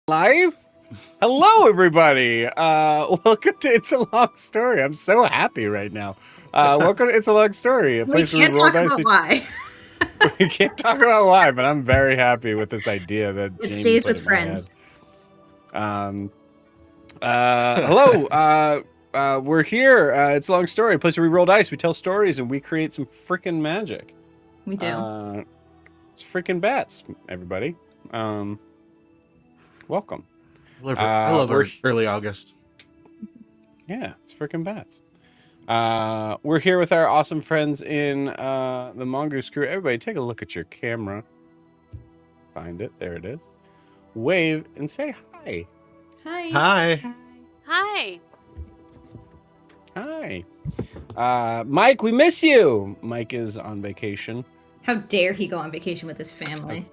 Live? Hello, everybody. Welcome to It's a Long Story. I'm so happy right now. Welcome to It's a Long Story, a We place where can't we roll talk dice. about why. We can't talk about why, but I'm very happy with this idea that It Jamie stays put with in my friends. head. Hello. We're here. It's a long story. A place where we roll dice, we tell stories, and we create some freaking magic. We do. It's freaking bats, everybody. Welcome. I love early August. Yeah, it's freaking bats. We're here with our awesome friends in the Mongoose crew. Everybody, take a look at your camera. Find it. There it is. Wave and say hi. Hi. Hi. Hi. Mike, we miss you. Mike is on vacation. How dare he go on vacation with his family?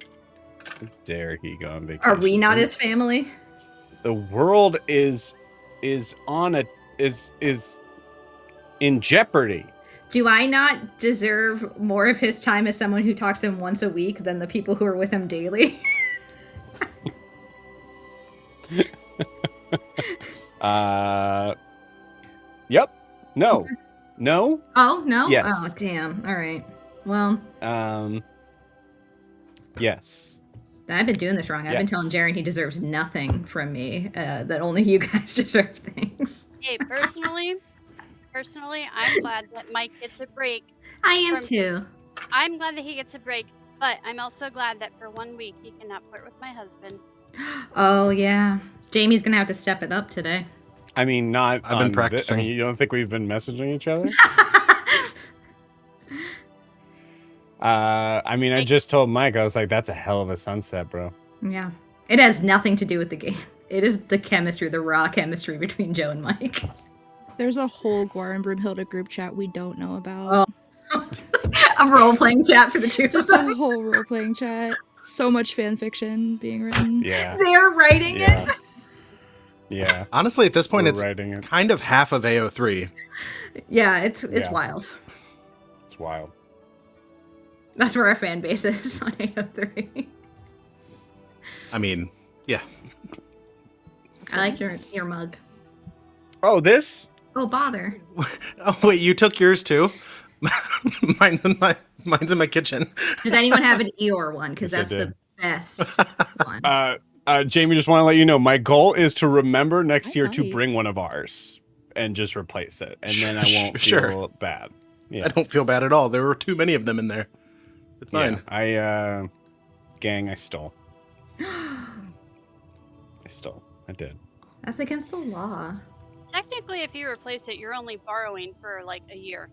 How dare he go on vacation? Are we not his family? The world is in jeopardy. Do I not deserve more of his time as someone who talks to him once a week than the people who are with him daily? Yep. No. No. Oh, no? Yes. Oh, damn. All right. Well. Yes. I've been doing this wrong. I've been telling Jaren he deserves nothing from me, that only you guys deserve things. Hey, personally, I'm glad that Mike gets a break. I am too. I'm glad that he gets a break, but I'm also glad that for 1 week he cannot flirt with my husband. Oh, yeah. Jamie's going to have to step it up today. I mean, not. I've been practicing. I mean, you don't think we've been messaging each other? I just told Mike, I was like, that's a hell of a sunset, bro. Yeah. It has nothing to do with the game. It is the chemistry, the raw chemistry between Joe and Mike. There's a whole Guar and Broomhilda group chat we don't know about. Oh. A role-playing chat for the two. Just a whole role-playing chat. So much fan fiction being written. Yeah. They're writing it? Yeah. Honestly, at this point, We're it's kind of half of AO3. Yeah, it's wild. It's wild. That's where our fan base is on AO3. I mean, yeah. I like your mug. Oh, this? Oh, bother. Oh, wait, you took yours too? mine's in my kitchen. Does anyone have an Eeyore one? Because Yes, that's the best one. Jamie, just want to let you know, my goal is to remember next year to might. bring one of ours and just replace it. And then I won't Sure. feel bad. Yeah. I don't feel bad at all. There were too many of them in there. It's fine. Yeah, I stole. I did. That's against the law. Technically, if you replace it, you're only borrowing for like a year.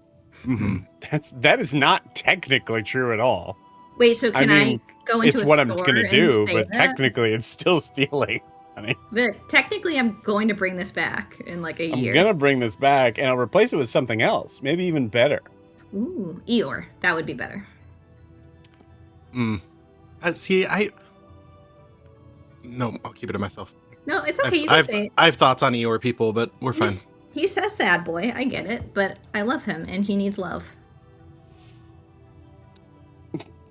Mm-hmm. That is not technically true at all. Wait, so can I go into It's a what I'm store gonna and do, say but that? technically it's still stealing. I mean, But technically, I'm going to bring this back in like a year. I'm gonna bring this back and I'll replace it with something else, maybe even better. Ooh, Eeyore. That would be better. No, I'll keep it to myself. No, it's okay. You can say it. I have thoughts on Eeyore people, but we're fine. He's a sad boy. I get it, but I love him, and he needs love.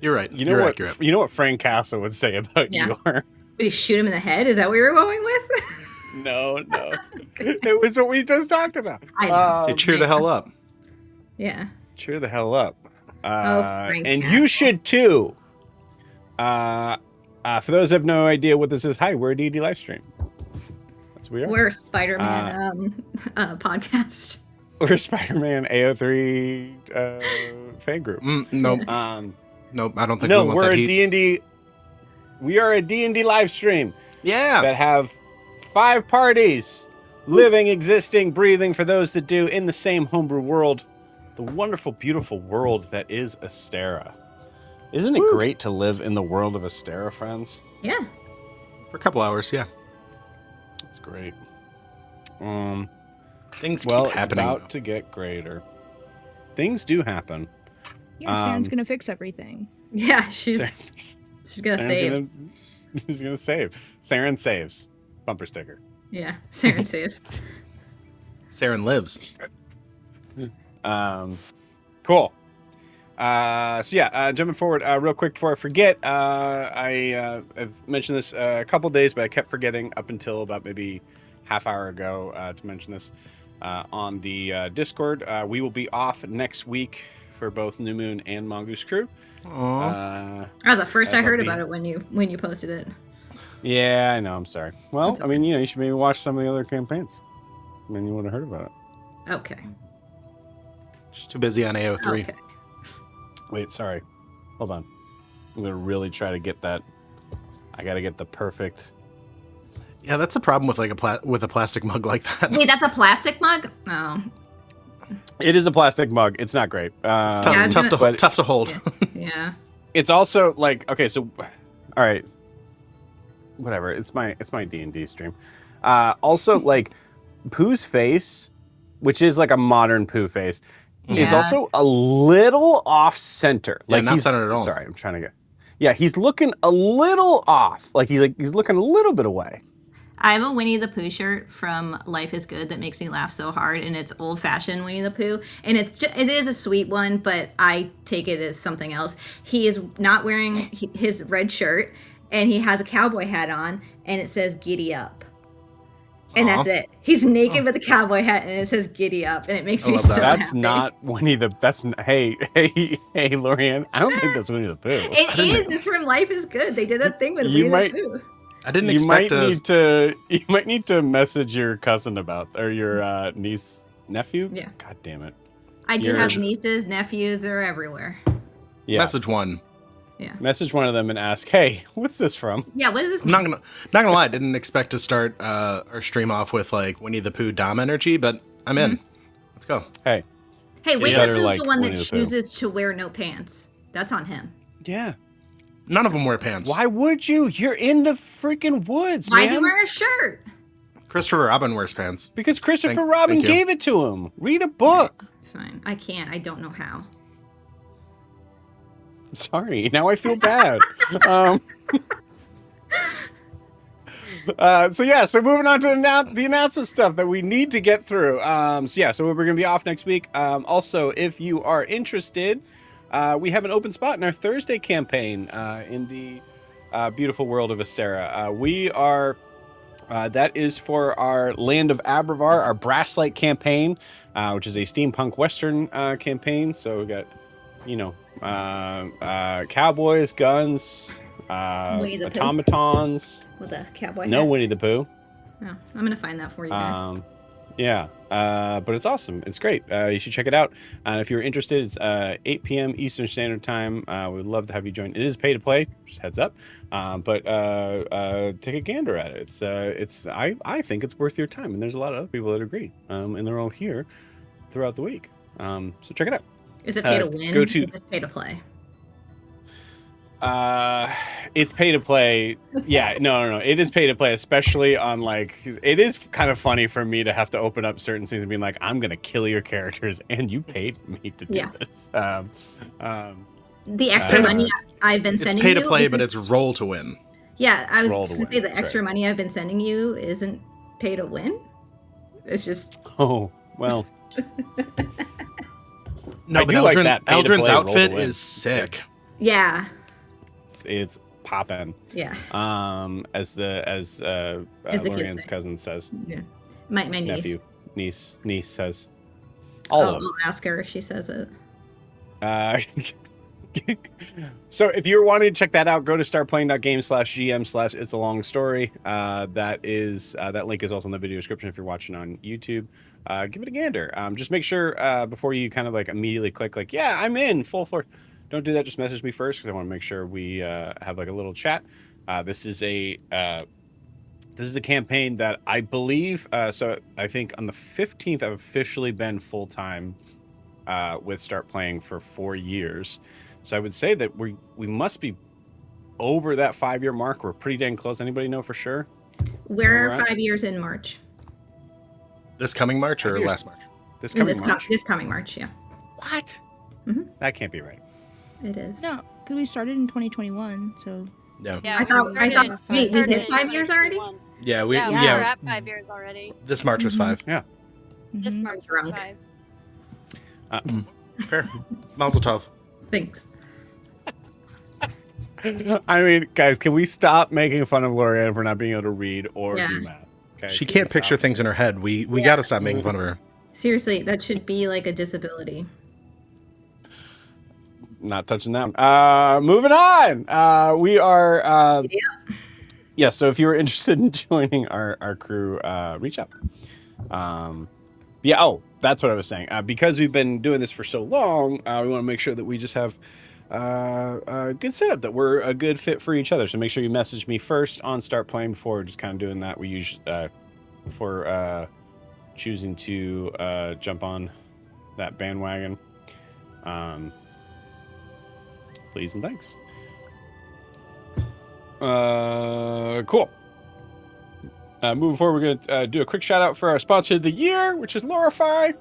You're right. You know You're what? accurate. You know what Frank Castle would say about Yeah. Eeyore? Did he shoot him in the head? Is that what you were going with? No. It was what we just talked about. I know. To cheer the hell up. Yeah. Cheer the hell up. Frank And Castle. you should too. For those who have no idea what this is, hi, we're a D&D live stream. That's what we are. We're a Spider-Man podcast. We're Spider-Man AO3 fan group. Nope. Nope. I don't think No, we want we're that a heat. D&D. We are a D&D live stream Yeah. that have 5 parties, living, existing, breathing for those that do in the same homebrew world, the wonderful, beautiful world that is Astera. Isn't it great to live in the world of Astera, friends? Yeah. For a couple hours, yeah. It's great. Things Well, keep happening. it's about to get greater. Things do happen. Yeah, Saren's gonna fix everything. Yeah, she's gonna save. She's gonna save. Saren saves. Bumper sticker. Yeah, Saren saves. Saren lives. Cool. Jumping forward real quick before I forget, I've mentioned this a couple days, but I kept forgetting up until about maybe half hour ago to mention this on the Discord. We will be off next week for both New Moon and Mongoose Crew. Aw. That was the first I heard FLB. about it when you posted it. Yeah, I know. I'm sorry. Well, That's I mean, you should maybe watch some of the other campaigns. I mean, you would have heard about it. Okay. Just too busy on AO3. Okay. Wait, sorry. Hold on. I'm gonna really try to get that. I gotta get the perfect. Yeah, that's a problem with like with a plastic mug like that. Wait, that's a plastic mug? Oh. It is a plastic mug. It's not great. It's Yeah, I'm tough gonna- to hold. Yeah. It's also like, okay, so, all right, whatever. It's my D&D stream. Also, like, Pooh's face, which is like a modern Pooh face, is Yeah. also a little off center. Yeah, Like not he's centered at all. Sorry, I'm trying to get. Yeah, he's looking a little off. Like he's looking a little bit away. I have a Winnie the Pooh shirt from Life is Good that makes me laugh so hard, and it's old-fashioned Winnie the Pooh, and it is a sweet one, but I take it as something else. He is not wearing his red shirt, and he has a cowboy hat on, and it says "Giddy Up," and that's Aw. it. He's naked with a cowboy hat, and it says "Giddy Up," and it makes I me love so that. That's happy. not Winnie the. That's hey, Lorianne. I don't think that's Winnie the Pooh. It is. It's from Life is Good. They did a thing with You Winnie might- the Pooh. I didn't You expect might need to message your cousin about, or your niece, nephew. Yeah. God damn it. I do You're- have nieces, nephews, they're everywhere. Yeah. message one. Yeah. Message one of them and ask, "Hey, what's this from?" Yeah. What does this I'm mean? not gonna lie. I didn't expect to start our stream off with like Winnie the Pooh Dom energy, but I'm in. Let's go. Hey. Hey, Winnie the better Pooh's like the one Winnie that the Pooh. chooses to wear no pants. That's on him. Yeah. None of them wear pants. Why would you? You're in the freaking woods, Why is man. he wearing a shirt? Christopher Robin wears pants. Because Christopher Thank- Robin thank you. gave it to him. Read a book. Fine. I can't. I don't know how. Sorry. Now I feel bad. So moving on to the announcement stuff that we need to get through. So we're going to be off next week. Also, if you are interested, we have an open spot in our Thursday campaign in the beautiful world of Astera. We are that is for our Land of Abravar, our Brasslight campaign, which is a steampunk western campaign. So we got, cowboys, guns, Winnie the Pooh? automatons. With a cowboy No hat. Winnie the Pooh. Oh, I'm going to find that for you guys. But it's awesome. It's great. You should check it out. If you're interested, it's 8 p.m. Eastern Standard Time. We'd love to have you join. It is pay to play, just heads up. But take a gander at it. I think it's worth your time, and there's a lot of other people that agree. And they're all here throughout the week. So check it out. Is it pay to win? go to- Or just pay to play? It's pay to play. Yeah, no. It is pay to play, especially on it is kind of funny for me to have to open up certain things and being like, I'm gonna kill your characters, and you paid me to do Yeah. this. The extra Uh, money I've been It's sending pay to you play, isn't- but it's roll to win. Yeah, I was roll going to to say win, the that's extra right. money I've been sending you isn't pay to win. It's just Oh well, No, I but do like that pay to Eldryn's play, roll to outfit win. is sick. yeah, it's poppin'. yeah. As the kids Lorian's say. cousin says, Yeah. My niece. nephew, niece says, all of them. I'll ask her if she says it. So if you're wanting to check that out, go to startplaying.game/gm/it's a long story. That link is also in the video description if you're watching on YouTube. Give it a gander. Just make sure before you kind of immediately click yeah, I'm in full force. Don't do that. Just message me first because I want to make sure we have a little chat. This is a campaign that I believe. So I think on the 15th I've officially been full time with Start Playing for 4 years. So I would say that we must be over that 5-year mark. We're pretty dang close. Anybody know for sure? We're Alright. 5 years in March. This coming March or 5 years. last March? This coming This March? this coming March, yeah. What? Mhm. That can't be right. It is. No, because we started in 2021, so Yeah. Yeah, I thought- I thought- wait, we started hit in 5 years already? 2021. Yeah, Yeah, we're yeah. at 5 years already. This March was Mhm. 5. This mhm. March was Drunk. 5. Fair. Mazel tov. Thanks. I mean, guys, can we stop making fun of Lorianne for not being able to read or Yeah. do math? Okay, She can can't we picture stop? things in her head. We Yeah. got to stop making fun of her. Seriously, that should be like a disability. Not touching that. Moving on. We are. Yeah. So if you were interested in joining our crew, reach out. Yeah. Oh, that's what I was saying. Because we've been doing this for so long, we want to make sure that we just have a good setup, that we're a good fit for each other. So make sure you message me first on Start Playing before just kind of doing that. We usually before choosing to jump on that bandwagon. Please and thanks. Cool. Moving forward, we're going to do a quick shout out for our sponsor of the year, which is Lorify.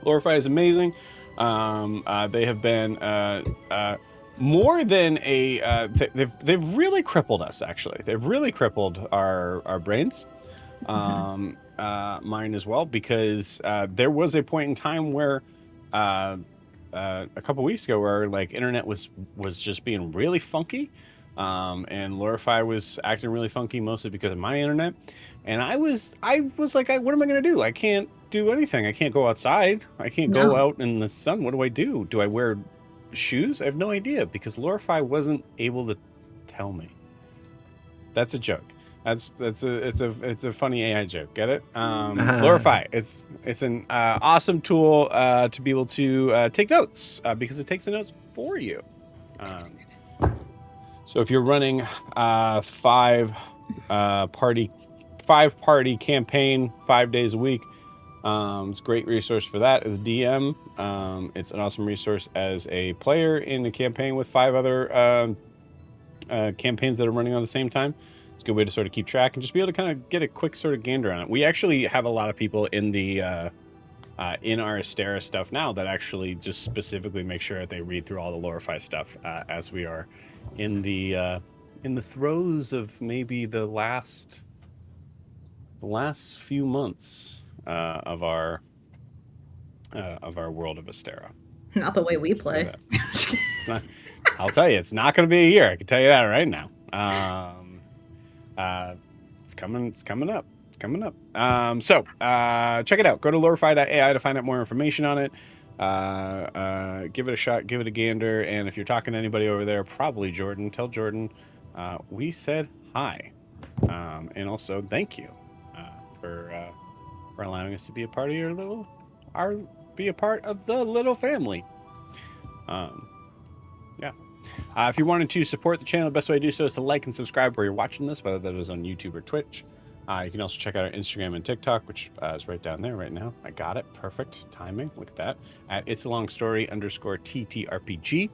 Lorify is amazing. They have been more than a. They've really crippled us. Actually, they've really crippled our brains. Mine as well, because there was a point in time where a couple weeks ago where like internet was just being really funky. And Lorify was acting really funky, mostly because of my internet. And I was like, what am I going to do? I can't do anything. I can't go outside. I can't go out in the sun. What do I do? Do I wear shoes? I have no idea, because Lorify wasn't able to tell me. That's a joke. It's a funny AI joke. Get it? Lorify. It's an awesome tool to be able to take notes, because it takes the notes for you. So if you're running five party campaign 5 days a week, it's a great resource for that as a DM. It's an awesome resource as a player in a campaign with 5 other campaigns that are running on the same time. It's a good way to sort of keep track and just be able to kind of get a quick sort of gander on it. We actually have a lot of people in the in our Astera stuff now that actually just specifically make sure that they read through all the Lorify stuff as we are in the throes of maybe the last few months of our world of Astera. Not the way we play. It's not, I'll tell you, it's not going to be a year. I can tell you that right now. It's coming up. So check it out. Go to lorify.ai to find out more information on it. Give it a shot, give it a gander, and if you're talking to anybody over there, probably Jordan, tell Jordan we said hi, and also thank you for allowing us to be a part of be a part of the little family. Yeah. If you wanted to support the channel, the best way to do so is to like and subscribe where you're watching this, whether that is on YouTube or Twitch. You can also check out our Instagram and TikTok, which is right down there right now. I got it. Perfect timing. Look at that. At @itsalongstory_TTRPG.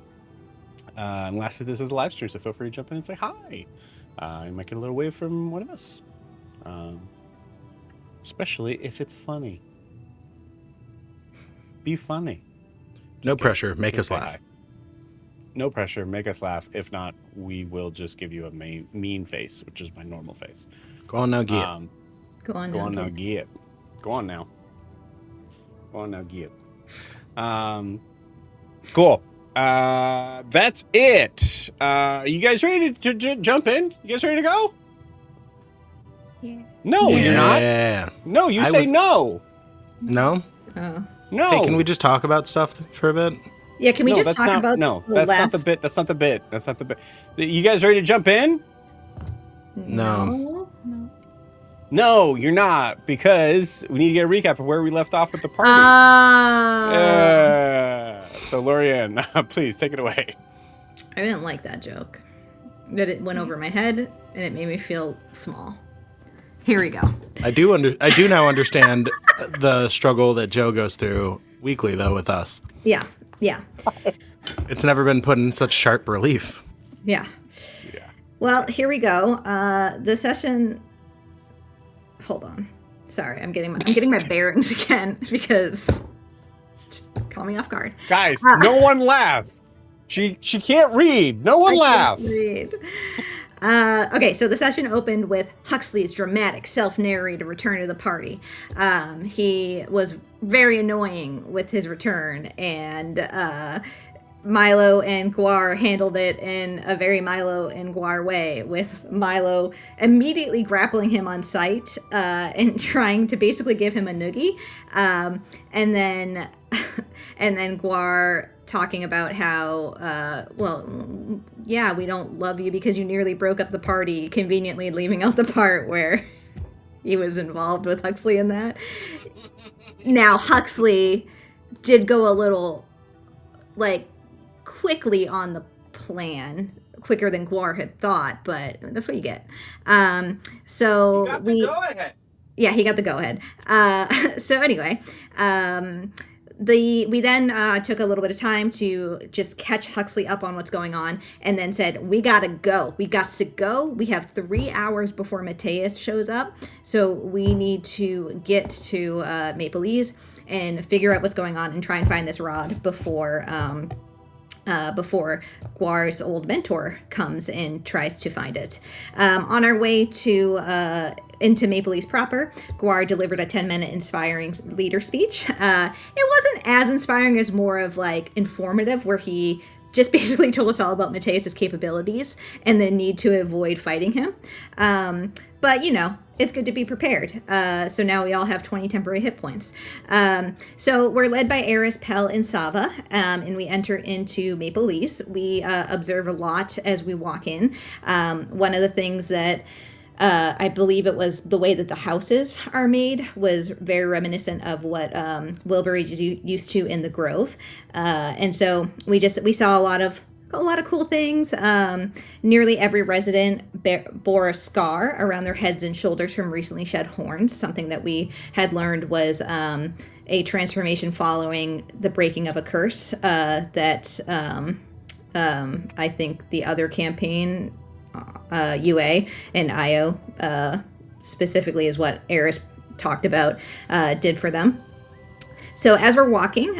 And lastly, this is a live stream, so feel free to jump in and say hi. You might get a little wave from one of us. Especially if it's funny. Be funny. No pressure. Make us laugh. Hi. No pressure. Make us laugh. If not, we will just give you a mean face, which is my normal face. Go on now, get. Go on now, get. Go on now, get. Cool. That's it. You guys ready to jump in? You guys ready to go? Yeah. No, you're not. No, you say no. No? Oh. No. Hey, can we just talk about stuff for a bit? Yeah, can we just talk about that's not the bit. That's not the bit. You guys ready to jump in? No. No, you're not, because we need to get a recap of where we left off with the party. So, Lorianne, please take it away. I didn't like that joke. But it went over my head, and it made me feel small. Here we go. I do now understand the struggle that Joe goes through weekly, though, with us. Yeah. It's never been put in such sharp relief. Yeah. Well, here we go. The session. Hold on. Sorry, I'm getting my bearings again, because just caught me off guard. Guys, no one laugh. She can't read. No one laugh. Read. Okay, so the session opened with Huxley's dramatic self-narrated return to the party. He was very annoying with his return, and Milo and Guar handled it in a very Milo and Guar way, with Milo immediately grappling him on sight and trying to basically give him a noogie, and then Guar talking about how, yeah, we don't love you because you nearly broke up the party, conveniently leaving out the part where he was involved with Huxley in that. Now, Huxley did go a little, like, quickly on the plan, quicker than Guar had thought, but that's what you get. So You got the go-ahead. Yeah, he got the go-ahead. So anyway, we then took a little bit of time to just catch Huxley up on what's going on, and then said, we gotta go. We got to go. We have 3 hours before Mateus shows up, so we need to get to Maple Leaves and figure out what's going on and try and find this rod before Guar's old mentor comes and tries to find it. On our way to into Maple Leafs proper, Guar delivered a 10-minute inspiring leader speech. It wasn't as inspiring as more of like informative, where he just basically told us all about Mateus's capabilities and the need to avoid fighting him. But, you know, it's good to be prepared. So now we all have 20 temporary hit points. So we're led by Eris, Pell, and Sava, and we enter into Maple Leafs. We observe a lot as we walk in. One of the things that I believe it was the way that the houses are made was very reminiscent of what Wilbur is used to in the Grove. And so we saw a lot of cool things. Nearly every resident bore a scar around their heads and shoulders from recently shed horns, something that we had learned was a transformation following the breaking of a curse that I think the other campaign, UA and IO specifically, is what Eris talked about, did for them. So as we're walking,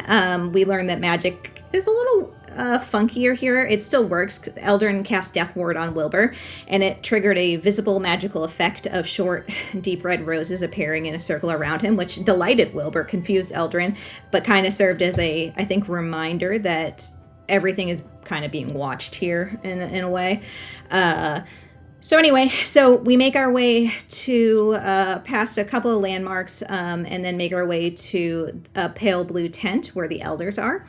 we learn that magic is a little funkier here. It still works. Eldryn cast Death Ward on Wilbur, and it triggered a visible magical effect of short, deep red roses appearing in a circle around him, which delighted Wilbur, confused Eldryn, but kind of served as a, I think, reminder that everything is kind of being watched here in a way. So anyway, so we make our way to past a couple of landmarks, and then make our way to a pale blue tent where the elders are.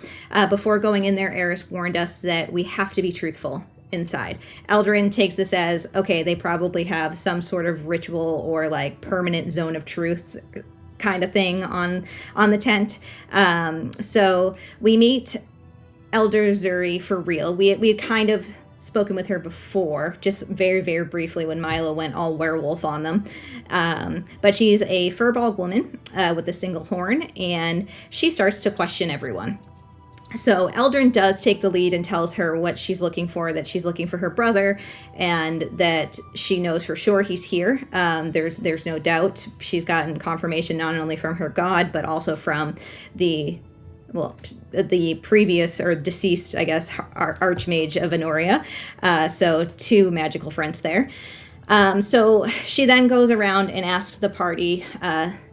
Before going in there, Eris warned us that we have to be truthful inside. Eldryn takes this as, okay, they probably have some sort of ritual or like permanent zone of truth kind of thing on the tent. So we meet Elder Zuri for real. We had kind of spoken with her before, just very, very briefly when Milo went all werewolf on them. But she's a furball woman with a single horn, and she starts to question everyone. So Eldryn does take the lead and tells her what she's looking for, that she's looking for her brother, and that she knows for sure he's here. There's no doubt. She's gotten confirmation not only from her god, but also from the previous or deceased, I guess, Archmage of Honoria. So 2 magical friends there. So she then goes around and asks the party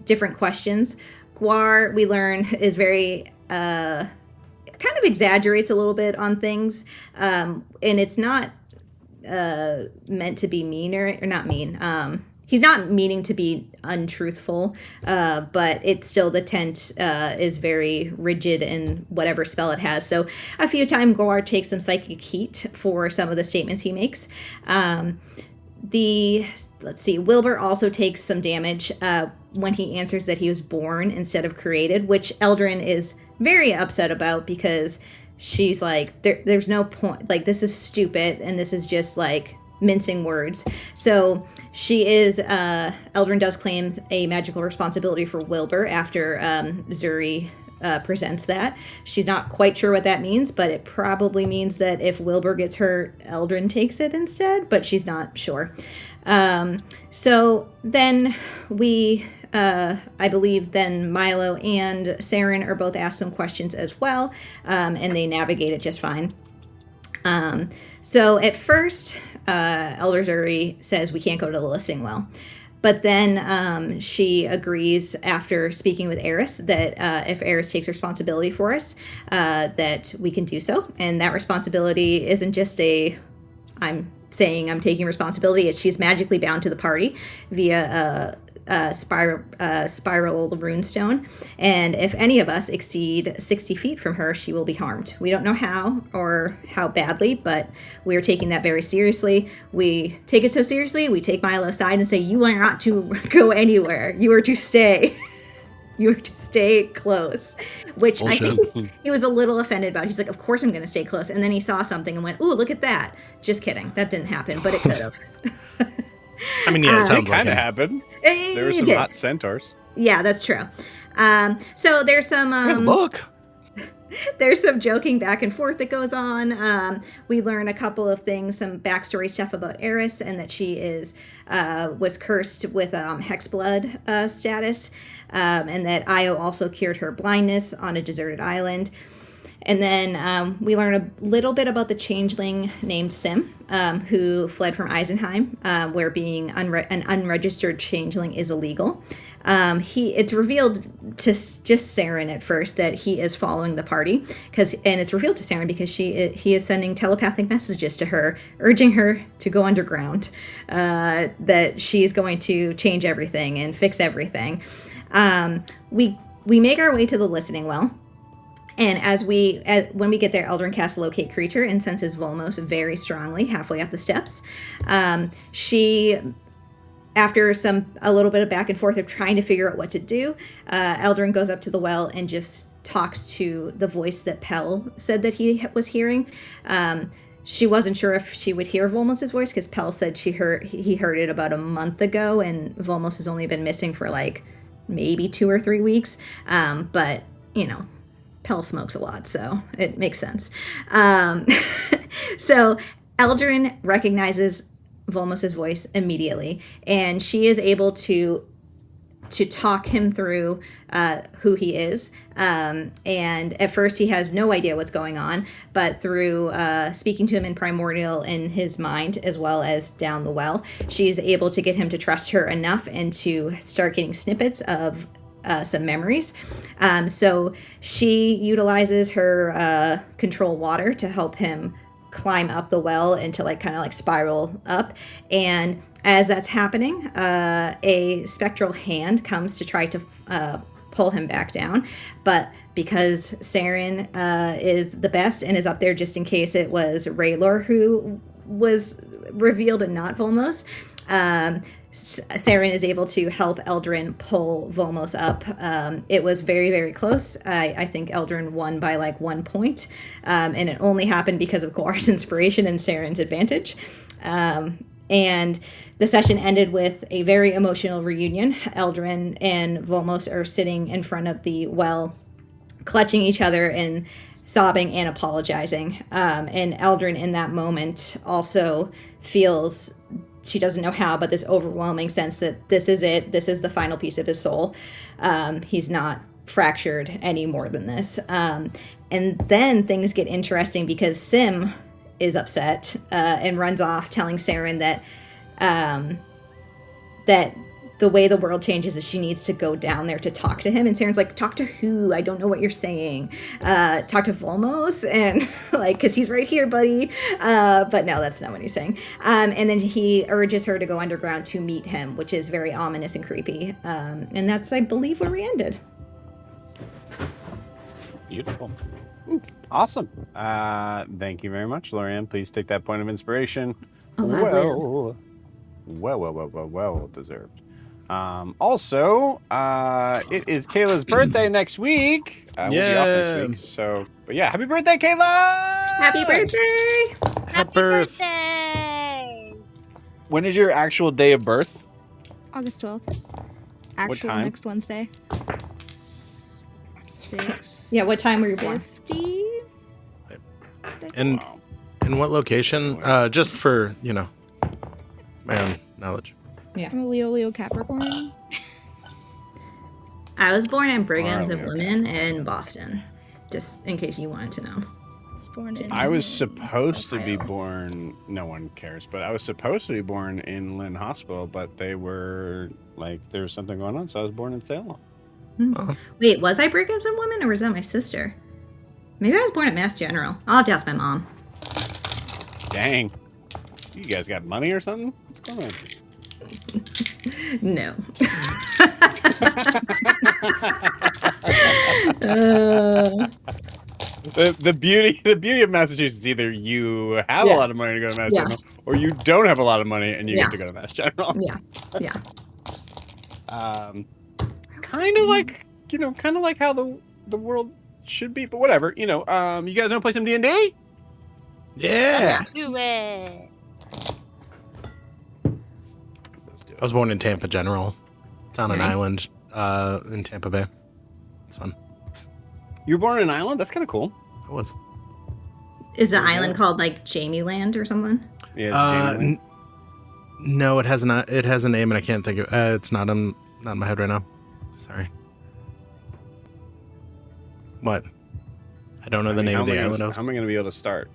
different questions. Guar, we learn, is very kind of exaggerates a little bit on things, and it's not meant to be mean or not mean. He's not meaning to be untruthful, but it's still, the tent is very rigid in whatever spell it has. So a few times Guar takes some psychic heat for some of the statements he makes. Let's see, Wilbur also takes some damage when he answers that he was born instead of created, which Eldryn is very upset about, because she's like, there's no point, like, this is stupid, and this is just like mincing words. So she is, Eldryn does claim a magical responsibility for Wilbur after Zuri presents that. She's not quite sure what that means, but it probably means that if Wilbur gets hurt, Eldryn takes it instead, but she's not sure. So then we, I believe then Milo and Saren are both asked some questions as well, and they navigate it just fine. So at first, Elder Zuri says we can't go to the listening well. But then she agrees after speaking with Eris that if Eris takes responsibility for us, that we can do so. And that responsibility isn't just I'm saying I'm taking responsibility. It's she's magically bound to the party via spiral runestone, and if any of us exceed 60 feet from her, she will be harmed. We don't know how or how badly, but we are taking that very seriously. We take it so seriously, we take Milo aside and say, you are not to go anywhere. You are to stay. You are to stay close, which Bullshit. I think he was a little offended about. He's like, of course I'm going to stay close. And then he saw something and went, ooh, look at that. Just kidding. That didn't happen, but it could have. I mean, yeah, it It sounds like kind of it. happened. There were some hot centaurs. Yeah, that's true. So there's some Hey, look. there's some joking back and forth that goes on. We learn a couple of things, some backstory stuff about Eris, and that she was cursed with hex blood status, and that Io also cured her blindness on a deserted island. And then we learn a little bit about the changeling named Sim, who fled from Eisenheim, where being an unregistered changeling is illegal. It's revealed to just Saren at first that he is following the party, and it's revealed to Saren because he is sending telepathic messages to her, urging her to go underground, that she's going to change everything and fix everything. We make our way to the listening well. And when we get there, Eldryn casts locate creature and senses Volmos very strongly halfway up the steps. She, after a little bit of back and forth of trying to figure out what to do, Eldryn goes up to the well and just talks to the voice that Pell said that he was hearing. She wasn't sure if she would hear Volmos' voice because Pell said he heard it about a month ago, and Volmos has only been missing for like maybe 2 or 3 weeks. But you know, Pell smokes a lot, so it makes sense. So Eldryn recognizes Volmos' voice immediately, and she is able to talk him through who he is. And at first he has no idea what's going on, but through speaking to him in Primordial in his mind, as well as down the well, she's able to get him to trust her enough and to start getting snippets of some memories. So she utilizes her control water to help him climb up the well and to kind of spiral up. And as that's happening, a spectral hand comes to try to pull him back down. But because Saren is the best and is up there just in case it was Raylor who was revealed and not Volmos, Saren is able to help Eldryn pull Volmos up. It was very, very close. I think Eldryn won by 1 point, and it only happened because of Coar's inspiration and Saren's advantage. And the session ended with a very emotional reunion. Eldryn and Volmos are sitting in front of the well, clutching each other and sobbing and apologizing. And Eldryn in that moment also feels, she doesn't know how, but this overwhelming sense that this is it. This is the final piece of his soul. He's not fractured any more than this. And then things get interesting because Sim is upset and runs off telling Saren that that the way the world changes is she needs to go down there to talk to him. And Saren's like, talk to who? I don't know what you're saying. Talk to Volmos? And because he's right here, buddy. But no, that's not what he's saying. And then he urges her to go underground to meet him, which is very ominous and creepy. And that's, I believe, where we ended. Beautiful. Ooh, awesome. Thank you very much, Lorianne. Please take that point of inspiration. Oh, I will. Well deserved. Also, it is Kayla's birthday next week. We'll be off next week. So, but yeah, happy birthday, Kayla! Happy birthday! Happy birth. birthday! When is your actual day of birth? August 12th. Actually, time? next Wednesday. 6. Yeah, what time were you born? 50. And Wow. in what location? Just for, my own knowledge. I'm a Leo Capricorn. I was born in Brigham's of okay. Women in Boston, just in case you wanted to know. was born in. I was supposed to be Ohio. born. No one cares, but I was supposed to be born in Lynn Hospital, but they were like there was something going on, so I was born in Salem. Wait, was I Brigham's and Women, or was that my sister? Maybe I was born at Mass General. I'll have to ask my mom. Dang, you guys got money or something? What's going on? No. The beauty of Massachusetts is either you have a lot of money to go to Mass Yeah. General, or you don't have a lot of money and you Yeah. get to go to Mass General. Yeah. Yeah. Kind of like how the world should be, but whatever. You guys want to play some D&D? Yeah. Do it. Let's do I was born in Tampa General. It's on an Okay. island in Tampa Bay. It's fun. You were born in an island? That's kind of cool. It was. Is the Yeah. island called like Jamie Land or something? Yeah. It's Uh, Jamie Lynn. No, it has not. It has a name, and I can't think of. It's not in my head right now. Sorry. What? I don't know the name of the island. How am I going to be able to start?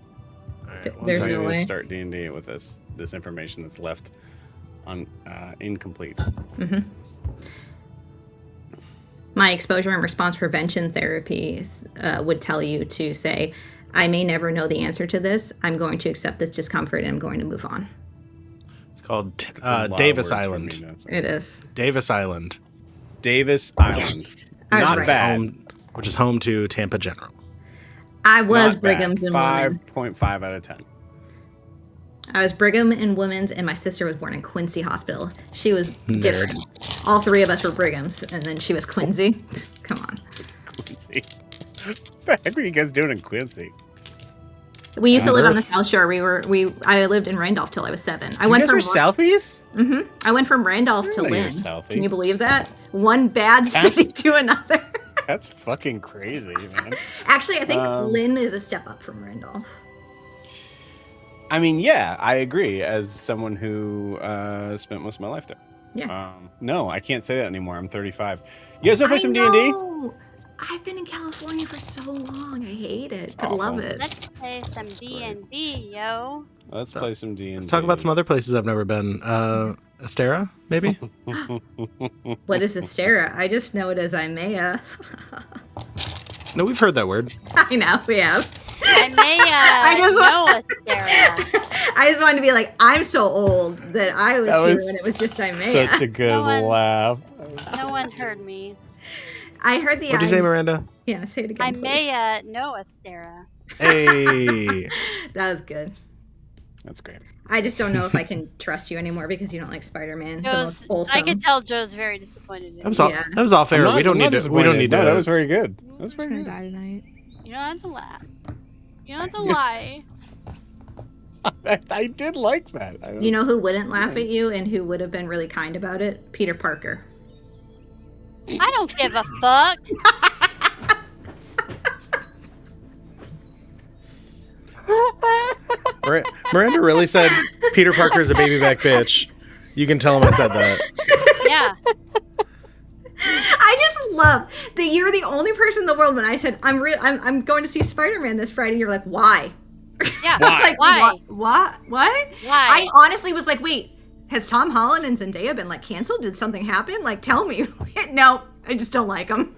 All right, one There's How am I second. no gonna way. start D&D with this information that's left on incomplete. Hmm. My exposure and response prevention therapy would tell you to say, I may never know the answer to this. I'm going to accept this discomfort and I'm going to move on. It's called That's a lot of Davis words for Island. me to know. It is. Davis Island, Davis Island. Yes. I was Not right. bad. which is home to Tampa General. I was Not bad. Brigham's and Women's. 5.5 out of 10. I was Brigham and Women's, and my sister was born in Quincy Hospital. She was Nerd. different. All three of us were Brigham's, and then she was Quincy. Come on. Quincy. What the heck were you guys doing in Quincy? We used to live on the Earth. South Shore. I lived in Randolph till I was 7. I You went guys from were Southeast? I went from Randolph to I know you're Lynn. Southie. Can you believe that? One bad That's- city to another. That's fucking crazy, man. Actually, I think Um, Lynn is a step up from Randolph. I mean, yeah, I agree. As someone who spent most of my life there. Yeah. No, I can't say that anymore. I'm 35. You guys want to play some D&D? know. I've been in California for so long. I hate it, It's but love awful. it. Let's play some D&D, yo. Let's play some D&D. Let's talk about some other places I've never been. Astera, maybe? What is Astera? I just know it as Imea. No, we've heard that word. I know, we have. I may I just know a Sarah. I just wanted to be like, I'm so old that I was That here was when it was just Imea. Such a good No one- laugh. No one heard me. I heard the What'd you say, Miranda? Yeah, say it I again. may know a Sarah. Hey. That was good. That's great. I just don't know if I can trust you anymore because you don't like Spider-Man. The most Joe's, wholesome. I could tell Joe's very disappointed in That was me. all. Yeah. That was all fair. We don't need to. We don't need to. No, that was very good. That was I'm just very gonna good. die tonight. You know that's a lie. You know that's a lie. I did like that. You know who wouldn't laugh at you and who would have been really kind about it? Peter Parker. I don't give a fuck. Miranda really said Peter Parker's a baby back bitch. You can tell him I said that. Yeah. I just love that you're the only person in the world when I said I'm going to see Spider-Man this Friday. You're like, why? Yeah. Why? Like, Why? What? What? Why? I honestly was like, wait, has Tom Holland and Zendaya been like canceled? Did something happen? Like, tell me. No, I just don't like them.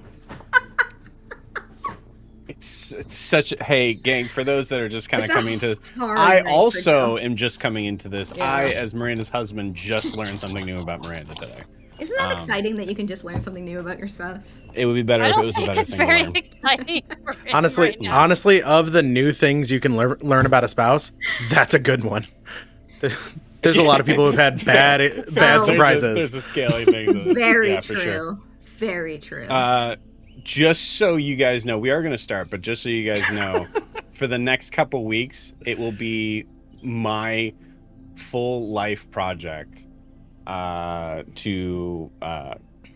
It's such a, hey gang, for those that are just kind of It's a coming into this, hard I night for also Joe. am just coming into this. Yeah. I, as Miranda's husband, just learned something new about Miranda today. Isn't that Um, exciting that you can just learn something new about your spouse? It would be better I if it don't was a think better it's thing to very learn. exciting. For him Honestly, right now. honestly, of the new things you can learn about a spouse, that's a good one. There's a lot of people who've had bad There's a- surprises. There's a scaly thing. Very yeah, true. For sure. Very true. Just so you guys know, we are going to start, but just so you guys know, for the next couple weeks, it will be my full life project to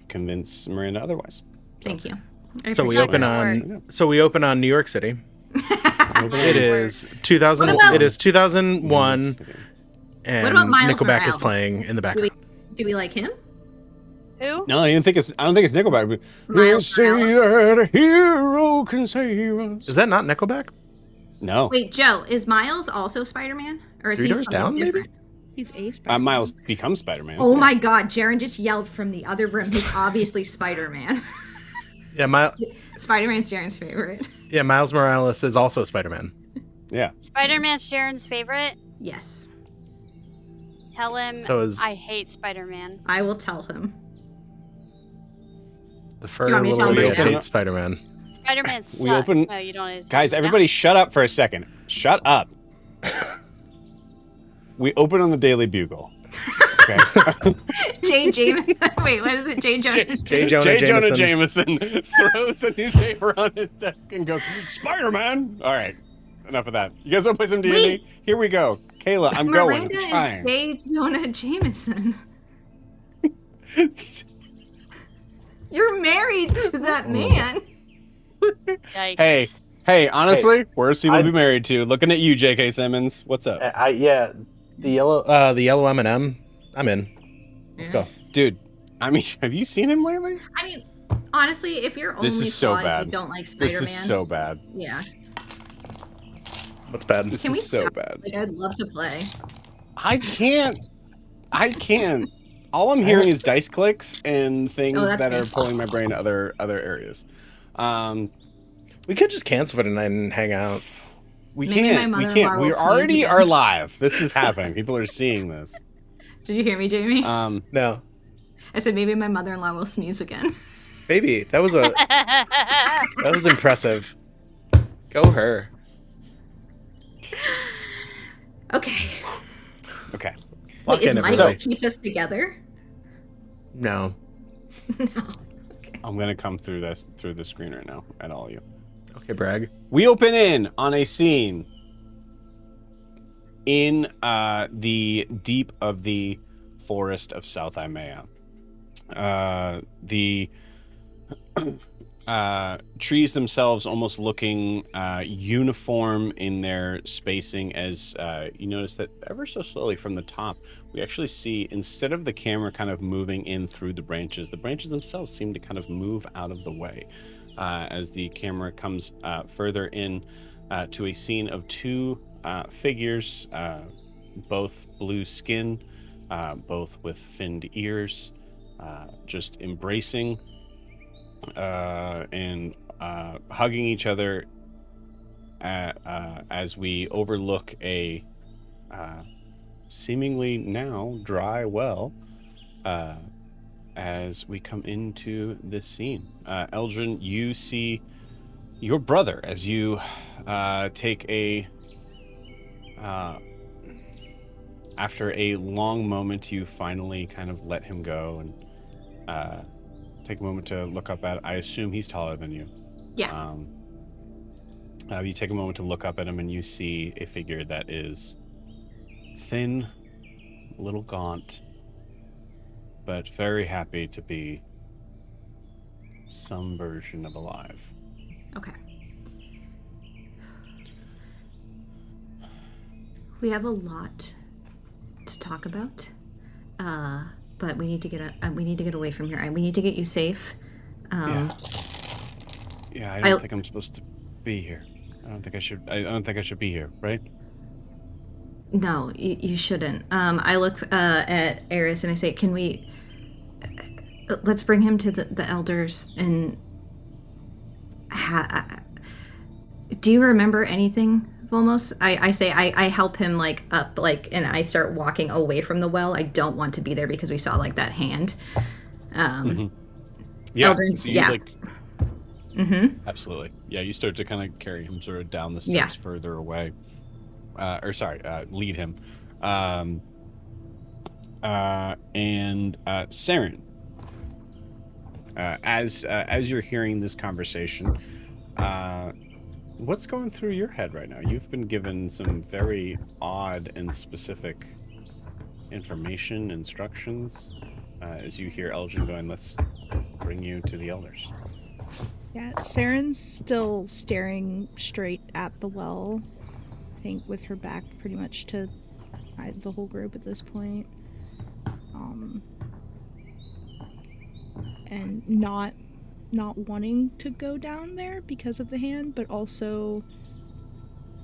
convince Miranda otherwise. Thank you. So we It's not open gonna on. So we open on New York City. It is 2000. What about- It is 2001, and What about Miles Nickelback is Morales? playing in the background. Do we like him? Who? No, I don't think it's Nickelback. But Miles they say that a hero can save us. Is that not Nickelback? No. Wait, Joe, is Miles also Spider-Man? Or is 3 he doors something down, maybe? different? He's a Spider-Man. Miles becomes Spider-Man. Oh Yeah. my god, Jaren just yelled from the other room. He's obviously Spider-Man. Yeah, Spider-Man's Jaren's favorite. yeah, Miles Morales is also Spider-Man. Yeah. Spider-Man's Jaren's favorite. Yes, Tell him So is I hate Spider-Man. I will tell him. the you furry want me to little tell him idiot right now? hates Spider-Man. Spider-Man sucks. We open- No, you don't need to tell Guys, me everybody shut up for a second. Shut up. We open on the Daily Bugle. Okay. J. Jameson. Wait, what is it? J. Jonah. J. Jonah J. Jonah Jameson. Jameson throws a newspaper on his desk and goes, Spider-Man! All right. Enough of that. You guys want to play some D&D? Wait. Here we go. Kayla, I'm going. Miranda I'm trying. is J. Jonah Jameson. You're married to that man. Yikes. Hey, honestly, worst people to be married to. Looking at you, J.K. Simmons. What's up? Yeah, the yellow M&M. I'm in. Let's go. Dude, I mean, have you seen him lately? I mean, honestly, if your only This is so flaw is bad. you don't like This Spider-Man, is so bad. yeah. What's bad? This Can we is so stop? bad. Like, I'd love to play. I can't. All I'm hearing is dice clicks and things Oh, that's that are fair. pulling my brain to other areas. We could just cancel for tonight and hang out. We Maybe my can't. We mother-in-law can't. will We sneeze already again. are live. This is happening. People are seeing this. Did you hear me, Jamie? No, I said maybe my mother-in-law will sneeze again. baby, that was impressive. Go her. Okay. Okay. Lock Wait, is in, Mike everybody. what keeps us together? No. No. I'm gonna come through the screen right now at all of you. Okay, brag. We open in on a scene in the deep of the forest of South Imea. The trees themselves almost looking uniform in their spacing, as you notice that ever so slowly from the top, we actually see, instead of the camera kind of moving in through the branches themselves seem to kind of move out of the way as the camera comes further in to a scene of two figures, both blue skin, both with finned ears, just embracing and hugging each other as we overlook a seemingly now dry well as we come into this scene. Eldryn, you see your brother as you take a after a long moment, you finally kind of let him go and take a moment to look up at. I assume he's taller than you. Yeah. You take a moment to look up at him, and you see a figure that is thin, a little gaunt, but very happy to be some version of alive. Okay. We have a lot to talk about, but we need to get away from here. We need to get you safe. Yeah, I don't think I'm supposed to be here. I don't think I should be here, right? No, you shouldn't. I look at Eris and I say, "Can we? Let's bring him to the elders and." Do you remember anything, Volmos? I say I help him up and I start walking away from the well. I don't want to be there because we saw that hand. Yeah. Eldryn's- So you, yeah. Mm-hmm. Absolutely. Yeah, you start to kind of carry him sort of down the steps further away. Lead him. And Saren, as you're hearing this conversation, what's going through your head right now? You've been given some very odd and specific information, instructions, as you hear Eldryn going, "Let's bring you to the elders." Yeah, Saren's still staring straight at the well, I think with her back pretty much to the whole group at this point. And not wanting to go down there because of the hand, but also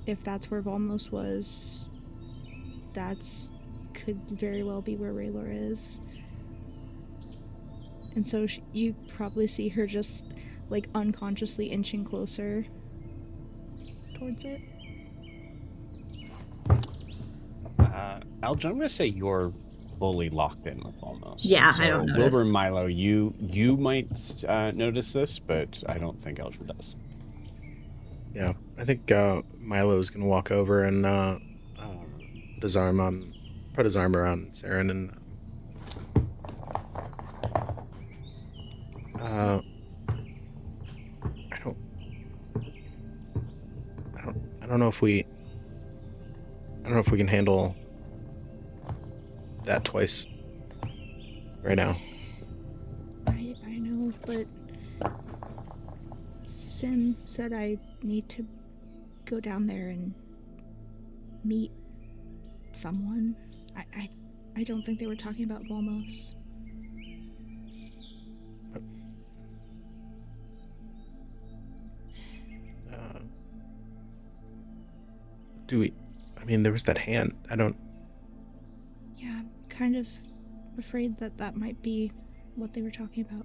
if that's where Volmos was, could very well be where Raylor is. And so you probably see her just, like, unconsciously inching closer towards it. Eldryn, I'm going to say you're fully locked in with Volmos. Yeah, so I don't notice. Wilbur and Milo, you might notice this, but I don't think Eldryn does. Yeah, I think Milo's gonna walk over and put his arm around Saren and I don't know if we can handle that twice right now. I know, but Sim said I need to go down there and meet someone. I don't think they were talking about Volmos. There was that hand. Yeah, I'm kind of afraid that might be what they were talking about.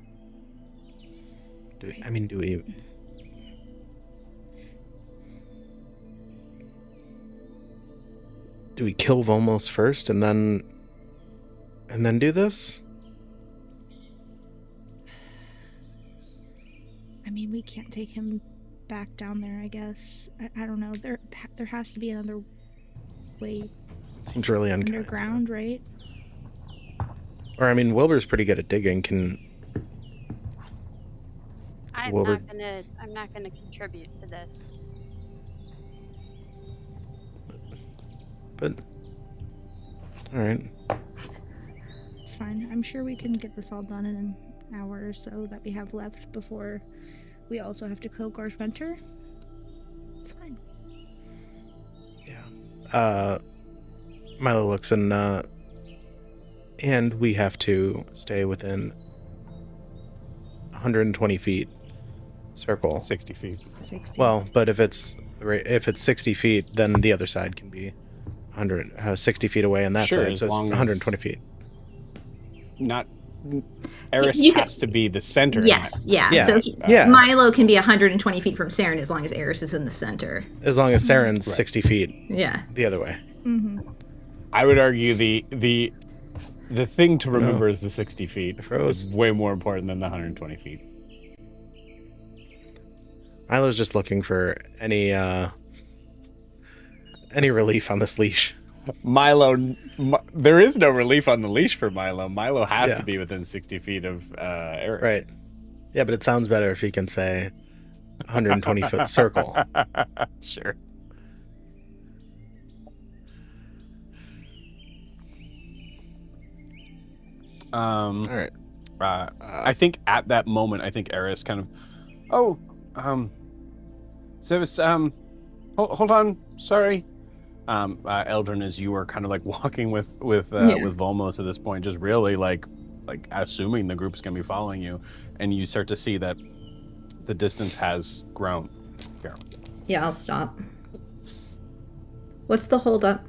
Do we kill Volmos first and then do this? I mean, we can't take him back down there, I guess. I don't know. There has to be another way. Seems really unkind. Underground, right? Or Wilbur's pretty good at digging. I'm not gonna contribute to this. But all right. It's fine. I'm sure we can get this all done in an hour or so that we have left before we also have to kill Gar's mentor. It's fine. Yeah. Milo looks and we have to stay within 120 feet circle. 60 feet. 60. Well, but if it's 60 feet, then the other side can be 60 feet away on that Sure, side, so it's 120 feet. Not Eris has to be the center. Yes, yeah. Yeah. So Yeah. Milo can be 120 feet from Saren as long as Eris is in the center. As long as Saren's Right. 60 feet Yeah. the other way. Mm-hmm. I would argue the thing to remember is the 60 feet. I froze. It's way more important than the 120 feet. Milo's just looking for any relief on this leash. Milo, there is no relief on the leash for Milo. Milo has Yeah. to be within 60 feet of Eris. Right. Yeah, but it sounds better if he can say 120-foot circle. Sure. All right. I think at that moment, Eris kind of, Civis, hold on, sorry. Eldryn, as you were kind of like walking with Volmos at this point, just really like assuming the group's gonna be following you, and you start to see that the distance has grown. Carol. Yeah, I'll stop. What's the holdup?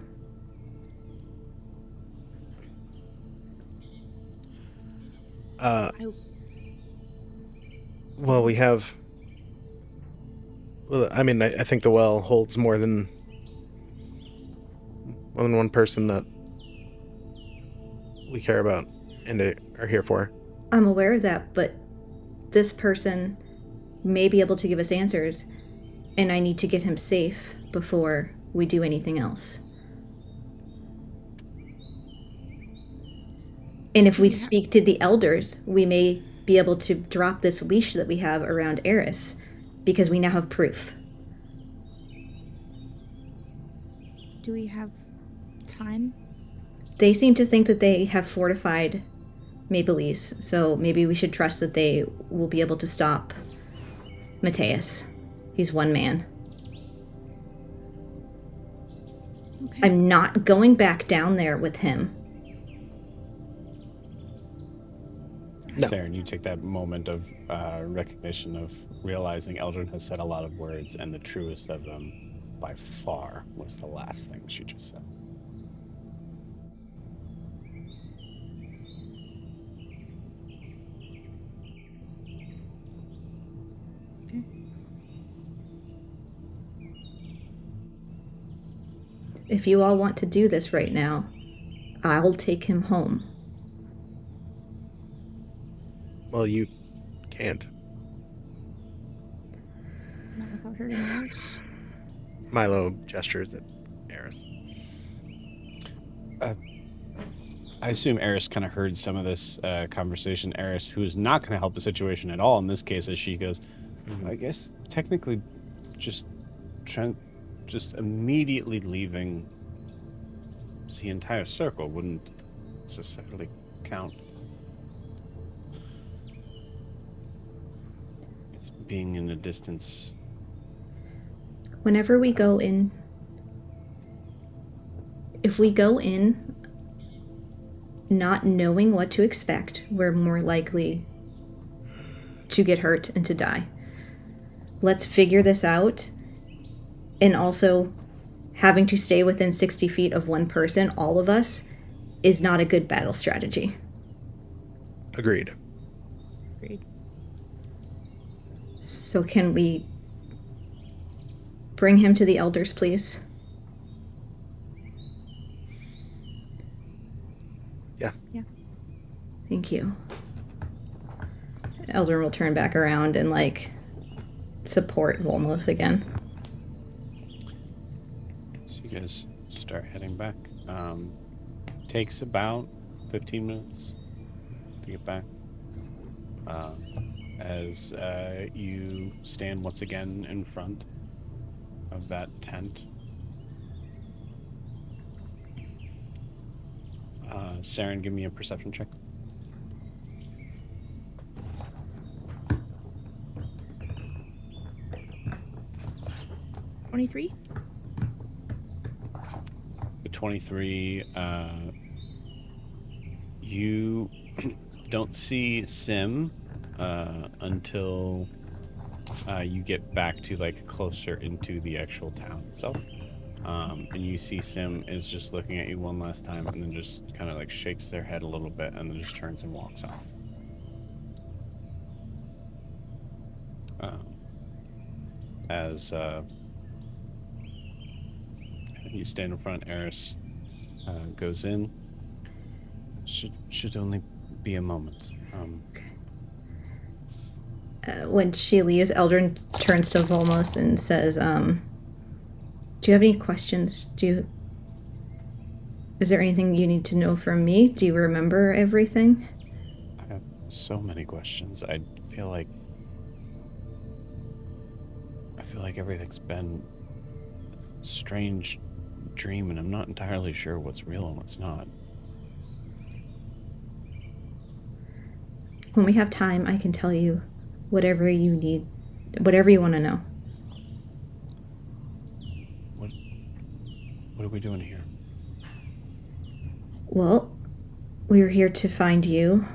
Well, we have. Well, I think the well holds more than one person that we care about and are here for. I'm aware of that, but this person may be able to give us answers, and I need to get him safe before we do anything else. And if we speak to the elders, we may be able to drop this leash that we have around Eris, because we now have proof. Do we have time? They seem to think that they have fortified Maple-Lease, so maybe we should trust that they will be able to stop Mateus. He's one man. Okay. I'm not going back down there with him. No. Saren, you take that moment of recognition of realizing Eldryn has said a lot of words, and the truest of them by far was the last thing she just said. If you all want to do this right now, I'll take him home. Well, you can't. Not without hurting Eris. Milo gestures at Eris. I assume Eris kind of heard some of this conversation. Eris, who is not going to help the situation at all in this case, as she goes, I guess technically just immediately leaving the entire circle wouldn't necessarily count. It's being in a distance. Whenever we go in, if we go in not knowing what to expect, we're more likely to get hurt and to die. Let's figure this out. And also, having to stay within 60 feet of one person, all of us, is not a good battle strategy. Agreed. So can we bring him to the elders, please? Yeah. Thank you. Eldryn will turn back around and, support Volmos again. So you guys start heading back. Takes about 15 minutes to get back. As you stand once again in front of that tent. Saren, give me a perception check. $23. 23. You don't see Sim until you get back to closer into the actual town itself. And you see Sim is just looking at you one last time and then just kind of shakes their head a little bit and then just turns and walks off. As you stand in front, Eris goes in. Should only be a moment. When she leaves, Eldryn turns to Volmos and says, do you have any questions? Is there anything you need to know from me? Do you remember everything? I have so many questions. I feel like everything's been a strange dream, and I'm not entirely sure what's real and what's not. When we have time, I can tell you whatever you need, whatever you want to know. What are we doing here? Well, we were here to find you.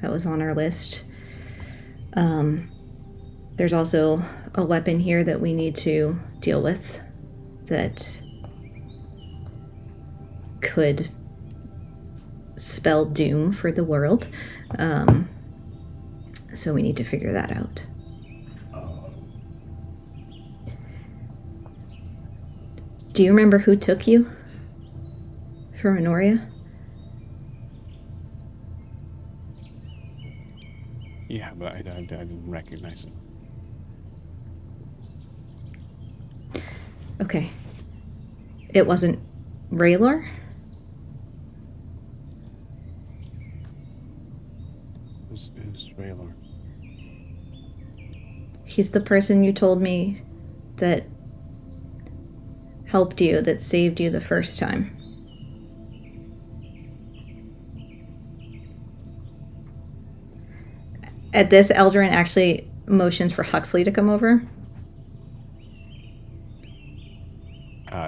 That was on our list. There's also a weapon here that we need to deal with that could spell doom for the world. So we need to figure that out. Do you remember who took you from Honoria? Yeah, but I didn't recognize him. Okay. It wasn't Raylor? Who's Raylor? He's the person you told me that helped you, that saved you the first time. At this, Eldryn actually motions for Huxley to come over.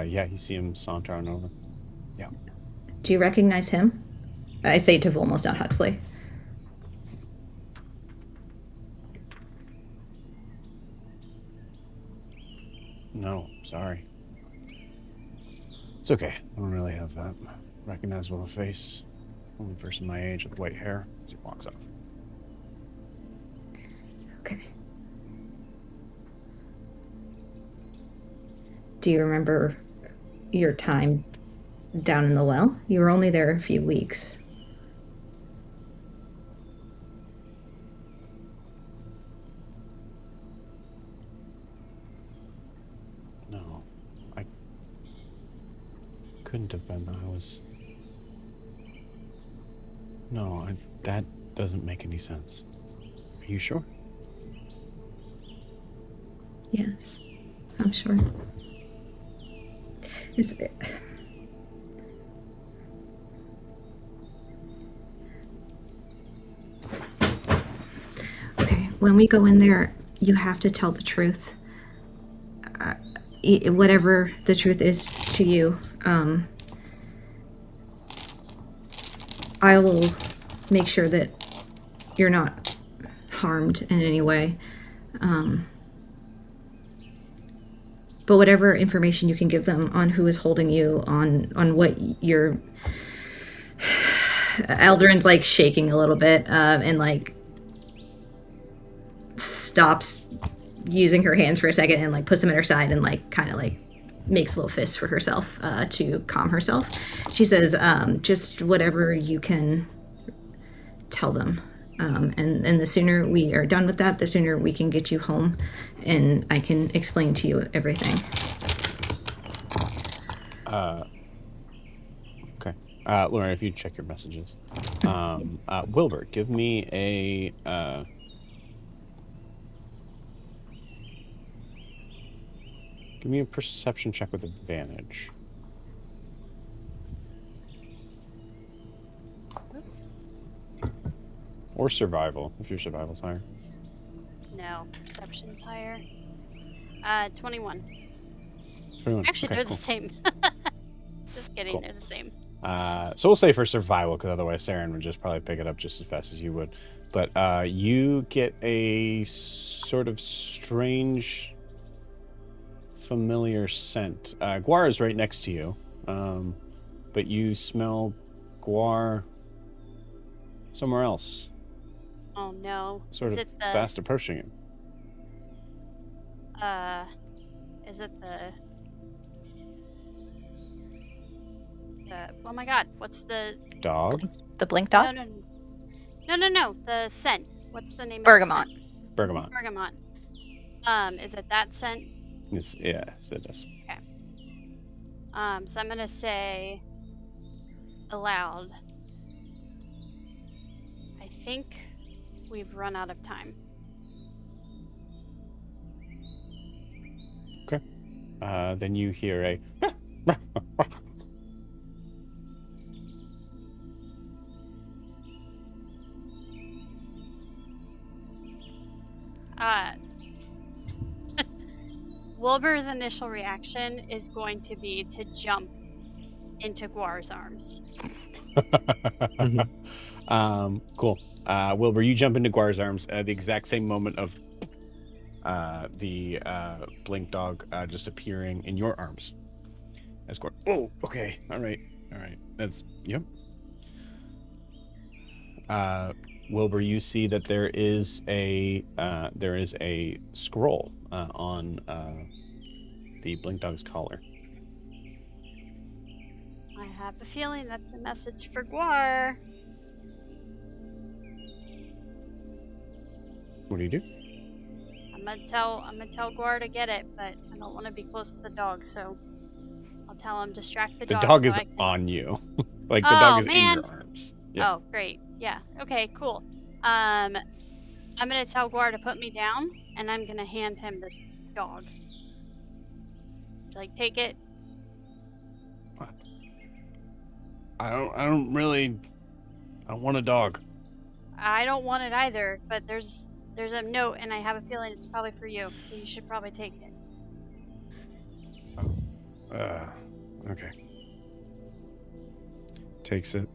Yeah, you see him saunter on over. Yeah. Do you recognize him? I say to Volmos, not Huxley. No, sorry. It's okay. I don't really have that recognizable face. Only person my age with white hair. As he walks off. Okay. Do you remember your time down in the well? You were only there a few weeks. No, I couldn't have been. I was. No, that doesn't make any sense. Are you sure? Yes, I'm sure. It's. Okay, when we go in there, you have to tell the truth. Whatever the truth is to you. I will make sure that you're not harmed in any way. But whatever information you can give them on who is holding you, on what you're... Eldryn's like shaking a little bit and like stops using her hands for a second and like puts them at her side and like kind of like makes little fists for herself to calm herself. She says, just whatever you can tell them. And the sooner we are done with that, the sooner we can get you home and I can explain to you everything. Okay. Lauren, if you check your messages. Wilbur, give me a... Give me a perception check with advantage. Or survival, if your survival's higher. No, perception's higher. 21. 21. Actually, Okay, they're cool. the same. Just kidding, Cool. they're the same. So we'll say for survival, because otherwise Saren would just probably pick it up just as fast as you would. But you get a sort of strange, familiar scent. Guar is right next to you, but you smell Guar somewhere else. Oh no. Sort Is of it the fast approaching him. is it the oh my god, what's the Dog? The blink dog? No, the scent. What's the name Bergamot. of the scent? Bergamot. Bergamot. Is it that scent? Yes, it is. So I'm gonna say aloud, I think we've run out of time. Okay. Then you hear a... Wilbur's initial reaction is going to be to jump into Guar's arms. Cool. Wilbur, you jump into Guar's arms at the exact same moment of the blink dog just appearing in your arms. As Guar... Oh, okay. All right. That's... Yep. Wilbur, you see that there is a scroll on the blink dog's collar. I have a feeling that's a message for Guar. What do you do? I'm gonna tell Guar to get it, but I don't want to be close to the dog, so I'll tell him distract the dog. The dog so is I can... on you. Like the dog is man. in your arms. Yeah. Oh, great. Yeah. Okay, cool. I'm gonna tell Guar to put me down, and I'm gonna hand him this dog. Like, take it. I don't want a dog. I don't want it either, but there's a note, and I have a feeling it's probably for you, so you should probably take it. Okay. Takes it,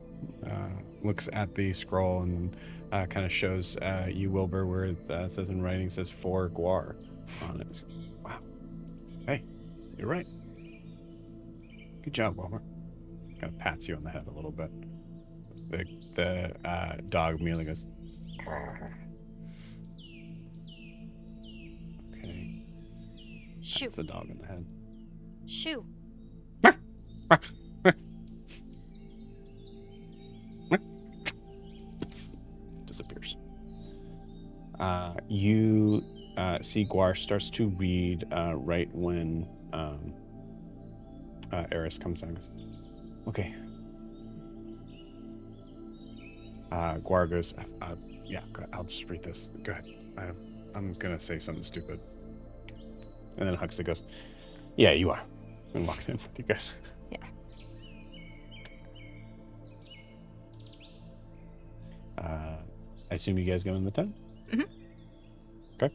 looks at the scroll, and kind of shows you, Wilbur, where it says in writing, says for Guar on it. Wow. Hey, you're right. Good job, Wilbur. Kind of pats you on the head a little bit. The dog merely goes. Okay. Shoo. That's the dog in the head. Shoo. Disappears. You see Guar starts to read right when Eris comes down and goes, okay. Guar goes, yeah, I'll just read this. Go ahead. I'm going to say something stupid. And then Huxley goes, yeah, you are. And walks in with you guys. Yeah. I assume you guys go in the tent? Mm-hmm. Okay.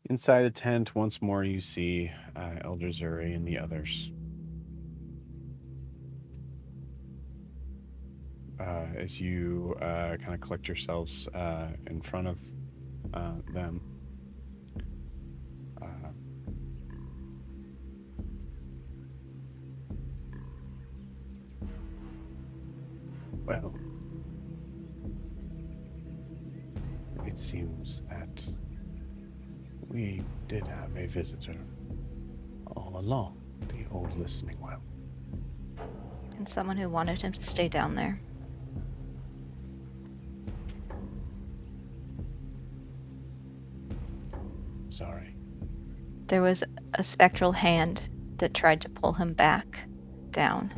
Inside the tent, once more you see Elder Zuri and the others. As you kind of collect yourselves in front of them. Well, it seems that we did have a visitor all along the old listening well. And someone who wanted him to stay down there. Sorry. There was a spectral hand that tried to pull him back down.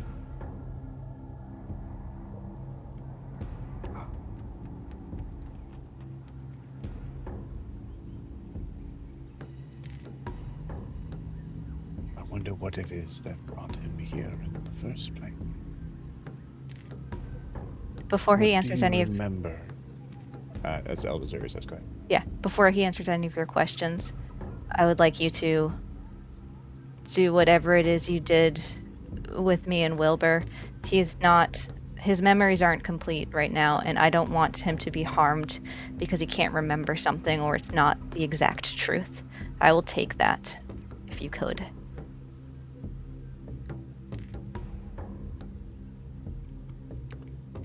I wonder what it is that brought him here in the first place. Before he answers any of... remember? As Elder Zuri says, go ahead. Yeah, before he answers any of your questions, I would like you to do whatever it is you did with me and Wilbur. His memories aren't complete right now, and I don't want him to be harmed because he can't remember something or it's not the exact truth. I will take that, if you could.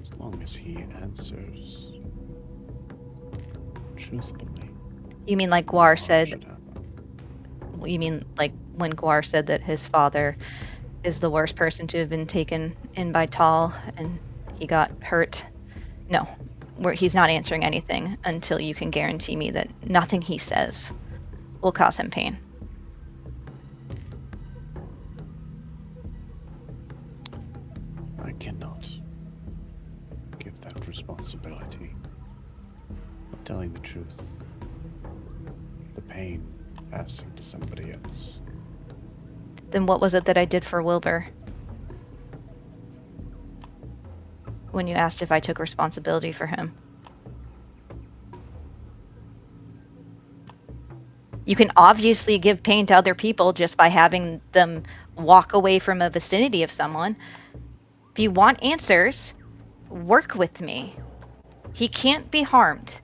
As long as he answers truthfully. You mean like Guar what said... should happen. You mean like when Guar said that his father is the worst person to have been taken in by Tal and he got hurt? No, he's not answering anything until you can guarantee me that nothing he says will cause him pain. I cannot give that responsibility. But telling the truth, the pain passing to somebody else. Then what was it that I did for Wilbur? When you asked if I took responsibility for him. You can obviously give pain to other people just by having them walk away from a vicinity of someone. If you want answers, work with me. He can't be harmed.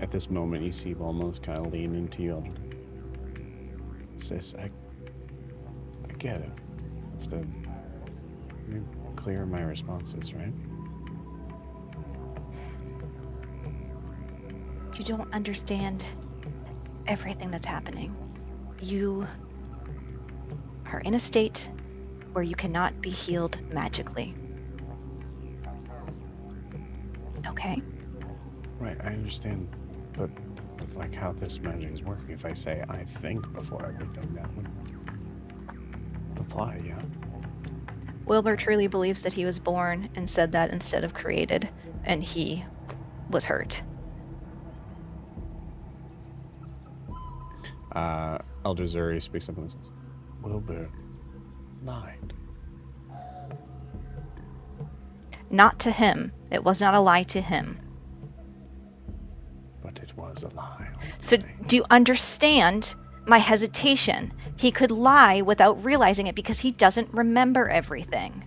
At this moment, you see almost kind of lean into you, Eldryn. Says, I get it. I have to clear my responses, right? You don't understand everything that's happening. You are in a state where you cannot be healed magically. Okay? Right, I understand, but with like how this magic is working, if I say I think before everything, that would apply, yeah? Wilbur truly believes that he was born and said that instead of created, and he was hurt. Elder Zuri speaks up and says, Wilbur lied. Not to him. It was not a lie to him. But it was a lie. So do you understand my hesitation? He could lie without realizing it because he doesn't remember everything.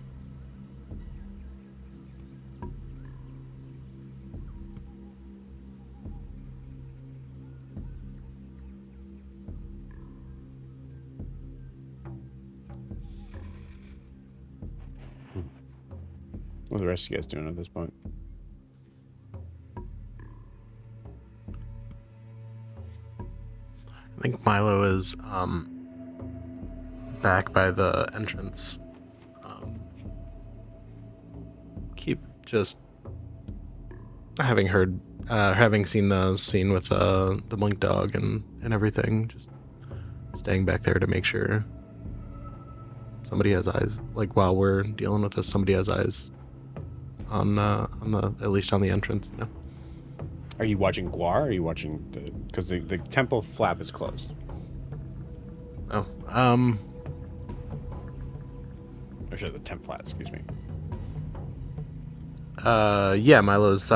What are the rest of you guys doing at this point? I think Milo is back by the entrance. Keep just having seen the scene with the blink dog and everything, just staying back there to make sure somebody has eyes. Like while we're dealing with this, somebody has eyes on the at least on the entrance. You know. Are you watching Guar? Or are you watching because the temple flap is closed? Oh, Or should the temp flat? Excuse me. yeah, Milo's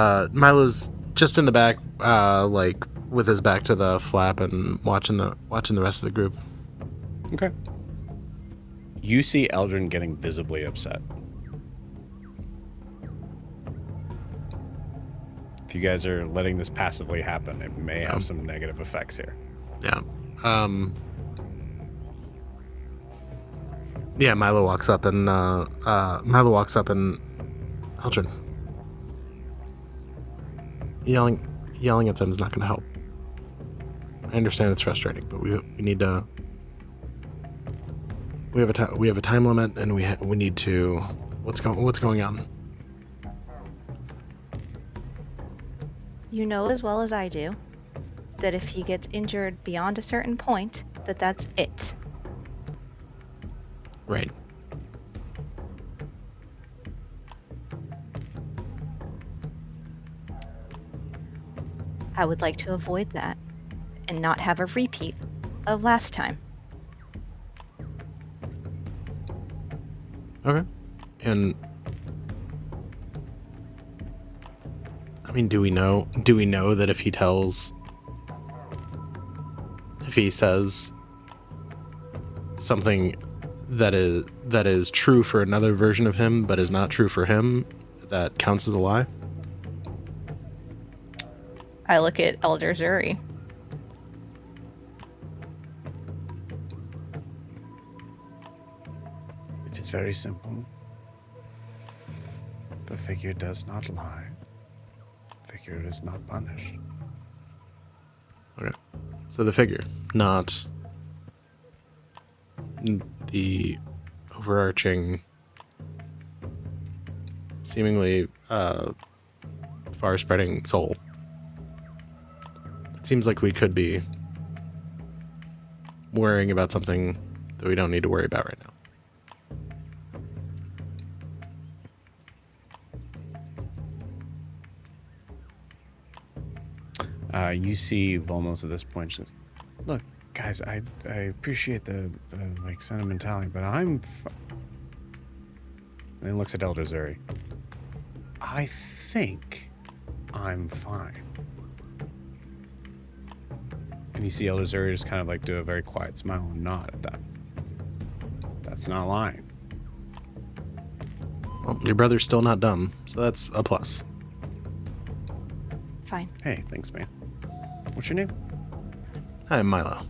just in the back, like with his back to the flap and watching the rest of the group. Okay. You see Eldryn getting visibly upset. If you guys are letting this passively happen, it may have some negative effects here. Yeah. Yeah, Milo walks up and Eldryn. Yelling at them is not going to help. I understand it's frustrating, but we need to. We have a time limit, and we need to. What's going on? You know as well as I do that if he gets injured beyond a certain point, that's it. Right. I would like to avoid that and not have a repeat of last time. Okay. And I mean, do we know that if he says something that is true for another version of him but is not true for him, that counts as a lie? I look at Elder Zuri. It is very simple. The figure does not lie. The figure is not punished. Okay. So the figure, not the overarching, seemingly far-spreading soul. It seems like we could be worrying about something that we don't need to worry about right now. You see Volmos at this point. She says, "Look, guys, I appreciate the like sentimentality, but I'm." And he looks at Elder Zuri. I think I'm fine. And you see Elder Zuri just kind of like do a very quiet smile and nod at that. That's not lying. Well, your brother's still not dumb, so that's a plus. Fine. Hey, thanks, man. What's your name? Hi, I'm Milo.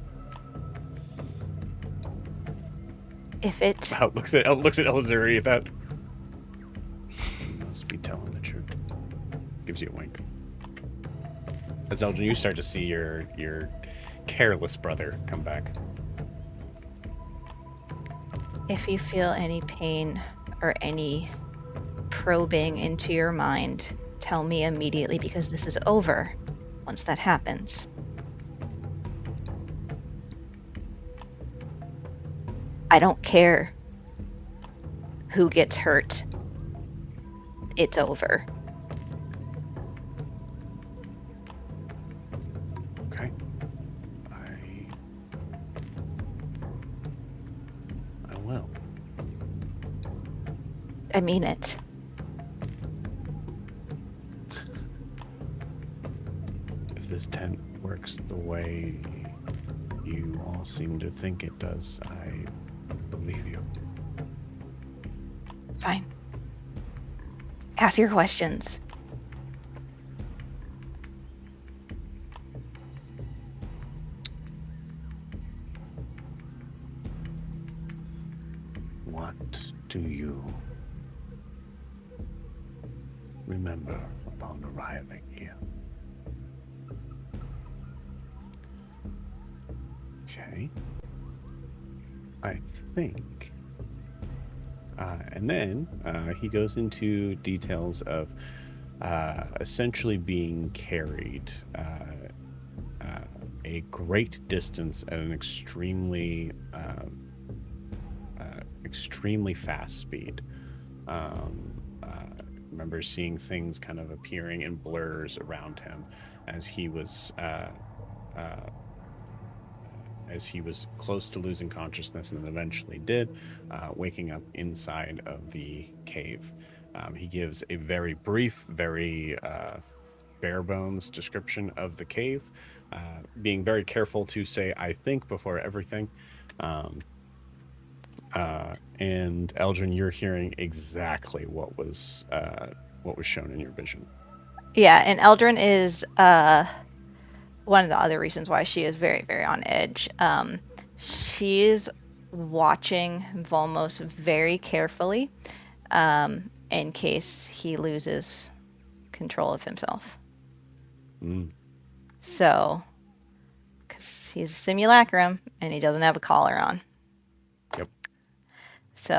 If it Wow, looks at Elder Zuri at that. You must be telling the truth. Gives you a wink. As Eldryn, you start to see your careless brother come back. if you feel any pain or any probing into your mind, tell me immediately, because this is over once that happens. I don't care who gets hurt. It's over. Okay. I will. I mean it. this tent works the way you all seem to think it does, I believe you. Fine. Ask your questions. What do you remember upon arriving here? Okay. I think. And then he goes into details of essentially being carried a great distance at an extremely fast speed. Remember seeing things kind of appearing in blurs around him as he was close to losing consciousness, and then eventually did, waking up inside of the cave. He gives a very brief, very bare bones description of the cave, being very careful to say "I think" before everything. And Eldryn, you're hearing exactly what was shown in your vision. Yeah, and Eldryn is one of the other reasons why she is very, very on edge. She is watching Volmos very carefully in case he loses control of himself. So, because he's a simulacrum and he doesn't have a collar on. Yep. So,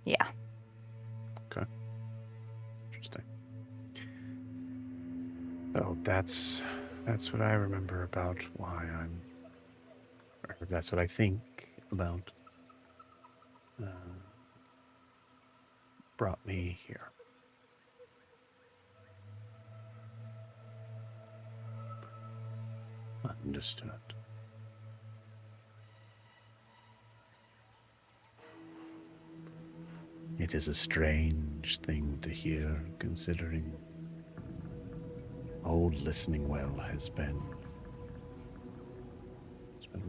yeah. Okay. Interesting. So that's what I remember about why or that's what I think about brought me here. Understood. It is a strange thing to hear, considering Old Listening Well has been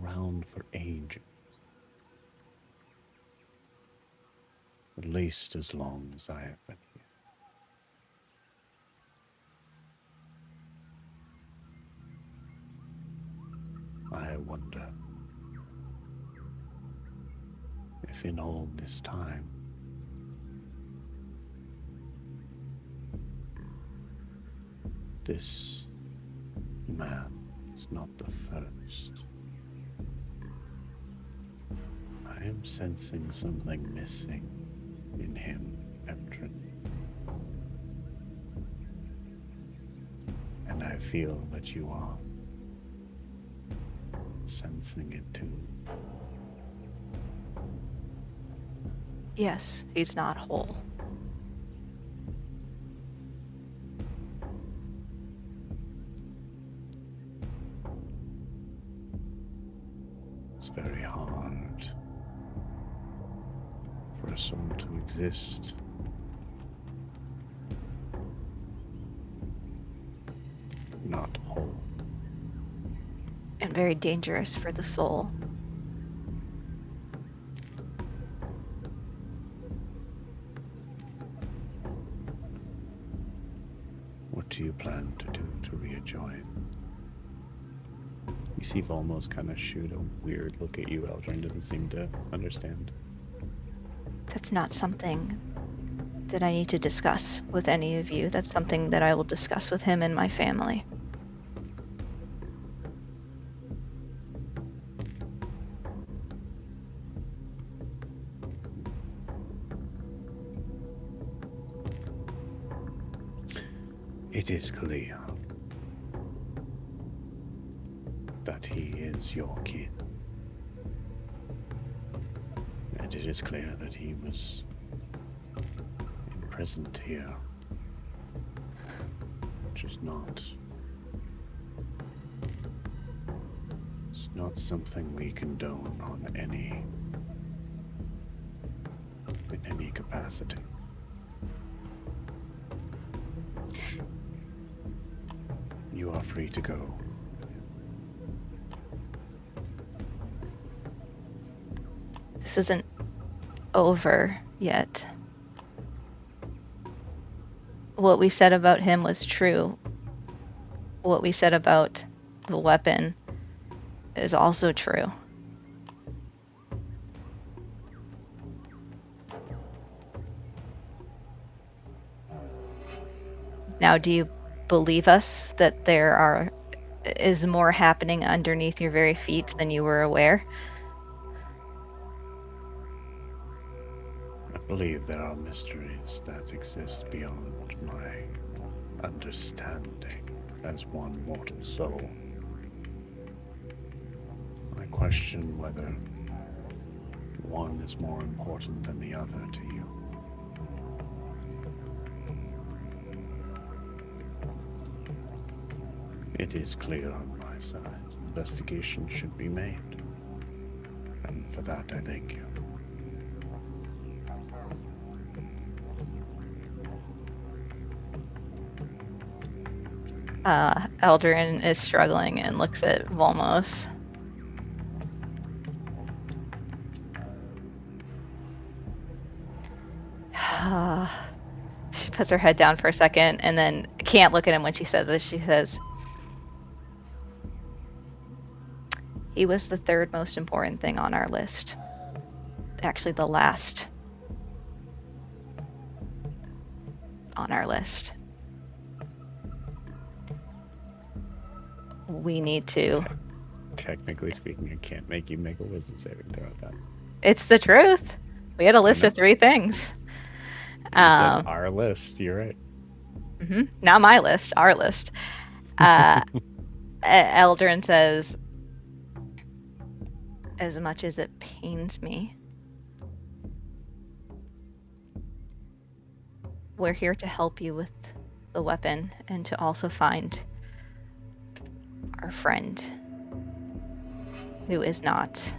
around for ages. At least as long as I have been here. I wonder if in all this time this man is not the first. I am sensing something missing in him, Eldryn. And I feel that you are sensing it too. Yes, he's not whole. It's very hard for a soul to exist not whole. And very dangerous for the soul. What do you plan to do to rejoin? You see Volmos kind of shoot a weird look at you. Eldryn doesn't seem to understand. That's not something that I need to discuss with any of you. That's something that I will discuss with him and my family. It is clear that he is your kin. And it is clear that he was imprisoned here, which is it's not something we condone in any capacity. You are free to go. This isn't over yet. What we said about him was true. What we said about the weapon is also true. Now, do you believe us that there is more happening underneath your very feet than you were aware? I believe there are mysteries that exist beyond my understanding as one mortal soul. I question whether one is more important than the other to you. It is clear on my side. Investigation should be made. And for that, I thank you. Eldryn is struggling and looks at Volmos. She puts her head down for a second and then can't look at him when she says this. She says, he was the third most important thing on our list. Actually, the last on our list. We need to... Technically speaking, I can't make you make a wisdom saving throw at that. It's the truth. We had a list of 3 things. You said our list, you're right. Not my list, our list. Eldryn says, as much as it pains me, we're here to help you with the weapon and to also find our friend who is not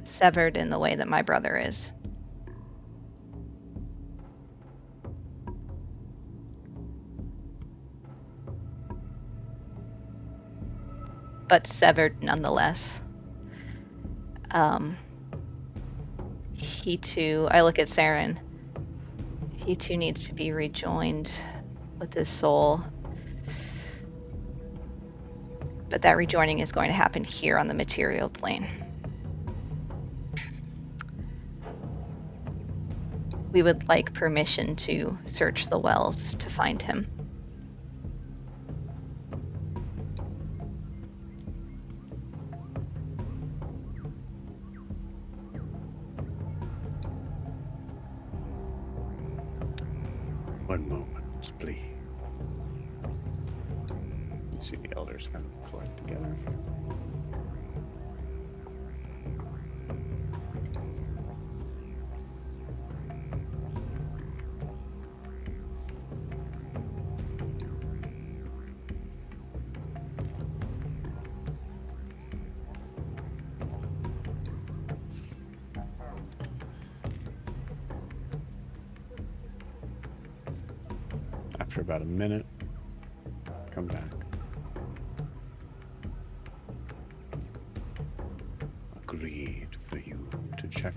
severed in the way that my brother is. But severed nonetheless. He too, I look at Saren, he too needs to be rejoined with his soul. But that rejoining is going to happen here on the material plane. We would like permission to search the wells to find him. One moment, please. You see the elders kind of collect together. After about a minute, come back. Agreed for you to check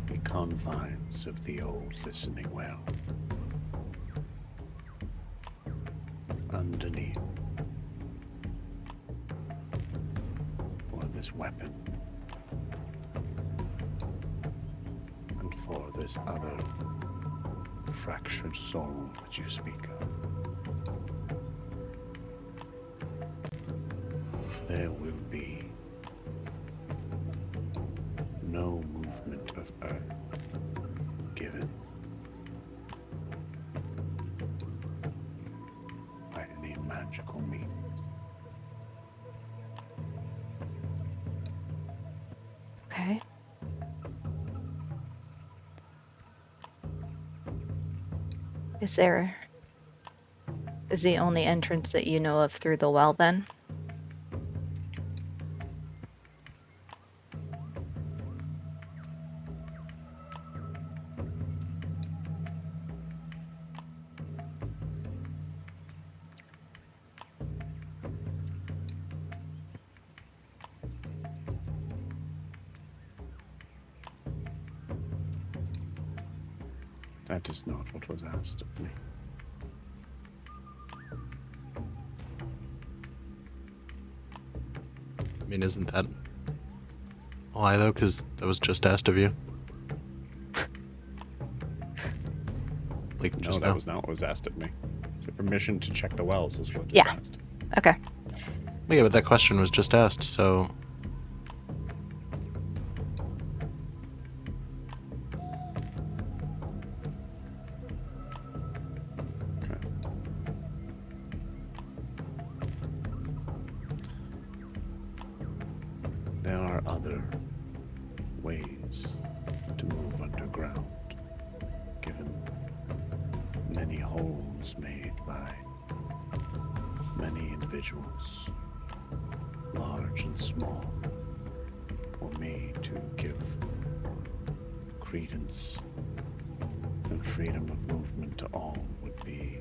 the confines of the old listening well. Underneath, for this weapon and for this other fractured soul that you speak of. There will be no movement of earth given by any magical means. Okay. Is the only entrance that you know of through the well then? That is not what was asked of me. I mean, isn't that a lie, though? Because that was just asked of you. Like, No, just that now. was not what was asked of me. So permission to check the wells is what was Yeah. asked. Okay. Yeah, but that question was just asked, so... Okay. There are other ways to move underground, given many holes made by many individuals, large and small. For me to give credence and freedom of movement to all would be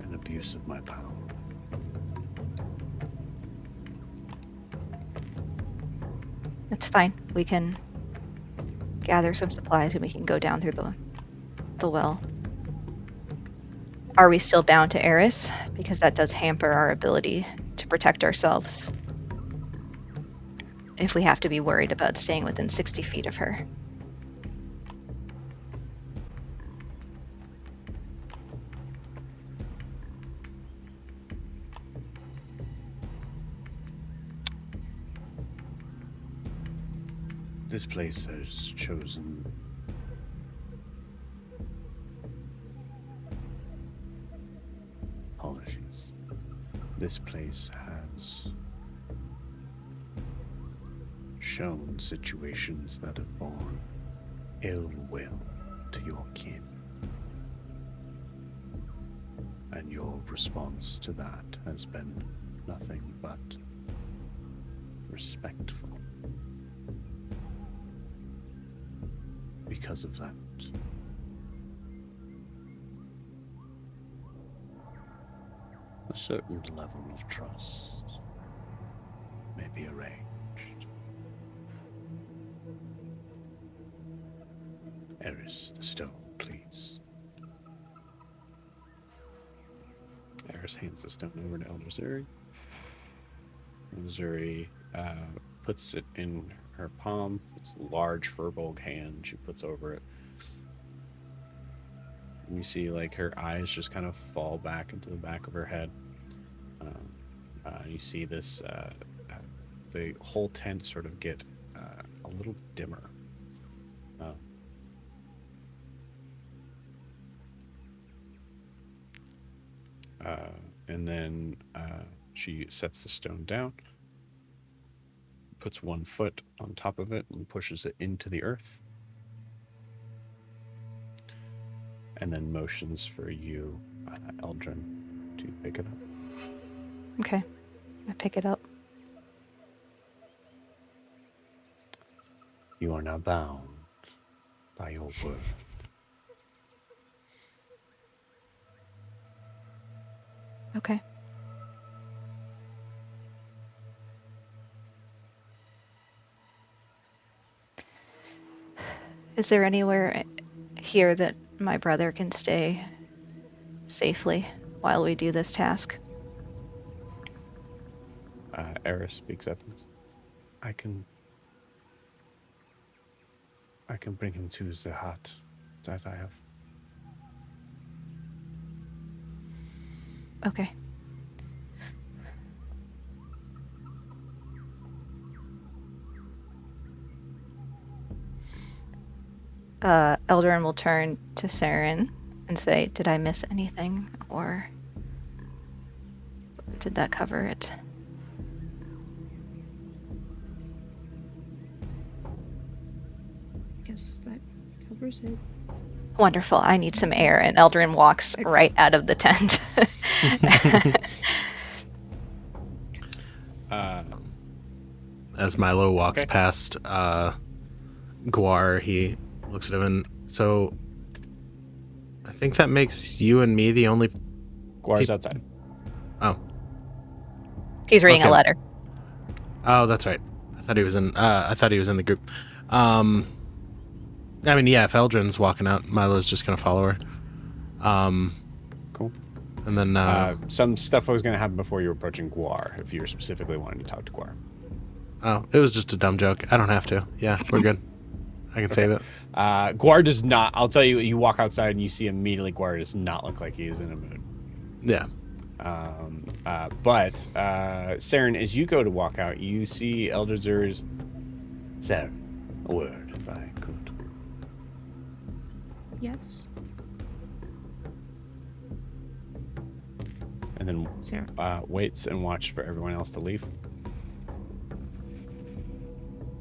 an abuse of my power. That's fine. We can gather some supplies and we can go down through the well. Are we still bound to Eris? Because that does hamper our ability to protect ourselves. If we have to be worried about staying within 60 feet of her. This place has chosen apologies. This place has shown situations that have borne ill will to your kin. And your response to that has been nothing but respectful. Because of that, a certain level of trust may be arranged. Eris, the stone, please. Eris hands the stone over to Eldryn. Eldryn puts it in her palm. It's a large Furbolg hand she puts over it. And you see, like, her eyes just kind of fall back into the back of her head. You see this, the whole tent sort of get a little dimmer. And then she sets the stone down, puts one foot on top of it and pushes it into the earth. And then motions for you, Eldryn, to pick it up. Okay. I pick it up. You are now bound by your word. Okay. Is there anywhere here that my brother can stay safely while we do this task? Eris speaks up. I can bring him to the hut that I have. Okay. Eldryn will turn to Saren and say, did I miss anything? Or did that cover it? Guess that covers it. Wonderful. I need some air. And Eldryn walks right out of the tent. As Milo walks Okay. past Guar, he looks at him and so I think that makes you and me the only Guar's Pe- outside. oh He's reading a Okay. letter. Oh, that's right. I thought he was in the group. I mean, yeah, if Eldryn's walking out, Milo's just gonna follow her. Cool. And then Some stuff was going to happen before you were approaching Guar, if you were specifically wanting to talk to Guar. oh, it was just a dumb joke. I don't have to. Yeah, we're good. I can save it. Guar does not. I'll tell you. You walk outside and you see immediately Guar does not look like he is in a mood. Yeah. But Saren, as you go to walk out, you see Eldrzur's. Saren, a word, if I could. Yes. And then Sarah. waits and watch for everyone else to leave.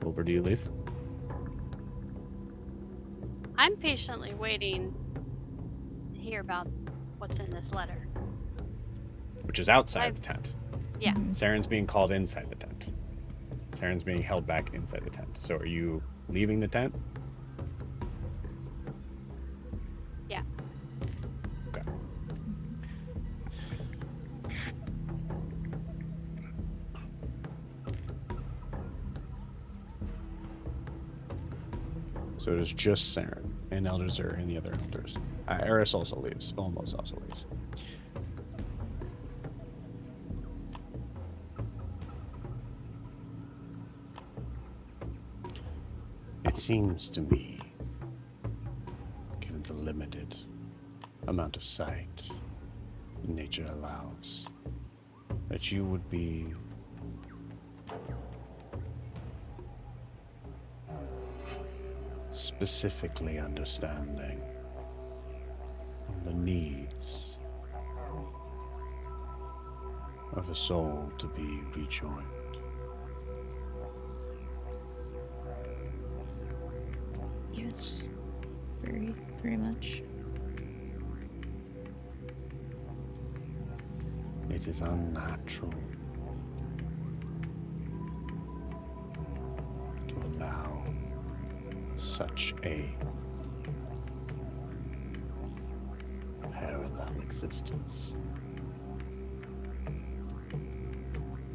Wilbur, do you leave? I'm patiently waiting to hear about what's in this letter. Which is outside the tent. Yeah. Saren's being called inside the tent. Saren's being held back inside the tent. So are you leaving the tent? Yeah. Okay. So it is just Saren and Eldrzur and the other elders. Eris also leaves. Almost also leaves. It seems to me, given the limited amount of sight nature allows, that you would be specifically understanding the needs of a soul to be rejoined. Yes. Very, very much. It is unnatural to allow such a parallel existence.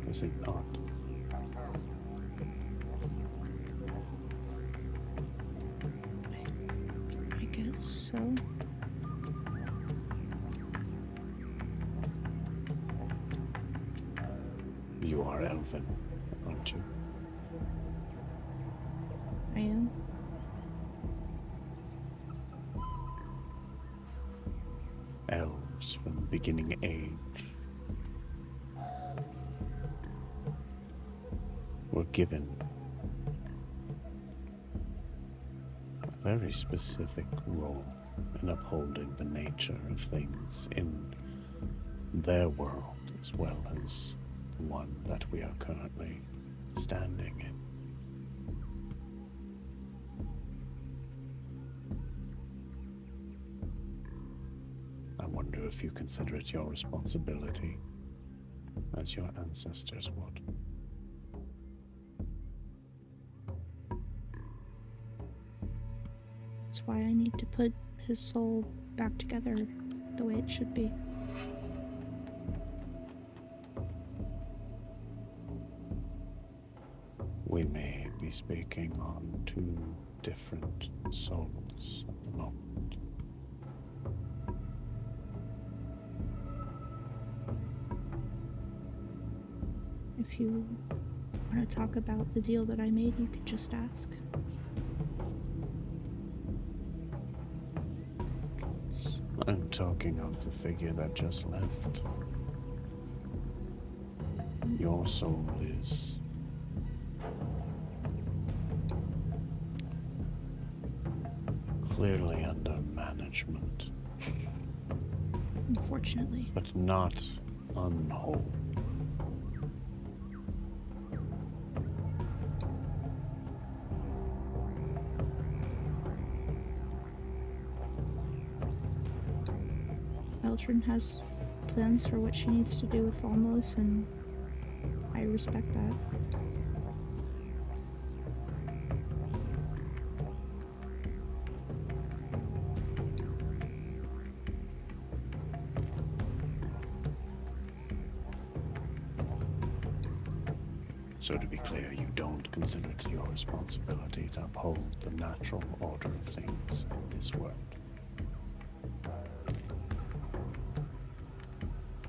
Is it not? I guess so. You are elven, aren't you? I am. Elves from the beginning age were given a very specific role in upholding the nature of things in their world as well as the one that we are currently standing in. I wonder if you consider it your responsibility as your ancestors would. That's why I need to put his soul back together the way it should be. We may be speaking on two different souls at the moment. If you want to talk about the deal that I made, you could just ask. I'm talking of the figure that just left. Your soul is clearly under management, Unfortunately. but not unwhole. Eldryn has plans for what she needs to do with Valmos, and I respect that. So to be clear, you don't consider it your responsibility to uphold the natural order of things in this world.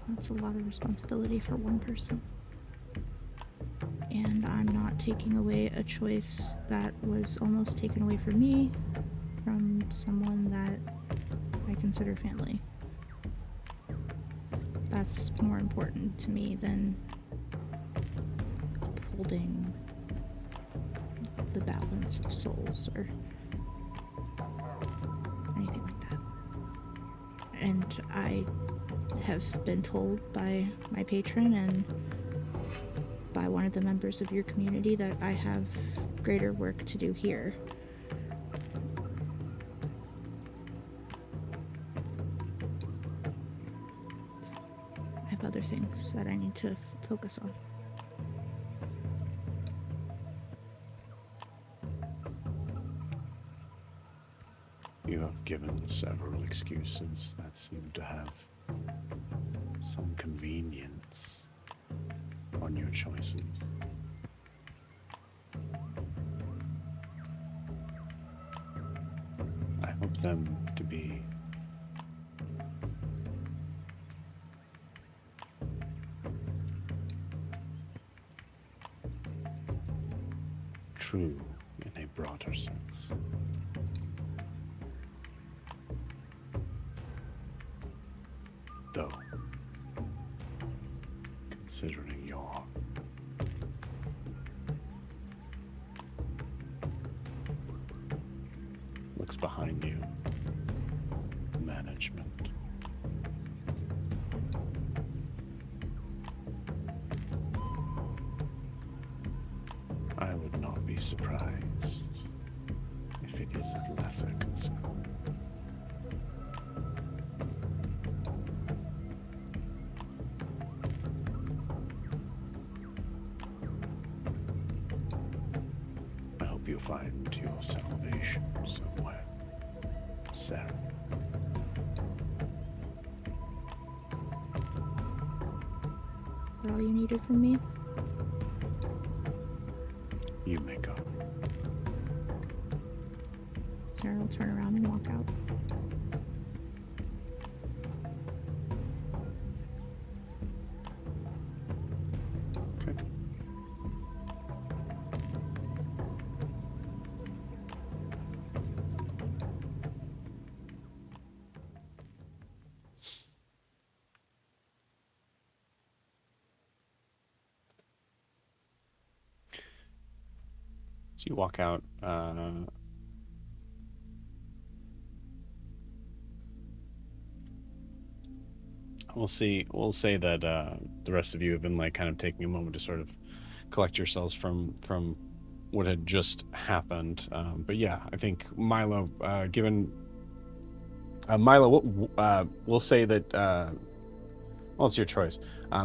That's a lot of responsibility for one person. And I'm not taking away a choice that was almost taken away from me from someone that I consider family. That's more important to me than upholding the balance of souls or anything like that. And I have been told by my patron and by one of the members of your community that I have greater work to do here. I have other things that I need to focus on. You have given several excuses that seem to have some convenience on your choices. I hope them to be true in a broader sense. Though, considering your looks behind you, management. I would not be surprised if it is of lesser concern. I hope you find your salvation somewhere, Sarah. Is that all you needed from me? You may go. Sarah will turn around and walk out. Okay. So you walk out. We'll say that the rest of you have been like kind of taking a moment to sort of collect yourselves from what had just happened. But yeah, I think Milo, given Milo, we'll say that. Well, it's your choice.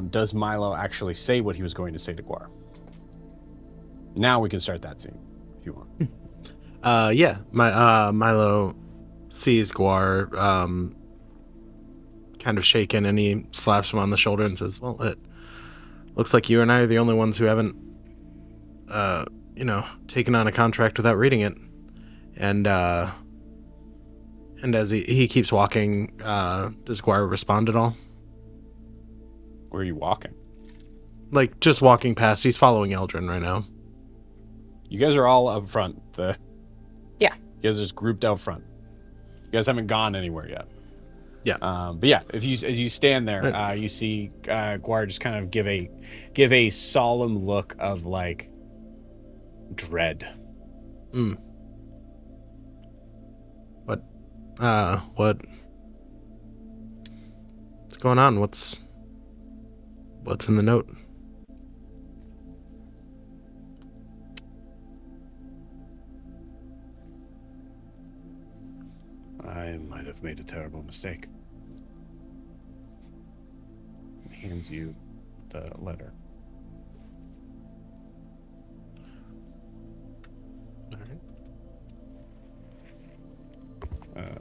Does Milo actually say what he was going to say to Guar? Now we can start that scene, if you want. Yeah. Milo sees Guar kind of shaken, and he slaps him on the shoulder and says, "Well, it looks like you and I are the only ones who haven't, taken on a contract without reading it." And as he keeps walking, does Guar respond at all? Where are you walking? Like, just walking past. He's following Eldryn right now. You guys are all up front. Yeah. You guys are just grouped out front. You guys haven't gone anywhere yet. Yeah. But yeah, as you stand there, you see Guar just kind of give a solemn look of like dread. What's going on? What's in the note? I might have made a terrible mistake. He hands you the letter. All right.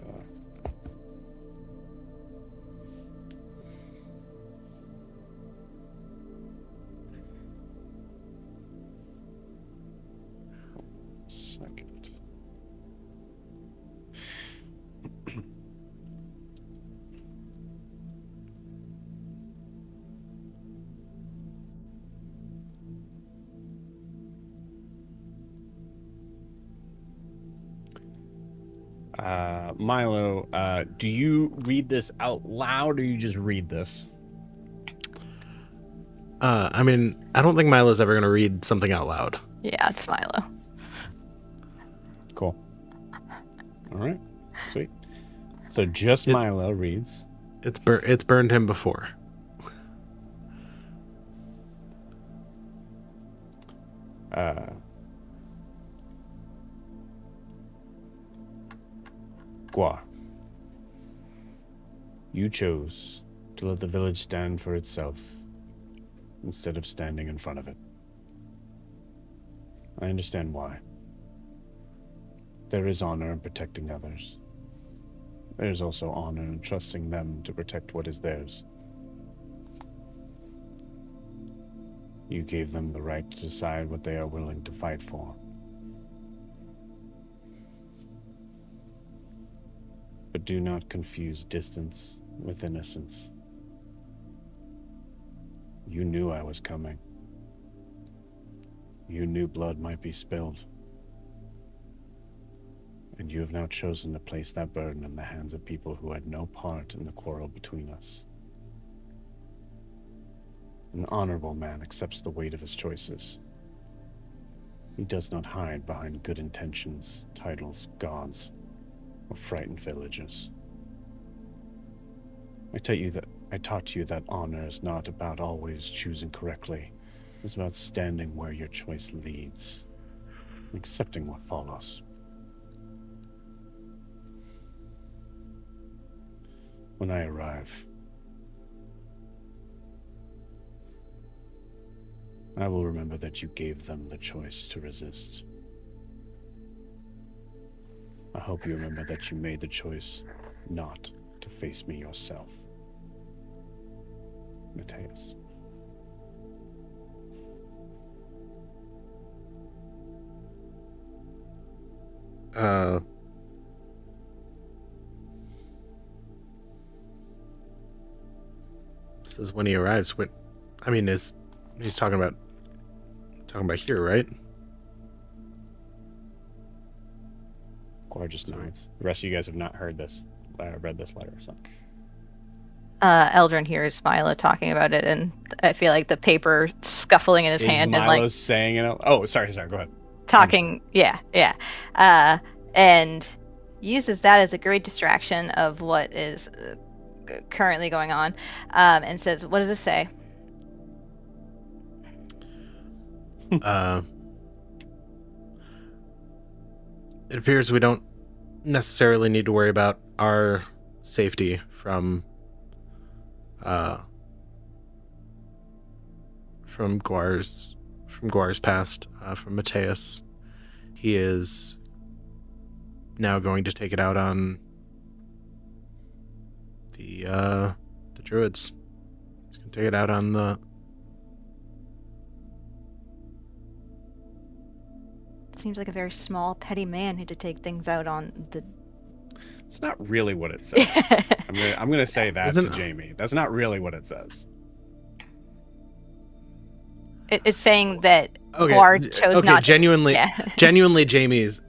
Milo, do you read this out loud or you just read this? I mean, I don't think Milo's ever gonna read something out loud. Yeah, it's Milo. Cool. All right. Sweet. So just Milo reads. It's burned him before. Gua, you chose to let the village stand for itself instead of standing in front of it. I understand why. There is honor in protecting others. There is also honor in trusting them to protect what is theirs. You gave them the right to decide what they are willing to fight for. But do not confuse distance with innocence. You knew I was coming. You knew blood might be spilled. And you have now chosen to place that burden in the hands of people who had no part in the quarrel between us. An honorable man accepts the weight of his choices. He does not hide behind good intentions, titles, gods, or frightened villagers. I taught you that honor is not about always choosing correctly. It's about standing where your choice leads, and accepting what follows. When I arrive, I will remember that you gave them the choice to resist. I hope you remember that you made the choice not to face me yourself. Mateus. This is when he arrives. I mean, he's talking about here, right? Guar just nods. The rest of you guys have not heard this, read this letter, so. Eldryn hears Milo talking about it, and I feel like the paper scuffling in his hand Milo's and like saying it. Oh, sorry. Go ahead. talking. Yeah. And uses that as a great distraction of what is currently going on, and says, "What does it say?" It appears we don't necessarily need to worry about our safety from Guar's past, from Mateus. He is now going to take it out on the druids. He's going to take it out on the... Seems like a very small, petty man who to take things out on the... It's not really what it says. I'm gonna say that to Jamie. That's not really what it says. It's saying that Guar chose not genuinely, to... Yeah. genuinely Jamie's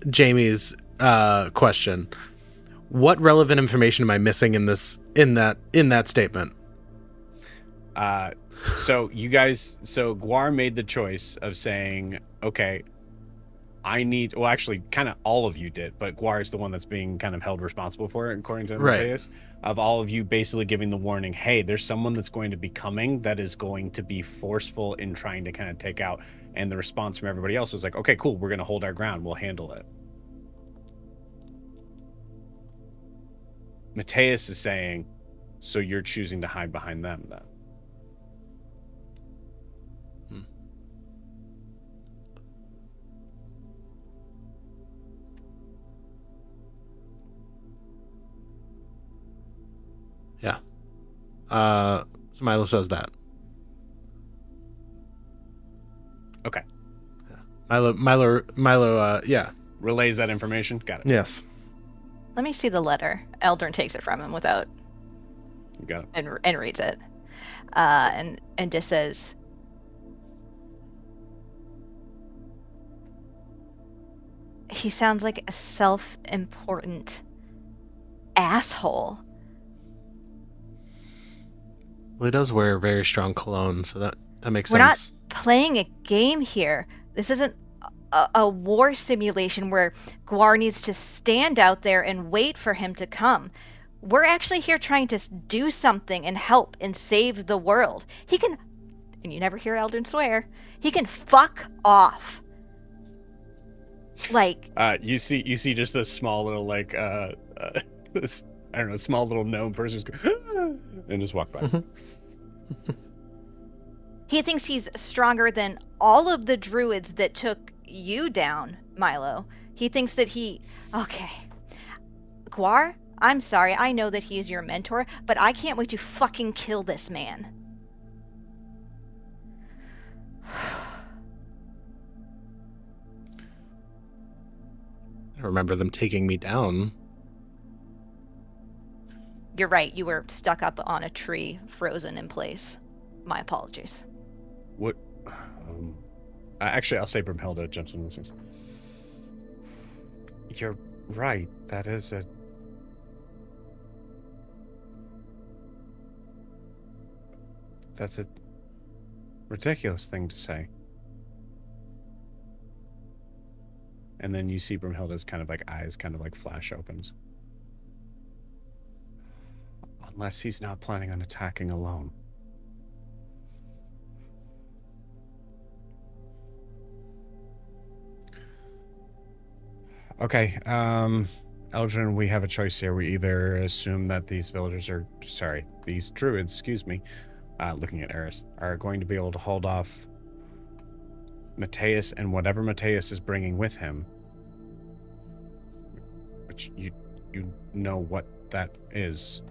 question. What relevant information am I missing in that statement? So Guar made the choice of saying, okay, actually, kind of all of you did, but Guar is the one that's being kind of held responsible for it, according to Mateus. Of all of you basically giving the warning, hey, there's someone that's going to be coming that is going to be forceful in trying to kind of take out. And the response from everybody else was like, okay, cool, we're going to hold our ground. We'll handle it. Mateus is saying, so you're choosing to hide behind them then. Yeah. So Milo says that. Okay. Yeah. Milo, yeah. Relays that information. Got it. Yes. Let me see the letter. Eldryn takes it from him without... You got it. And reads it. And just says... He sounds like a self-important asshole. Well, he does wear very strong cologne, so that makes We're sense. not playing a game here. This isn't a war simulation where Guar needs to stand out there and wait for him to come. We're actually here trying to do something and help and save the world. He can, and you never hear Eldryn swear, he can fuck off. Like, you see just a small little like this, I don't know, small little gnome person just go and just walk by. he thinks he's stronger than all of the druids that took you down, Milo. He thinks that okay. Guar, I'm sorry, I know that he is your mentor, but I can't wait to fucking kill this man. I remember them taking me down. You're right, you were stuck up on a tree, frozen in place. My apologies. What? Actually, I'll say Brimhilda jumps in and says, "You're right. That's a ridiculous thing to say." And then you see Brimhilda's kind of like eyes kind of like flash opens. Unless he's not planning on attacking alone. Okay, Eldryn, we have a choice here. We either assume that these these druids, excuse me, looking at Eris, are going to be able to hold off Mateus and whatever Mateus is bringing with him, which you know what that is,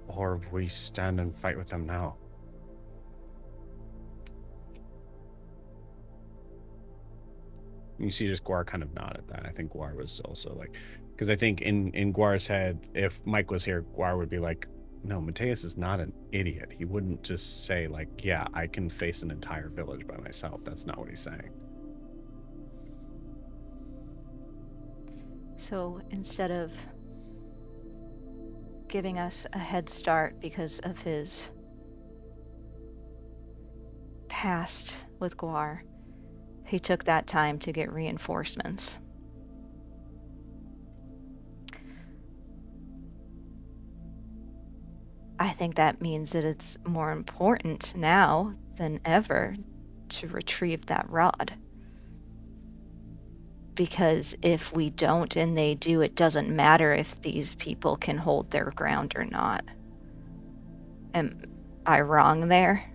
or we stand and fight with them now. You see just Guar kind of nod at that. I think Guar was also like, because I think in Guar's head, if Mike was here, Guar would be like, no, Mateus is not an idiot. He wouldn't just say like, yeah, I can face an entire village by myself. That's not what he's saying. So instead of giving us a head start because of his past with Guar, he took that time to get reinforcements. I think that means that it's more important now than ever to retrieve that rod. Because if we don't and they do, it doesn't matter if these people can hold their ground or not. Am I wrong there?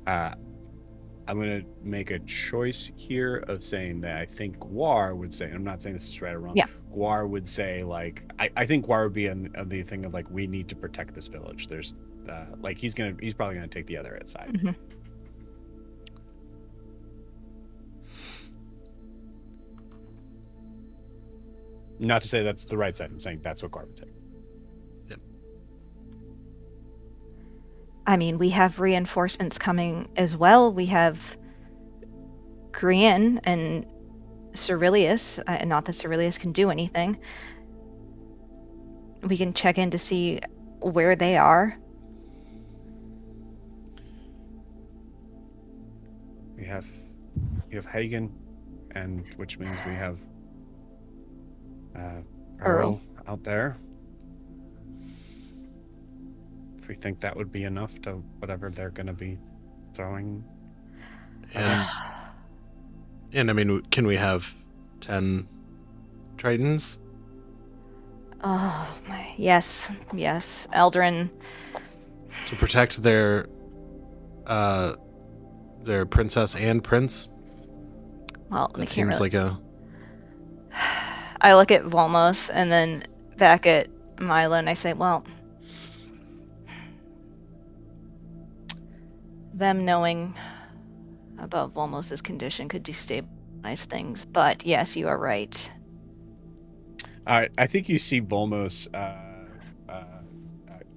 I'm going to make a choice here of saying that I think Guar would say, I'm not saying this is right or wrong. Yeah. Guar would say, like, I think Guar would be on the thing of, like, we need to protect this village. There's, like, he's probably going to take the other side. Mm-hmm. Not to say that's the right side. I'm saying that's what Guar would take. Yep. I mean, we have reinforcements coming as well. We have Grian and Cerilius. Not that Cerilius can do anything. We can check in to see where they are. We have Hagen, and which means we have Earl out there. If we think that would be enough to whatever they're going to be throwing. And I mean, can we have 10 Tritons? Oh my, yes. Eldryn. To protect their princess and prince? Well, that seems like a... I look at Volmos and then back at Milo and I say, well, them knowing about Volmos' condition could destabilize things, but yes, you are right. I think you see Volmos.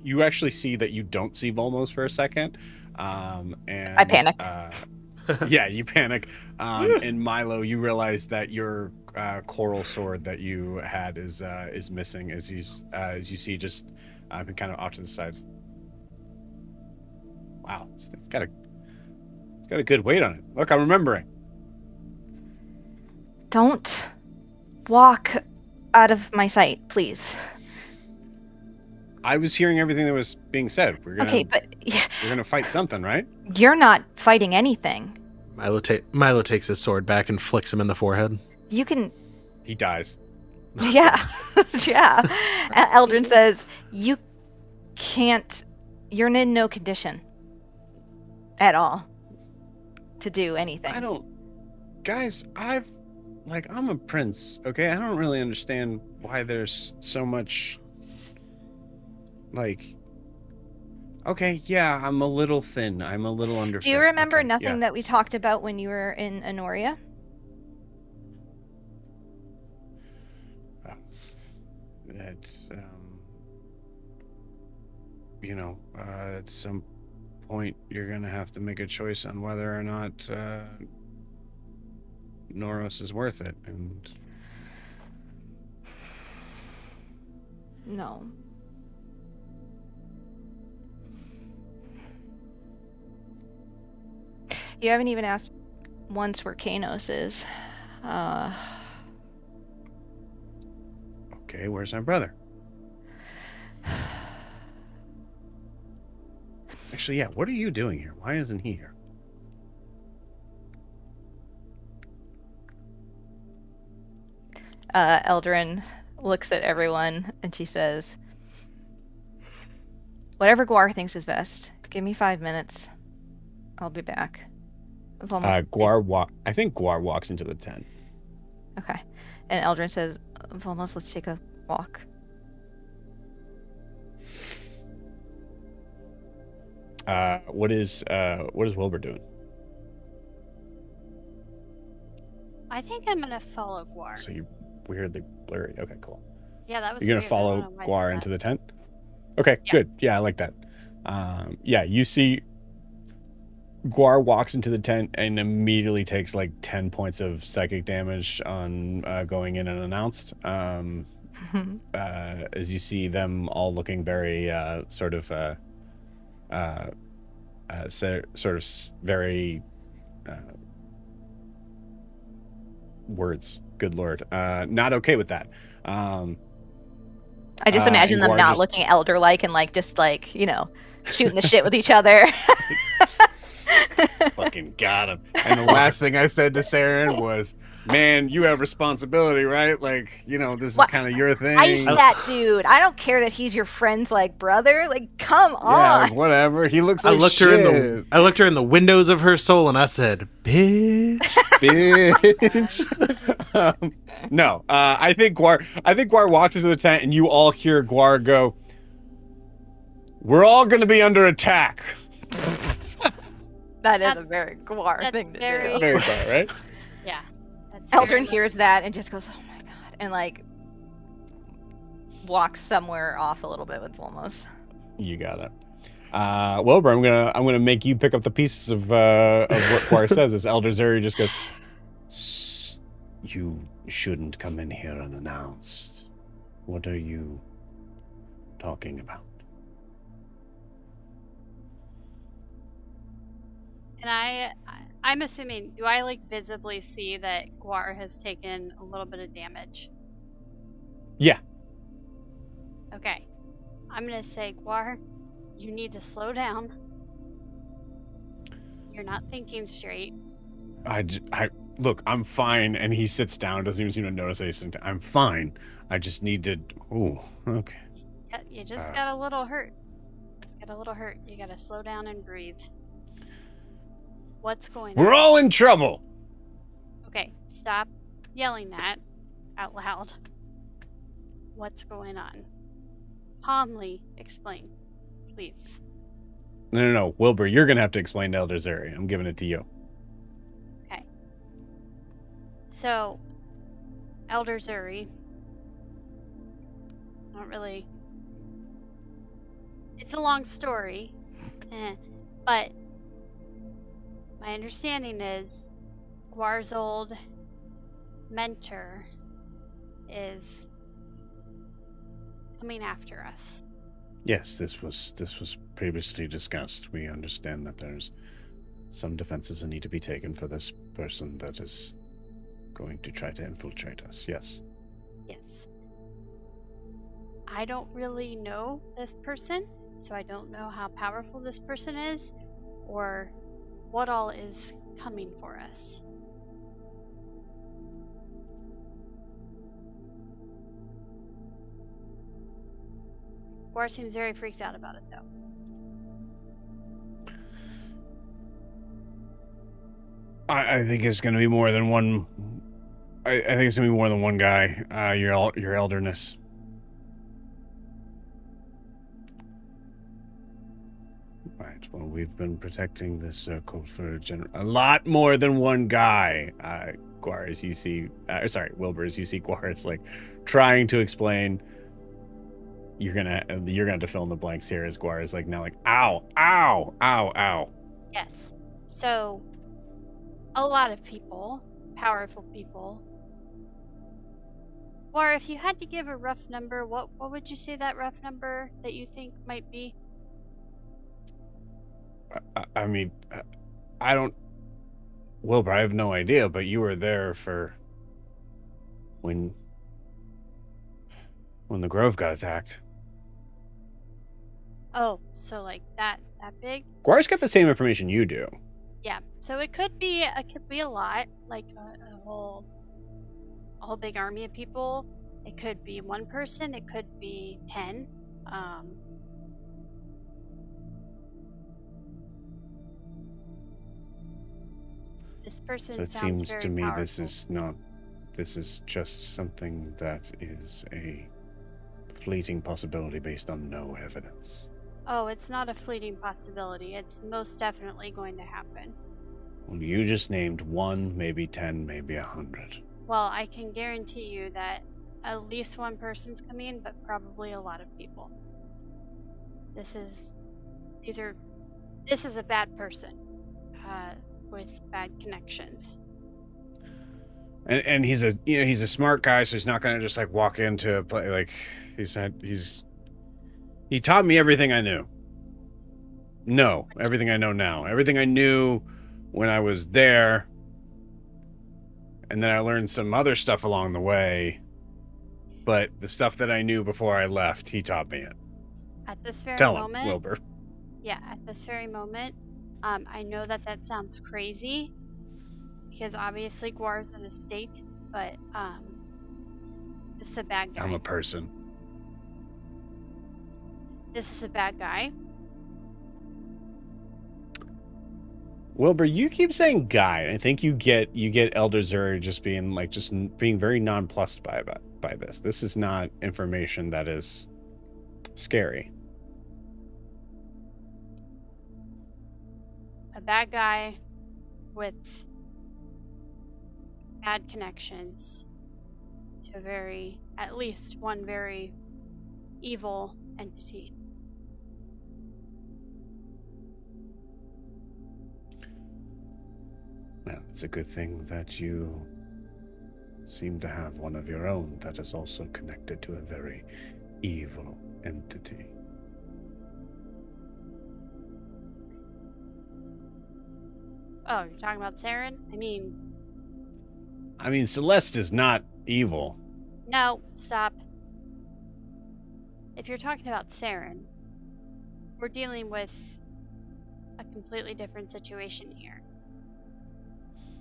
You actually see that you don't see Volmos for a second, and I panic. Yeah, you panic. And Milo, you realize that your coral sword that you had is missing as you see just kind of off to the side. Wow, it's got a good weight on it. Look, I'm remembering. Don't walk out of my sight, please. I was hearing everything that was being said. Okay, but we're gonna fight something, right? you're not fighting anything. Milo takes his sword back and flicks him in the forehead. You can. He dies. Yeah, yeah. Eldryn says, "You can't. You're in no condition at all to do anything." Guys, I'm a prince, okay? I don't really understand why there's so much, okay, yeah, I'm a little thin. I'm a little underfed. Do you remember okay, nothing yeah. that we talked about when you were in Anoria? At some point, you're going to have to make a choice on whether or not Noros is worth it. And No. You haven't even asked once where Kanos is. Okay, where's my brother? Actually, yeah, what are you doing here? Why isn't he here? Eldryn looks at everyone and she says, "Whatever Guar thinks is best. Give me 5 minutes. I'll be back." I think Guar walks into the tent. Okay. And Eldryn says, "Volmos, let's take a walk." What is Wilbur doing? I think I'm gonna follow Guar. So you weirdly blurry. Okay, cool. Yeah, that was. You're gonna weird. I don't follow know why I Guar did into that. the tent? Okay, Yeah. good. Yeah, I like that. Yeah, you see Guar walks into the tent and immediately takes like 10 points of psychic damage on going in unannounced. As you see them all looking very very words. Good Lord. Not okay with that. I just imagine and them Guar not just- looking elder-like and shooting the shit with each other. Fucking got him. And the last thing I said to Saren was, "Man, you have responsibility, right? This is What? kind of your thing." Ice that dude. I don't care that he's your friend's brother. Come Yeah, on. whatever. He looks I like looked shit. her in the windows of her soul and I said, "Bitch." Bitch. No, I think Guar walks into the tent and you all hear Guar go, "We're all going to be under attack." That is a very Guar thing to very- do. Very far, right? Yeah. That's Eldryn very- hears that and just goes, "Oh my god," and walks somewhere off a little bit with Volmos. You got it. Wilbur, I'm gonna make you pick up the pieces of what Guar says. As Elder Zuri just goes, "You shouldn't come in here unannounced. What are you talking about?" And I'm assuming, do I visibly see that Guar has taken a little bit of damage? Yeah. Okay. I'm gonna say, Guar, you need to slow down. You're not thinking straight. Look, I'm fine. And he sits down, doesn't even seem to notice anything. I'm fine. I just need to. Ooh, okay. Yeah, you just got a little hurt. You gotta slow down and breathe. What's going on? We're all in trouble. Okay, stop yelling that out loud. What's going on? Calmly explain, please. No. Wilbur, you're gonna have to explain to Elder Zuri. I'm giving it to you. Okay. So, Elder Zuri. It's a long story, but My understanding is Guar's old mentor is coming after us. Yes, this was previously discussed. We understand that there's some defenses that need to be taken for this person that is going to try to infiltrate us. Yes. Yes. I don't really know this person, so I don't know how powerful this person is or what all is coming for us. Guar seems very freaked out about it, though. I think it's going to be more than one. I think it's going to be more than one guy. Your elderness. Right. Well, we've been protecting this circle for a lot more than one guy. Guar, as you see, Wilbur, as you see Guar is like trying to explain. You're gonna have to fill in the blanks here as Guar is like now like ow, ow, ow, ow. Yes. So, a lot of people, powerful people. Or if you had to give a rough number, what would you say that rough number that you think might be? I mean, I don't... Wilbur, I have no idea, but you were there for... When the Grove got attacked. Oh, so like that big? Guar's got the same information you do. Yeah. So it could be a lot, like a whole big army of people. It could be one person. It could be 10. This person So it sounds seems very to me powerful. this is just something that is a fleeting possibility based on no evidence. Oh, it's not a fleeting possibility. It's most definitely going to happen. Well, you just named 1, maybe 10, maybe 100. Well, I can guarantee you that at least one person's coming, but probably a lot of people. This is a bad person with bad connections. And he's a smart guy, so he's not gonna just like walk into a play like he taught me everything I knew. No, everything I know now. Everything I knew when I was there. And then I learned some other stuff along the way. But the stuff that I knew before I left, he taught me it. At this very Tell moment, him, Wilbur. Yeah, at this very moment, I know that sounds crazy because obviously Guar's in a state, but this is a bad guy. I'm a person. This is a bad guy. Wilbur, you keep saying guy. I think you get Elder Zuri just being very nonplussed by this. This is not information that is scary. A bad guy with bad connections to at least one very evil entity. Well, it's a good thing that you seem to have one of your own that is also connected to a very evil entity. Oh, you're talking about Saren? I mean, Celeste is not evil. No, stop. If you're talking about Saren, we're dealing with a completely different situation here.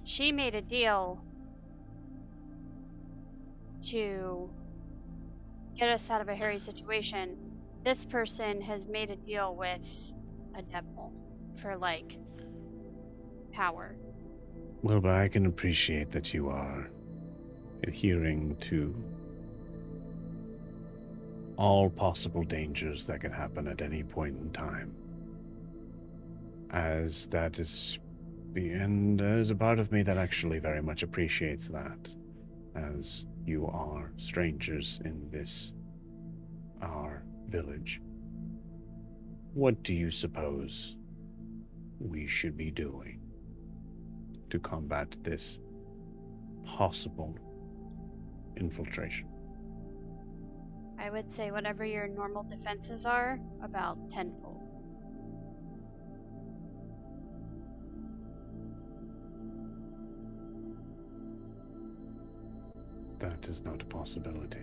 She made a deal to get us out of a hairy situation. This person has made a deal with a devil for, power. Well, but I can appreciate that you are adhering to all possible dangers that can happen at any point in time. As that is... And there's a part of me that actually very much appreciates that, as you are strangers in this, our village. What do you suppose we should be doing? to combat this possible infiltration? I would say whatever your normal defenses are, about tenfold. That is not a possibility.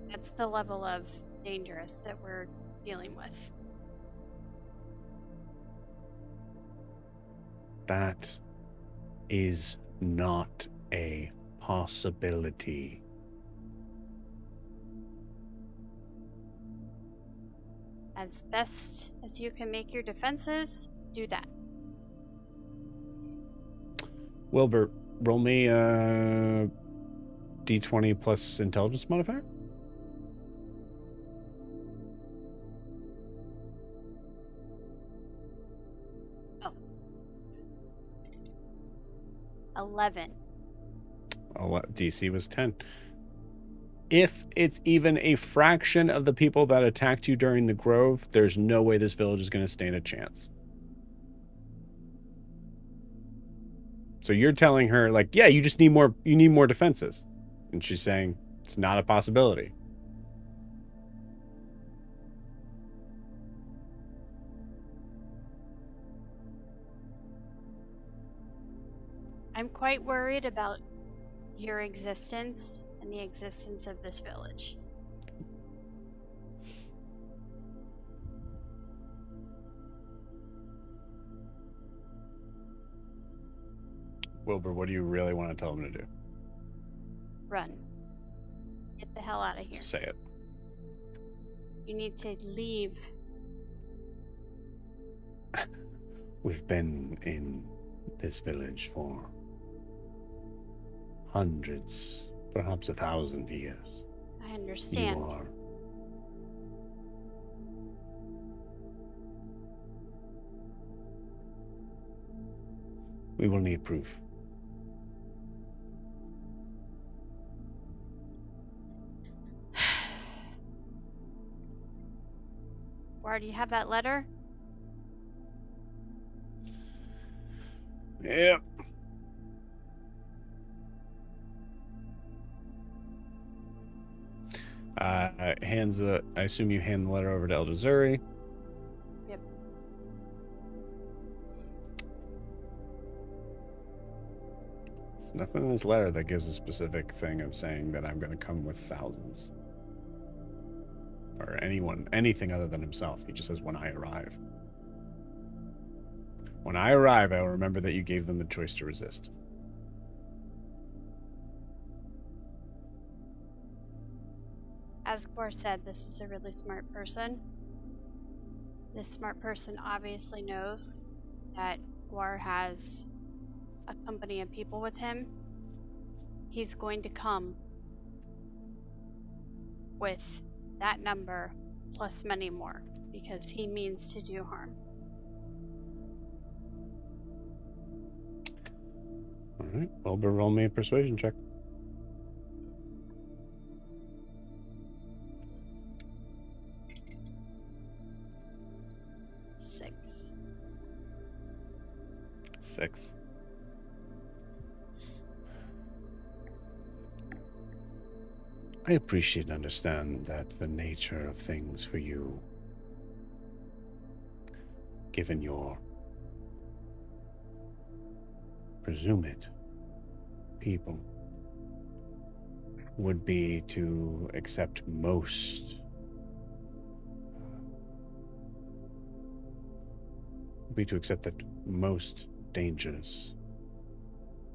That's the level of dangerous that we're dealing with. That is not a possibility. As best as you can make your defenses, do that. Wilbur, roll me a d20 plus intelligence modifier. Oh. 11. DC was 10. If it's even a fraction of the people that attacked you during the Grove, there's no way this village is going to stand a chance. So you're telling her, like, yeah, you just need more, you need more defenses. And she's saying, it's not a possibility. I'm quite worried about your existence and the existence of this village. Wilbur, what do you really want to tell him to do? Run. Get the hell out of here. Say it. You need to leave. We've been in this village for hundreds, perhaps 1,000 years. I understand. You are. We will need proof. Where do you have that letter? Yep. I assume you hand the letter over to Eldryn. Yep. There's nothing in this letter that gives a specific thing of saying that I'm going to come with thousands. Or anything other than himself. He just says, when I arrive. When I arrive, I will remember that you gave them the choice to resist. As Gwar said, this is a really smart person. This smart person obviously knows that Gwar has a company of people with him. He's going to come with that number plus many more because he means to do harm. All right, Wilbur, roll me a persuasion check. Six. I appreciate and understand that the nature of things for you, given your presumed people, would be to accept most that most dangers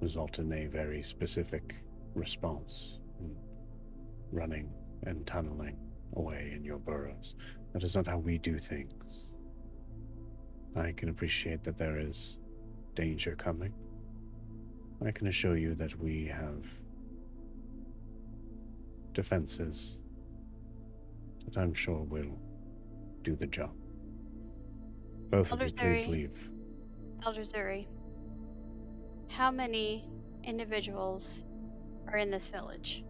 result in a very specific response, running and tunneling away in your burrows. That is not how we do things. I can appreciate that there is danger coming. I can assure you that we have defenses that I'm sure will do the job. Both of you, please leave. Eldryn, how many individuals are in this village?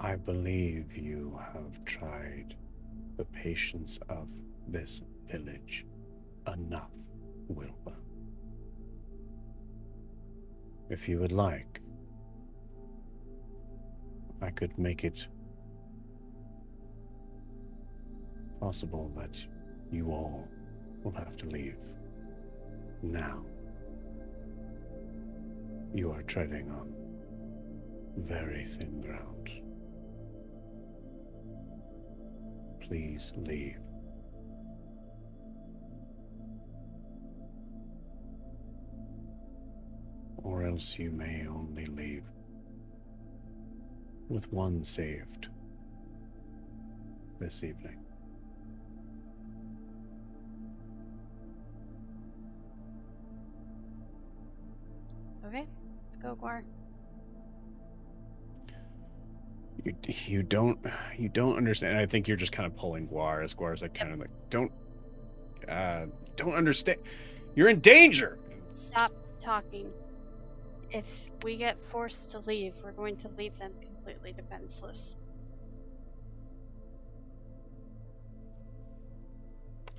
I believe you have tried the patience of this village enough, Wilbur. If you would like, I could make it possible that you all will have to leave now. You are treading on very thin ground. Please leave. Or else you may only leave with one saved this evening. Okay, let's go, Guar. You don't understand. I think you're just kind of pulling Guar as Guar's like kind of like don't understand. You're in danger. Stop talking. If we get forced to leave, we're going to leave them completely defenseless.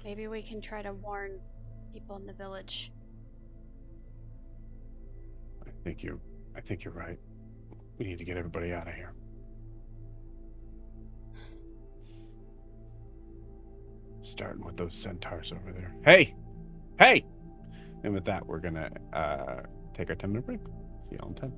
Maybe we can try to warn people in the village. I think you're right. We need to get everybody out of here. Starting with those centaurs over there. Hey! Hey! And with that, we're gonna take our 10-minute break. See y'all in 10.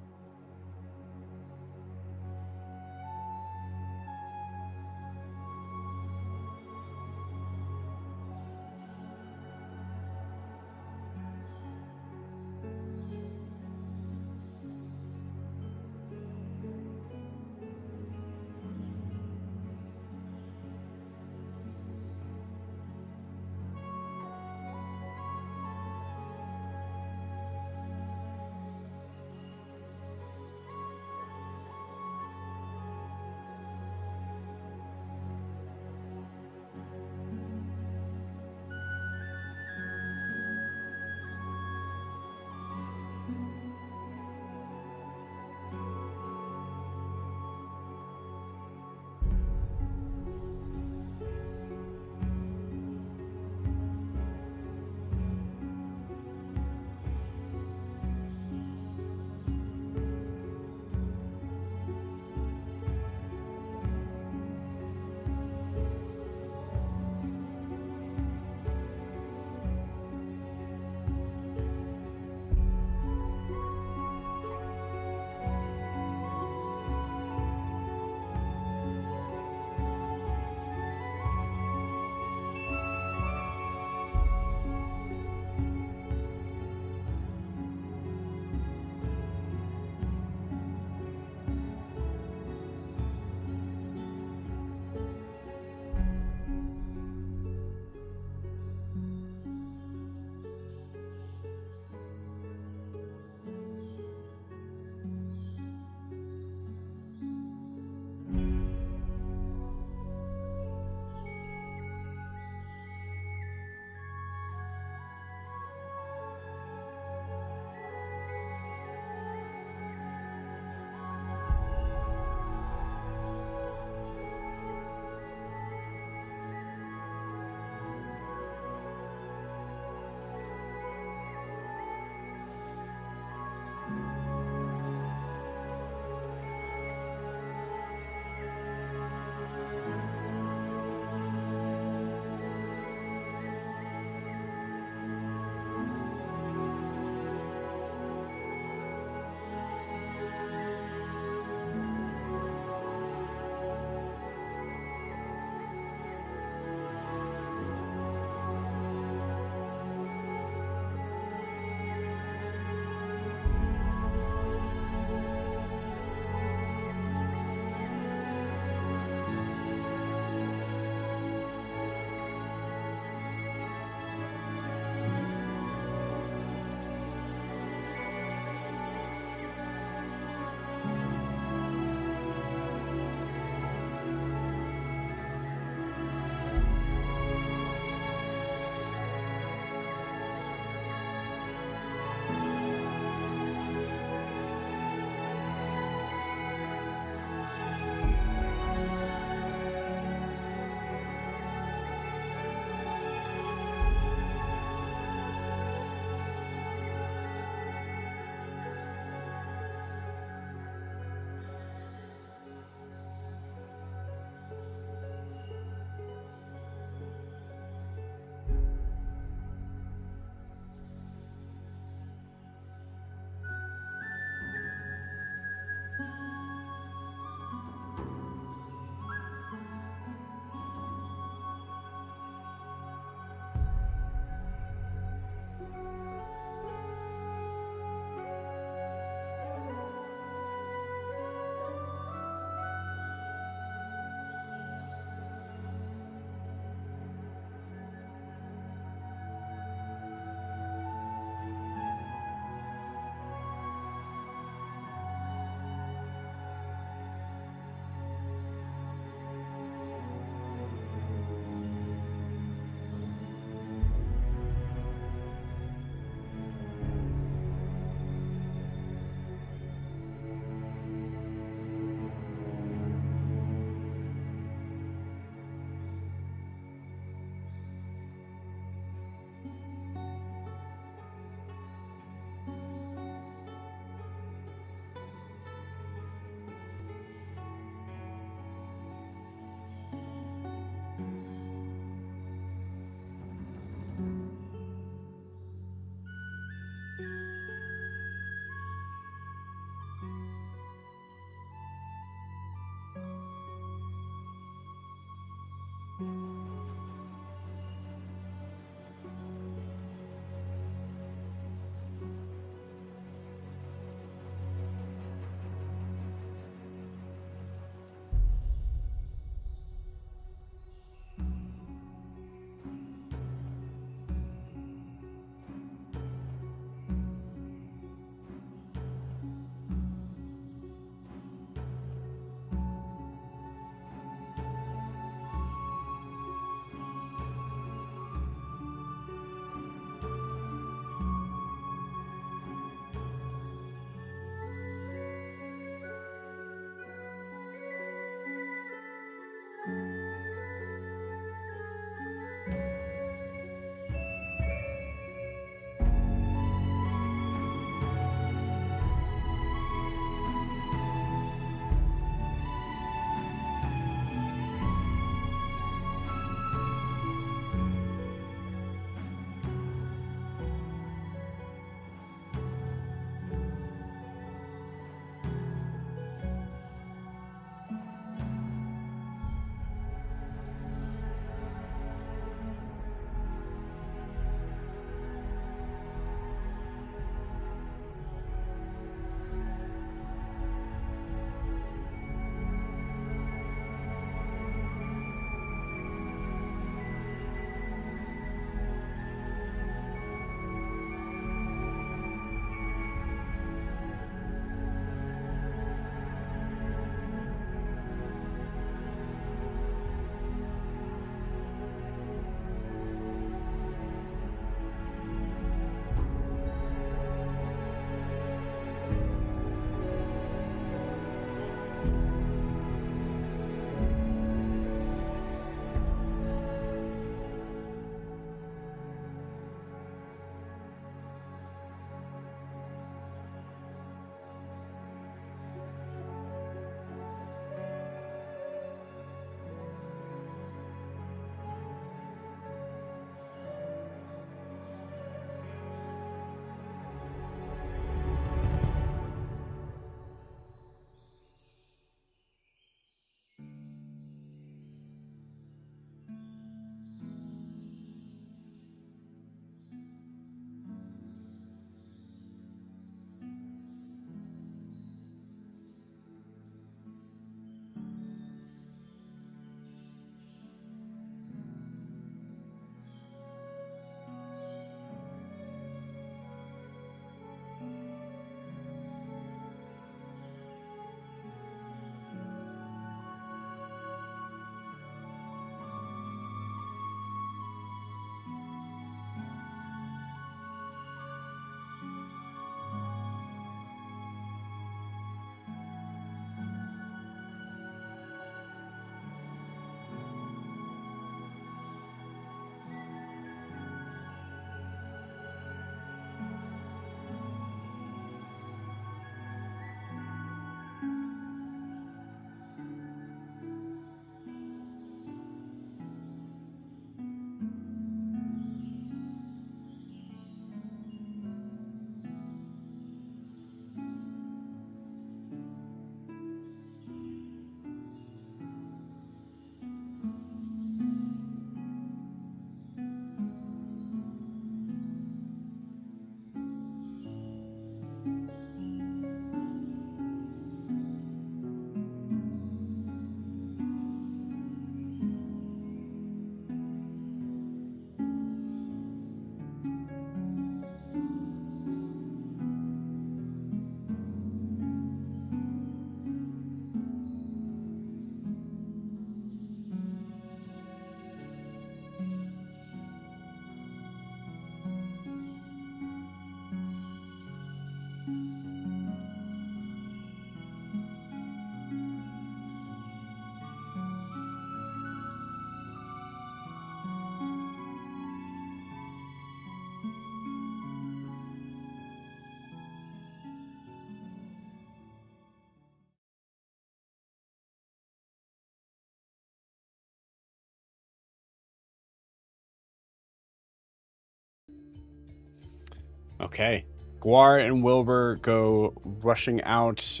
Okay. Guar and Wilbur go rushing out,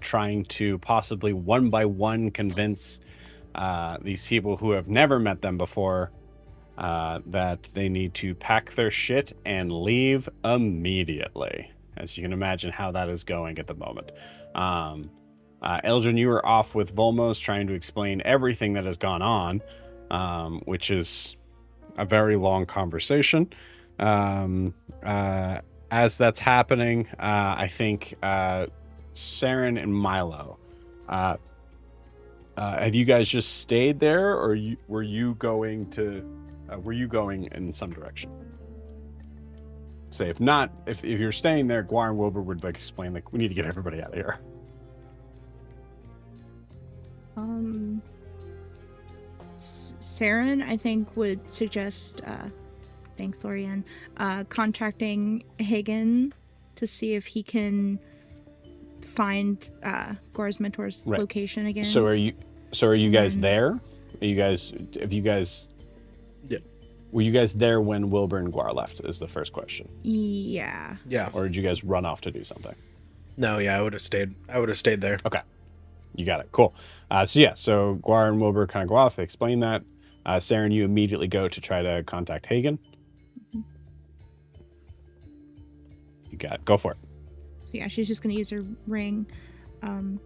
trying to possibly one by one convince these people who have never met them before that they need to pack their shit and leave immediately. As you can imagine how that is going at the moment. Eldryn, you are off with Volmos trying to explain everything that has gone on, which is a very long conversation. As that's happening, I think Saren and Milo, have you guys just stayed there, or were you going in some direction? Say, if not, if you're staying there, Guar and Wilbur would like explain, like, we need to get everybody out of here. Saren, I think, would suggest, thanks, Lorianne, contacting Hagen to see if he can find Guar's mentor's location again. So are you guys there? Were you guys there when Wilbur and Guar left, is the first question. Yeah. Or did you guys run off to do something? No, yeah, I would have stayed there. Okay. You got it. Cool. So Guar and Wilbur kind of go off. They explain that. Saren, you immediately go to try to contact Hagen. Mm-hmm. You got it. Go for it. So yeah, she's just going to use her ring. And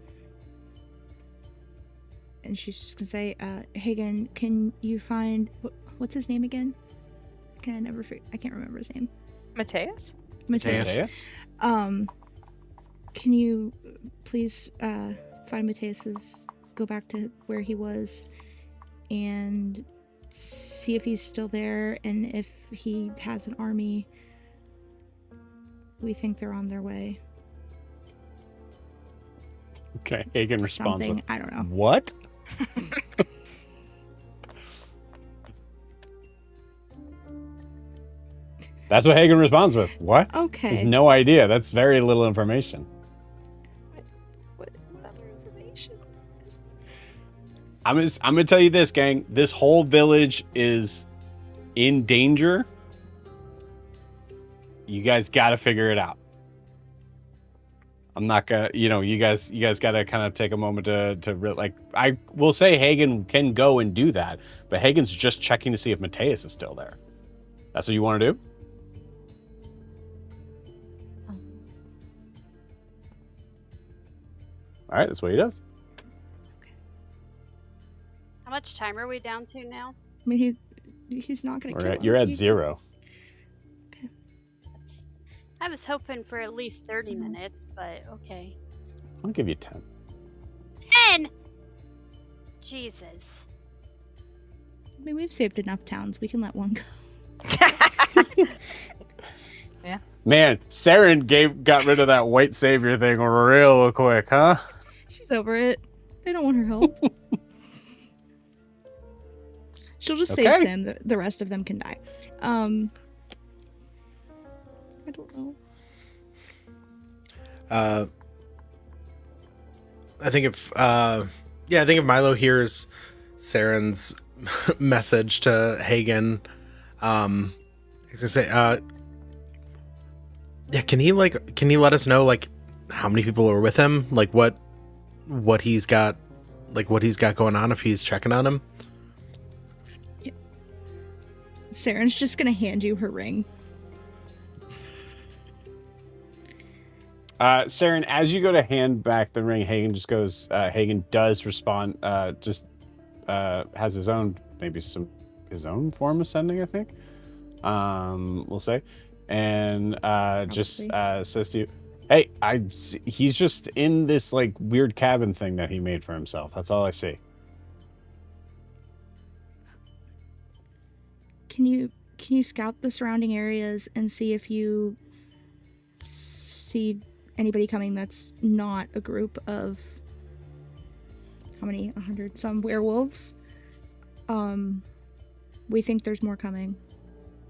she's just going to say, Hagen, can you find... What's his name again? I can't remember his name. Mateus? Mateus? Can you please find Mateus's, go back to where he was and see if he's still there, and if he has an army. We think they're on their way. Okay, Hagen responds with, I don't know. What? That's what Hagen responds with. What? Okay. He has no idea. That's very little information. What other information? I'm gonna tell you this, gang. This whole village is in danger. You guys gotta figure it out. I'm not gonna, you guys gotta kind of take a moment to I will say Hagen can go and do that, but Hagen's just checking to see if Mateus is still there. That's what you want to do? All right, that's what he does. How much time are we down to now? I mean, he's not going to kill him. You're at 0. Okay. I was hoping for at least 30 minutes, but okay. I'll give you 10. 10? Jesus. I mean, we've saved enough towns. We can let one go. Yeah. Man, Saren got rid of that white savior thing real quick, huh? She's over it. They don't want her help. She'll just save Sam. The rest of them can die. I don't know. I think if Milo hears Saren's message to Hagen, he's gonna say, can he let us know like how many people are with him, like what he's got going on if he's checking on him? Yeah. Saren's just gonna hand you her ring. Saren, as you go to hand back the ring, Hagen just goes. Hagen does respond. Has his own form of sending, I think. We'll say, and just says to you, "Hey, he's just in this like weird cabin thing that he made for himself. That's all I see." Can you scout the surrounding areas and see if you see anybody coming that's not a group of how many 100 some werewolves? We think there's more coming,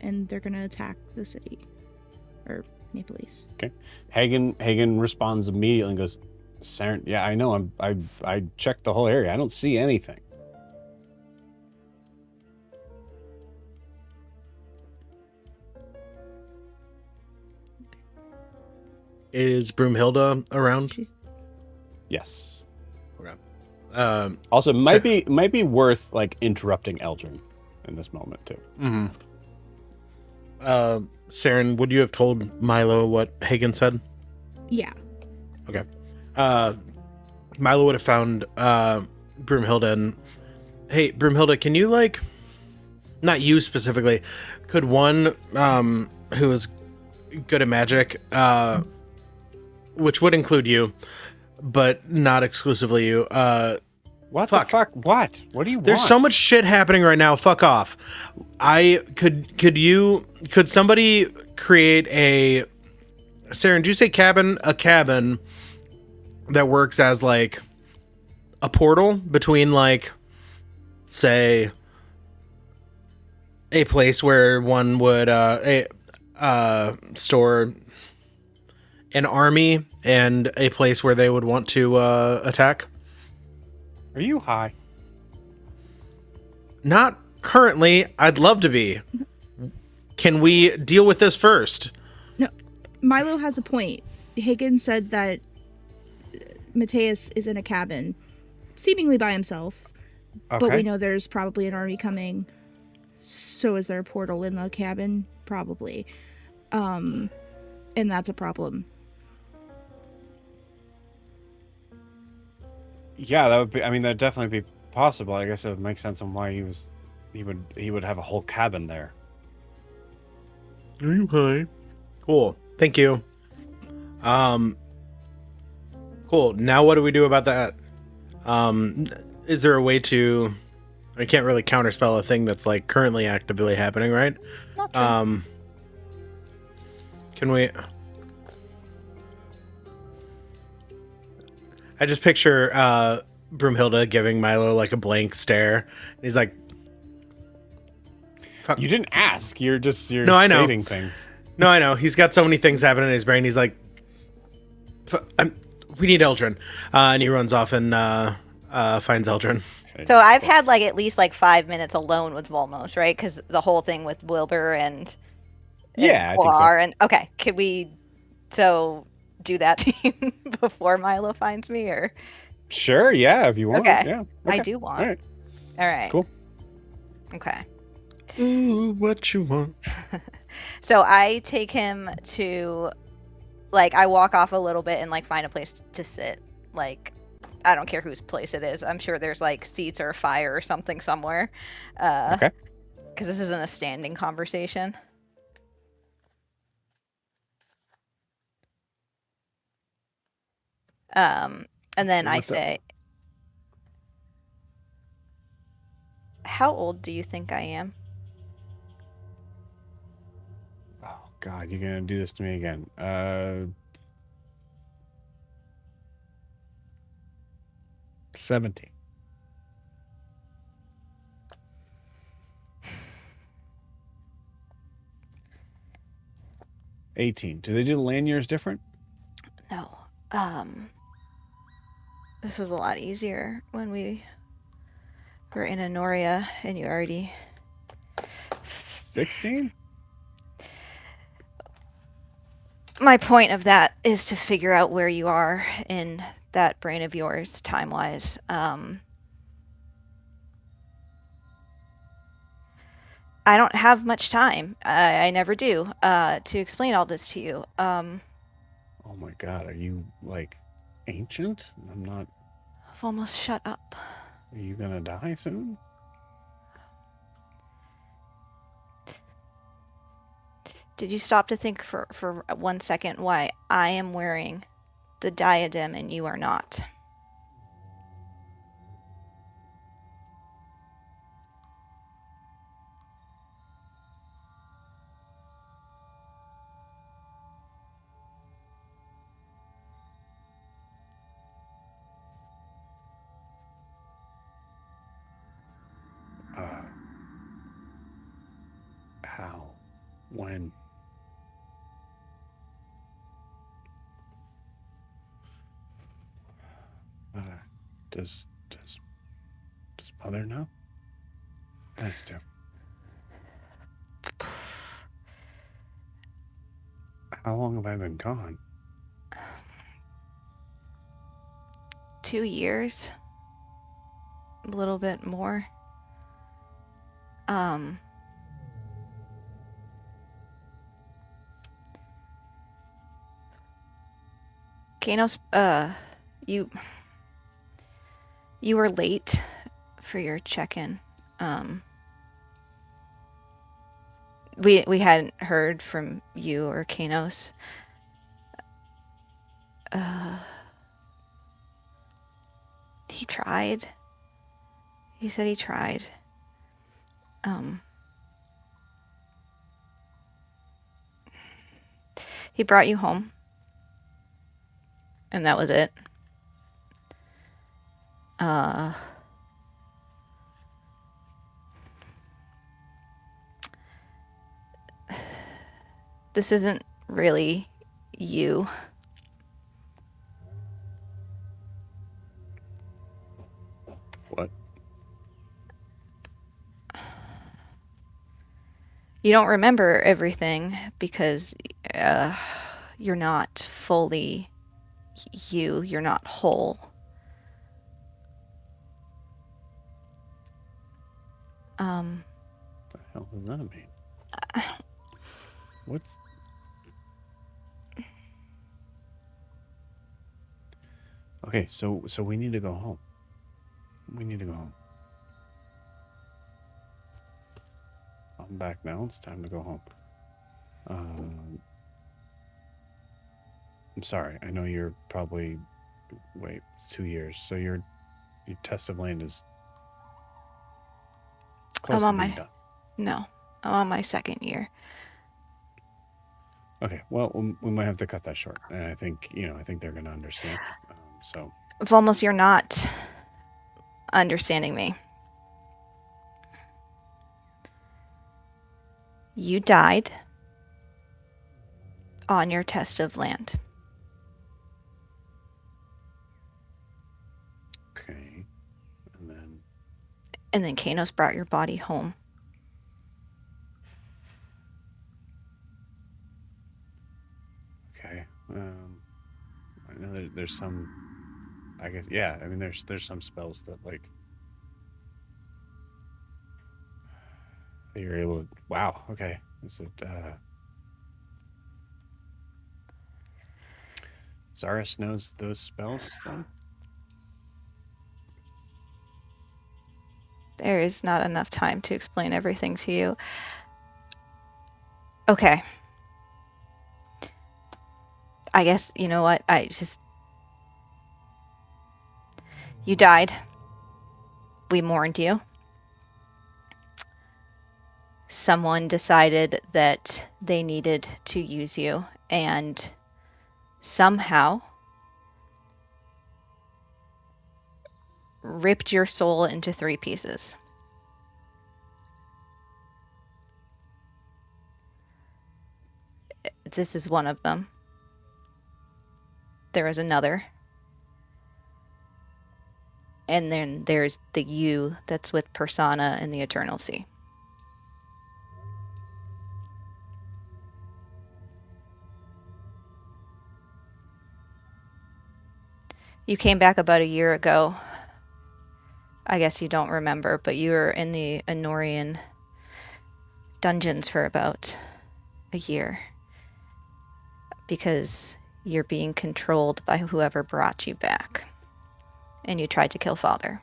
and they're gonna attack the city or Maple East. Okay. Hagen responds immediately and goes, "Saren, yeah, I know. I checked the whole area. I don't see anything." Is Broomhilda around? Yes. Okay. Also, might be worth like interrupting Eldryn in this moment too. Mm-hmm. Saren, would you have told Milo what Hagen said? Yeah. Okay. Milo would have found Broomhilda and, hey, Broomhilda, can you, like, not you specifically, could one who is good at magic, which would include you, but not exclusively you, What the fuck? What? What do you there's want? so much shit happening right now. Fuck off. Could somebody create a, Saren, did you say cabin? A cabin that works as like a portal between, like, say, a place where one would store an army and a place where they would want to attack? Are you high? Not currently. I'd love to be. Can we deal with this first? No, Milo has a point. Hagen said that Mateus is in a cabin, seemingly by himself, Okay. but we know there's probably an army coming. So is there a portal in the cabin? Probably. And that's a problem. Yeah, that would be. I mean, that'd definitely be possible. I guess it would make sense on why he would have a whole cabin there. Okay. Cool. Thank you. Cool. Now what do we do about that? Is there a way to... I can't really counterspell a thing that's, like, currently actively happening, right? Not true. Can we... I just picture Broomhilda giving Milo, like, a blank stare. He's like... Fuck. You didn't ask. You're No, I know. stating things. No, I know. He's got so many things happening in his brain. He's like, we need Eldryn. And he runs off and finds Eldryn. So I've had like at least like 5 minutes alone with Volmos, right? Because the whole thing with Wilbur and Yeah, I think so. Pilar and okay, could we do that before Milo finds me, or Sure, yeah, if you want. Okay. Yeah. I Okay. do want. All right. All right, Cool. okay. Ooh, what you want? So I take him to, like, I walk off a little bit and like find a place to sit. Like, I don't care whose place it is. I'm sure there's like seats or a fire or something somewhere. Okay. Because this isn't a standing conversation. And then I What's up? say, how old do you think I am? Oh God, you're gonna do this to me again. 70. 18. Do they do the land years different? No. This was a lot easier when we were in Honoria and you already... 16? My point of that is to figure out where you are in that brain of yours, time-wise. I don't have much time. I never do, to explain all this to you. Oh my God, are you like ancient? I'm not. I've almost shut up. Are you gonna die soon? Did you stop to think for 1 second why I am wearing the diadem and you are not? How? When? Does Mother know? Has to. How long have I been gone? 2 years. a little bit more. Kanos, you were late for your check-in. We hadn't heard from you or Kanos. He tried. He said he tried. He brought you home. And that was it. This isn't really you. What? You don't remember everything because you're not fully you. You're not whole. What the hell does that mean? What's... Okay, so we need to go home. We need to go home. I'm back now. It's time to go home. I'm sorry. I know you're probably... Wait, 2 years. So your test of land is close to being done. No, I'm on my second year. Okay, well, we might have to cut that short. And I think, I think they're going to understand. So... Volmos, you're not understanding me. You died on your test of land. Okay. And then Kanos brought your body home. Okay. I know that there's some... I guess, yeah. I mean, there's some spells that, like... that you're able to... Wow, okay. Is it, Zaris knows those spells, then? There is not enough time to explain everything to you. Okay. I guess, you know what? You died. We mourned you. Someone decided that they needed to use you, and somehow ripped your soul into 3 pieces. This is one of them. There is another. And then there's the you that's with Persona in the Eternal Sea. You came back about a year ago. I guess you don't remember, but you were in the Enorian dungeons for about a year. Because you're being controlled by whoever brought you back. And you tried to kill Father.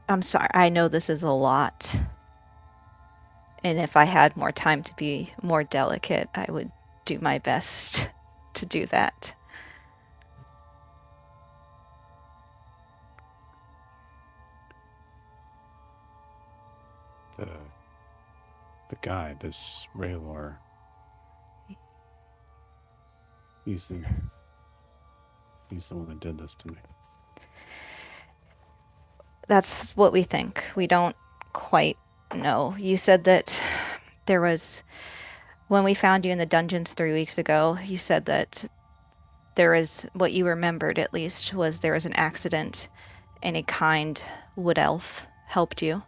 I'm sorry, I know this is a lot. And if I had more time to be more delicate, I would do my best to do that. The guy, this Raylor, he's the one that did this to me. That's what we think. We don't quite know. You said that there was, when we found you in the dungeons 3 weeks ago, you said that there was, what you remembered at least, was there was an accident and a kind wood elf helped you.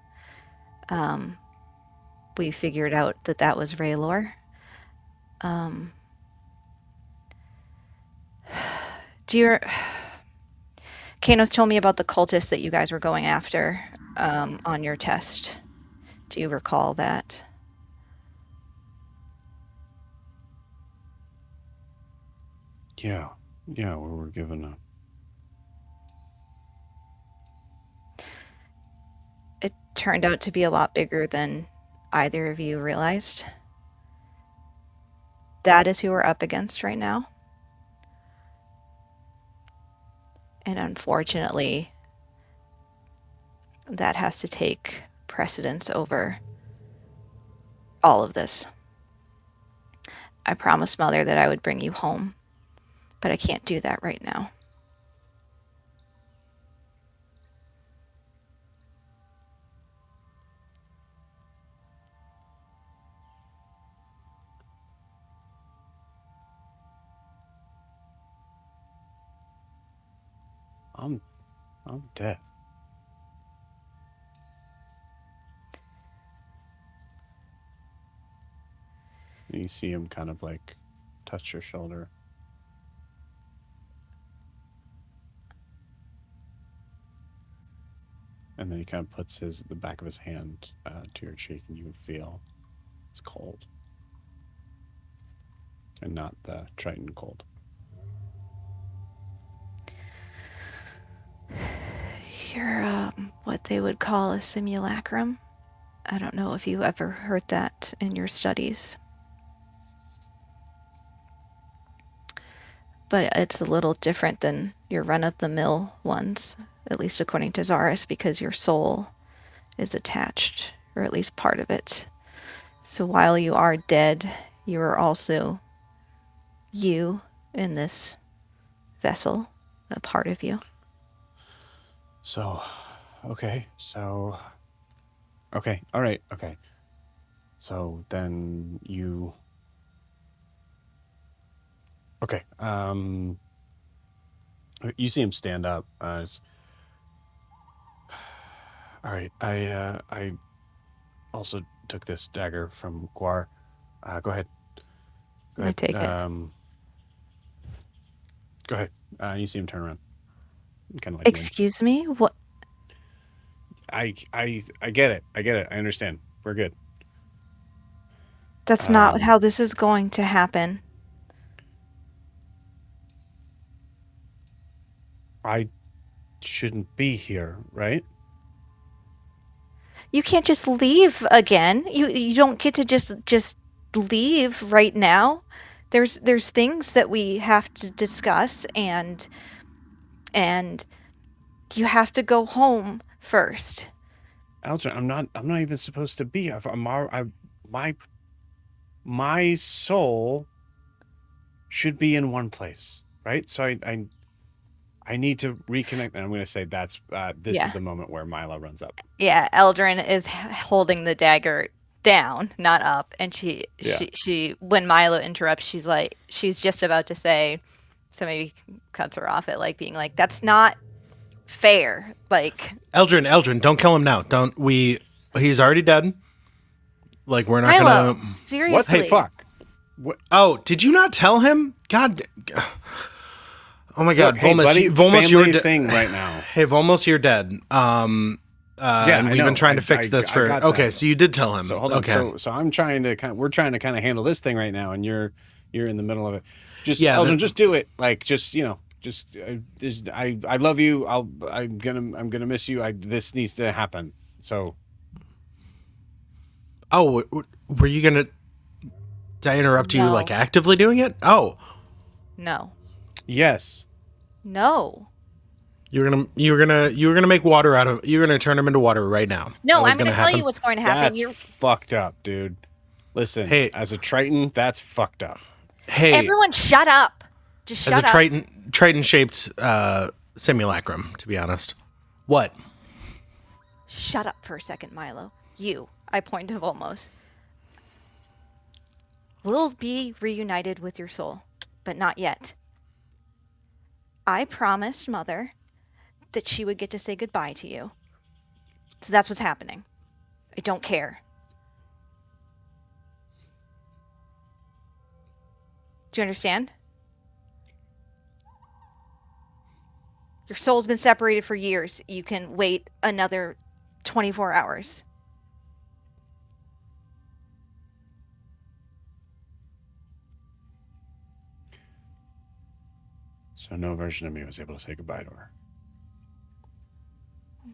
We figured out that that was Raylor. Do you Kanos told me about the cultists that you guys were going after on your test. Do you recall that? Yeah, we were given a. It turned out to be a lot bigger than either of you realized. That is who we're up against right now. And unfortunately, that has to take precedence over all of this. I promised Mother that I would bring you home, but I can't do that right now. I'm dead. You see him kind of like touch your shoulder. And then he kind of puts the back of his hand to your cheek, and you can feel it's cold. And not the Triton cold. You're what they would call a simulacrum. I don't know if you ever heard that in your studies. But it's a little different than your run-of-the-mill ones, at least according to Zaris, because your soul is attached, or at least part of it. So while you are dead, you are also you in this vessel, a part of you. So, okay, all right, okay. So then you... Okay, you see him stand up. All right, I also took this dagger from Guar. Go ahead. Go I ahead. take it. Go ahead. You see him turn around. Kind of like Excuse me? What? I get it. I understand. We're good. That's not how this is going to happen. I shouldn't be here, right? You can't just leave again. You don't get to just leave right now. There's things that we have to discuss, and you have to go home first. Eldryn, I'm not even supposed to be here. My soul should be in one place, right? So I need to reconnect, and I'm going to say this Yeah. is the moment where Milo runs up. Yeah, Eldryn is holding the dagger down, not up, and she when Milo interrupts, she's just about to say, so maybe cuts her off at like being like, that's not fair. Like, Eldryn, don't kill him now. He's already dead. Like, we're not Milo, gonna... seriously. What the fuck? What? Oh, did you not tell him? God. Oh my God, Look, hey, Volmus, buddy, Volmus, you're family thing right now. Hey, Volmus, you're dead. And we've been trying to fix this for... Okay, so you did tell him. So hold on. Okay. So I'm trying to we're trying to kind of handle this thing right now, and you're in the middle of it. Just Yeah, just do it. Like, just I love you. I'm gonna miss you. This needs to happen. So. Oh, were you gonna... Did I interrupt you, No. like, actively doing it? Oh. No. Yes. No. You were gonna make water out of... You're gonna turn him into water right now. No, I'm gonna tell you what's going to happen. That's fucked up, dude. Listen, Hey. as a Triton, that's fucked up. Hey, Everyone shut up. Just shut as a up. Triton-shaped simulacrum, to be honest. What? Shut up for a second, Milo. You. I point to Volmos. We'll be reunited with your soul, but not yet. I promised Mother that she would get to say goodbye to you. So that's what's happening. I don't care. Do you understand? Your soul's been separated for years. You can wait another 24 hours. So no version of me was able to say goodbye to her.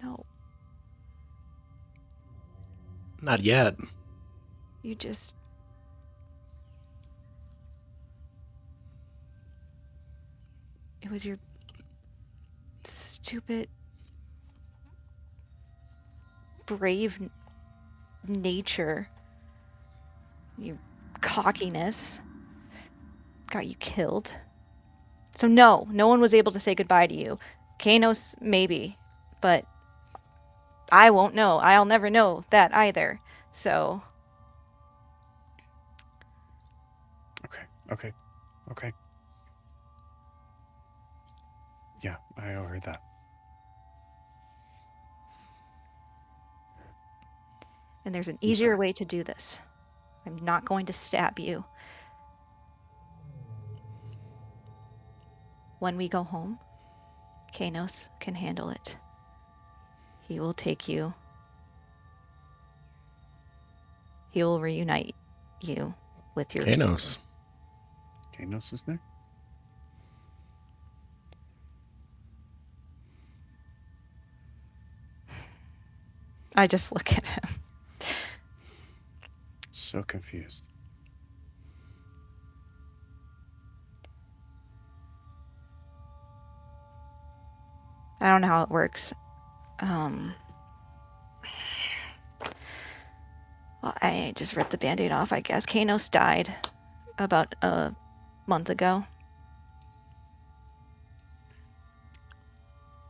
No, Not yet. you just... It was your stupid, brave nature, your cockiness got you killed. So no one was able to say goodbye to you. Kanos, maybe, but I won't know. I'll never know that either. So... Okay. Yeah, I heard that. And there's an I'm easier sorry. way to do this. I'm not going to stab you. When we go home, Kanos can handle it. He will take you. He will reunite you with your... Kanos. Kanos is there? I just look at him. So confused. I don't know how it works. Well, I just ripped the Band-Aid off, I guess. Kanos died about a month ago.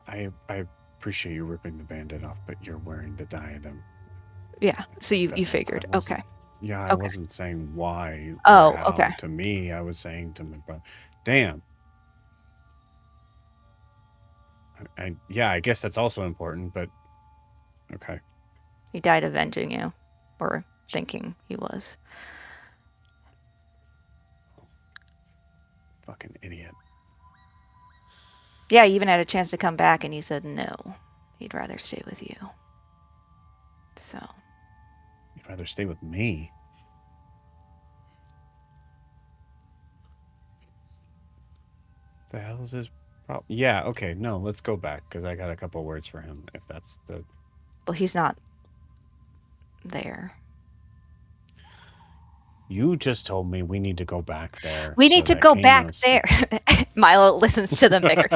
I appreciate you ripping the Band-Aid off, but you're wearing the diadem. Yeah, so you That- figured. I wasn't- Okay. Yeah, I Okay. wasn't saying why. Or Oh, how okay. To me, I was saying to my brother, damn. Yeah, I guess that's also important, but okay. He died avenging you. Or thinking he was. Fucking idiot. Yeah, he even had a chance to come back and he said no. He'd rather stay with you. So... You'd rather stay with me. The hell is his problem? Yeah, okay, no, let's go back, because I got a couple words for him, if that's the... Well, he's not there. You just told me we need to go back there. We so need to that go back Kanos- there. Milo listens to the vicar.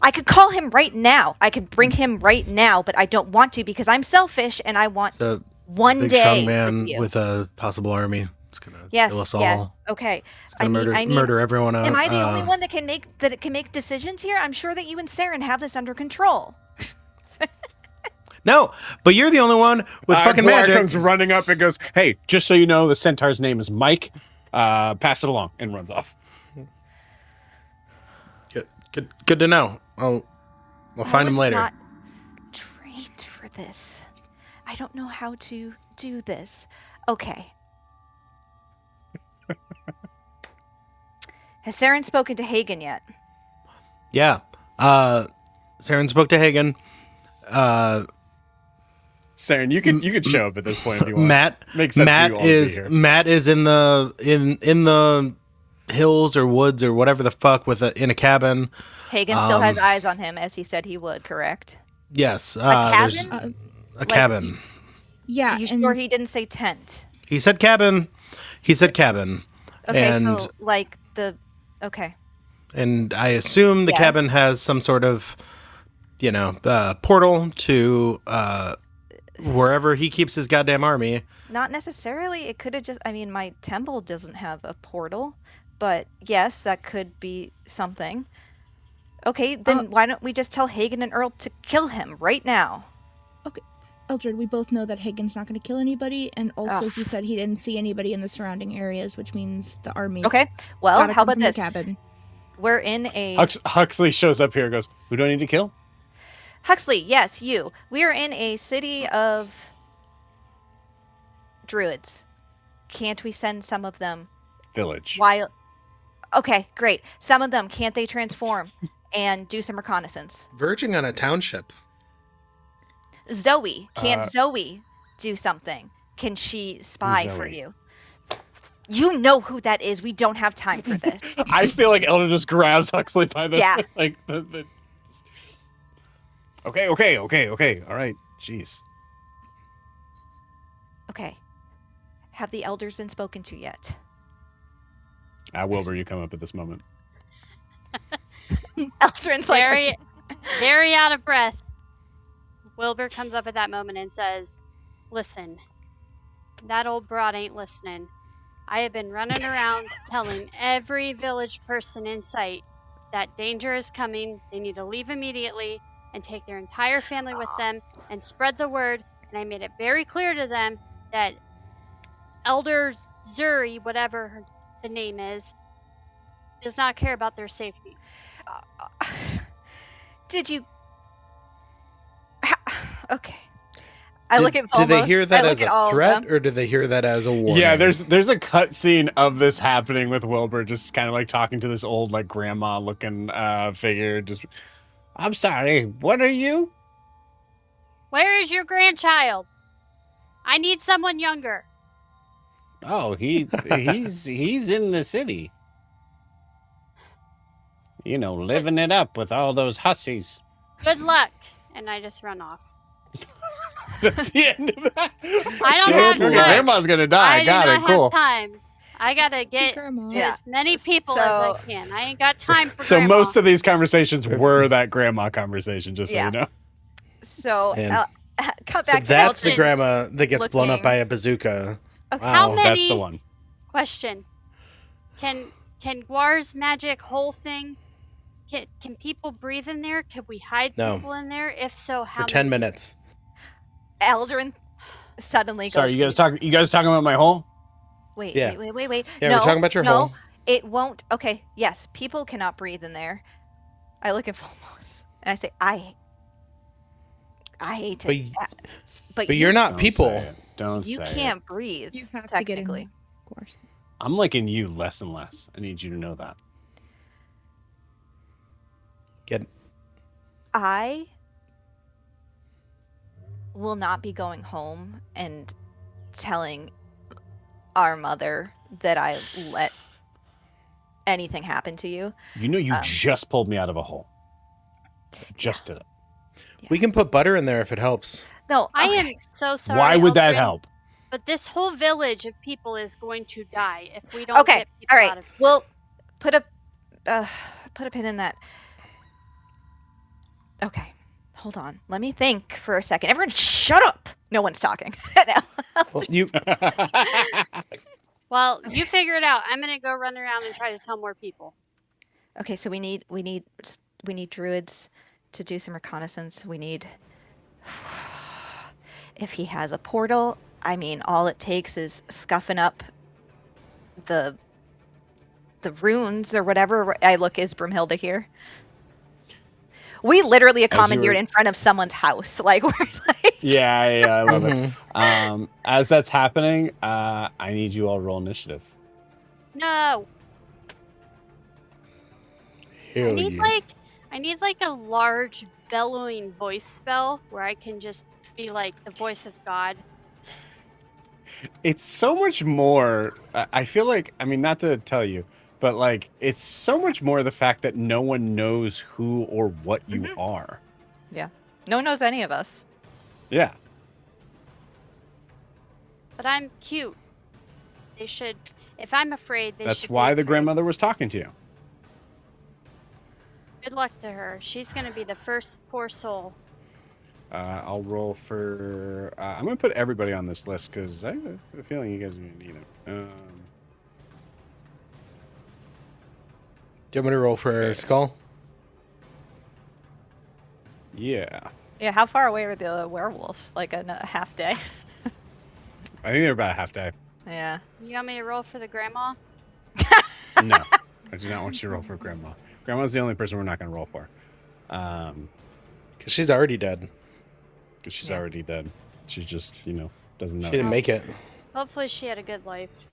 I could call him right now. I could bring him right now, but I don't want to because I'm selfish and I want So one big day strong man with you. with a possible army. It's gonna Yes, kill us all. yes. Okay. It's gonna I mean, murder everyone out. Am I the only one that can make decisions here? I'm sure that you and Saren have this under control. No, but you're the only one with fucking Guar magic. comes running up and goes, "Hey, just so you know, the centaur's name is Mike. Pass it along," and runs off. Good to know. I'll find him later. I was not trained for this. I don't know how to do this. Okay. Has Saren spoken to Hagen yet? Yeah. Saren spoke to Hagen. Saren, you can show up at this point if you want. Matt Makes sense for you all to be here. Matt is in the hills or woods or whatever the fuck in a cabin. Hagen still has eyes on him as he said he would, correct? Yes. cabin? There's a cabin. Yeah. Are you and sure he didn't say tent? He said cabin. Okay, and so like okay. and I assume the Yes. cabin has some sort of portal to wherever he keeps his goddamn army. Not necessarily. It could have just my temple doesn't have a portal, but yes, that could be something. Okay, then why don't we just tell Hagen and Earl to kill him right now? Eldred, we both know that Hagen's not going to kill anybody, and also Ugh. he said he didn't see anybody in the surrounding areas, which means the army's Okay, well, gotta how come about from the this? cabin. We're in a... Huxley shows up here and goes, "Who do I need to kill?" Huxley, yes, you. We are in a city of druids. Can't we send some of them Village. while... Okay, great. Some of them, can't they transform and do some reconnaissance? Verging on a township. Zoe, can't Uh, Zoe do something? Can she spy for Zoe? you? You know who that is. We don't have time for this. I feel like Eldryn just grabs Huxley by the Yeah. like the. Okay. All right. Jeez. Okay. Have the elders been spoken to yet? Wilbur, you come up at this moment. Eldrin's like, Very, very out of breath. Wilbur comes up at that moment and says, "Listen, that old broad ain't listening. I have been running around telling every village person in sight that danger is coming. They need to leave immediately and take their entire family with them and spread the word. And I made it very clear to them that Elder Zuri, whatever the name is, does not care about their safety." did you? Okay. I look at Do they Volmo, hear I that look as at all a of threat, them. or do they hear that as a warning? Yeah, there's a cut scene of this happening with Wilbur just kind of like talking to this old like grandma looking figure. Just, I'm sorry. What are you? "Where is your grandchild? I need someone younger." Oh, he's in the city. You know, living it up with all those hussies. "Good luck." And I just run off. That's the end of that. I don't Shit, have okay, time. Grandma's gonna die. I Got do it. not Cool. have time. I gotta get Grandma. to Yeah. as many people as I can. I ain't got time for So grandma. most of these conversations were that grandma conversation, just so Yeah. you know. So, And- cut So back to that's the Elton grandma that gets blown up looking- by a bazooka. Okay. How Wow. many- That's the one. Question: Can Guar's magic hole thing? Can people breathe in there? Can we hide No. people in there? If so, how For 10 many? minutes. Eldrin suddenly goes. Sorry, you guys talking about my hole? Wait, Yeah. wait. Yeah, no, we're talking about your no, hole. it won't. Okay, yes, people cannot breathe in there. I look at Volmos and I say, I hate But, it, but you're not Don't people. say it. Don't you say it. can't breathe. You have to get in, technically. of course. I'm liking you less and less. I need you to know that. I will not be going home and telling our mother that I let anything happen to you. You know, you Um, just pulled me out of a hole. Just did it. We can put butter in there if it helps. No, I okay. am so sorry. Why would that Eldrin, help? But this whole village of people is going to die if we don't Okay, get people all out right. of here. Well, put a pin in that. Okay, hold on. Let me think for a second. Everyone, shut up. No one's talking. No. Well, you Well, you figure it out. I'm gonna go run around and try to tell more people. Okay, so we need druids to do some reconnaissance. We need, if he has a portal, I mean, all it takes is scuffing up the runes or whatever. I look, is Brimhilda here? We literally commandeered in front of someone's house. Like, we're like, Yeah, I love Mhm. it. As that's happening, I need you all to roll initiative. No, Hell I need yeah. like a large bellowing voice spell where I can just be like the voice of God. It's so much more. I feel like, I mean, not to tell you, but like, it's so much more the fact that no one knows who or what you Mhm. are. no one knows any of us. Yeah. But I'm cute. They should. If I'm afraid, they That's should. why be the afraid. grandmother was talking to you. Good luck to her. She's gonna be the first poor soul. I'll roll for. I'm going to put everybody on this list because I have a feeling you guys are going to need it. Do you want me to roll for Okay. skull? Yeah. Yeah, how far away are the werewolves? Like a half day? I think they're about a half day. Yeah. You want me to roll for the grandma? No, I do not want you to roll for grandma. Grandma's the only person we're not going to roll for. Because she's already dead. Because she's Yeah. already dead. She just, doesn't know. She didn't make it. Hopefully, she had a good life.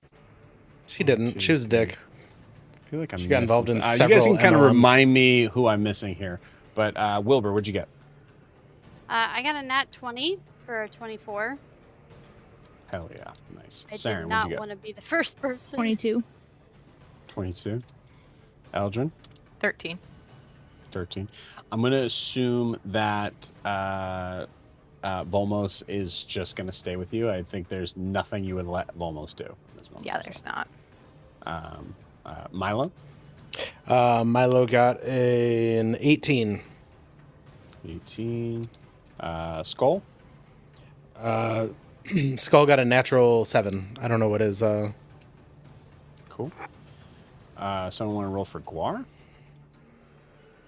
She didn't. She was a dick. I feel like I'm She got involved in you guys several can kind of MLMs. remind me who I'm missing here. But Wilbur, what'd you get? I got a nat 20 for a 24. Hell yeah, nice. I Saren, did what'd not you get? want to be the first person. 22. 22. Eldryn, 13. 13. I'm gonna assume that Volmos is just gonna stay with you. I think there's nothing you would let Volmos do in this moment. Yeah, there's not. Milo, Milo got an 18. 18. Skull, Skull got a natural 7. I don't know what his. cool. Someone want to roll for Guar?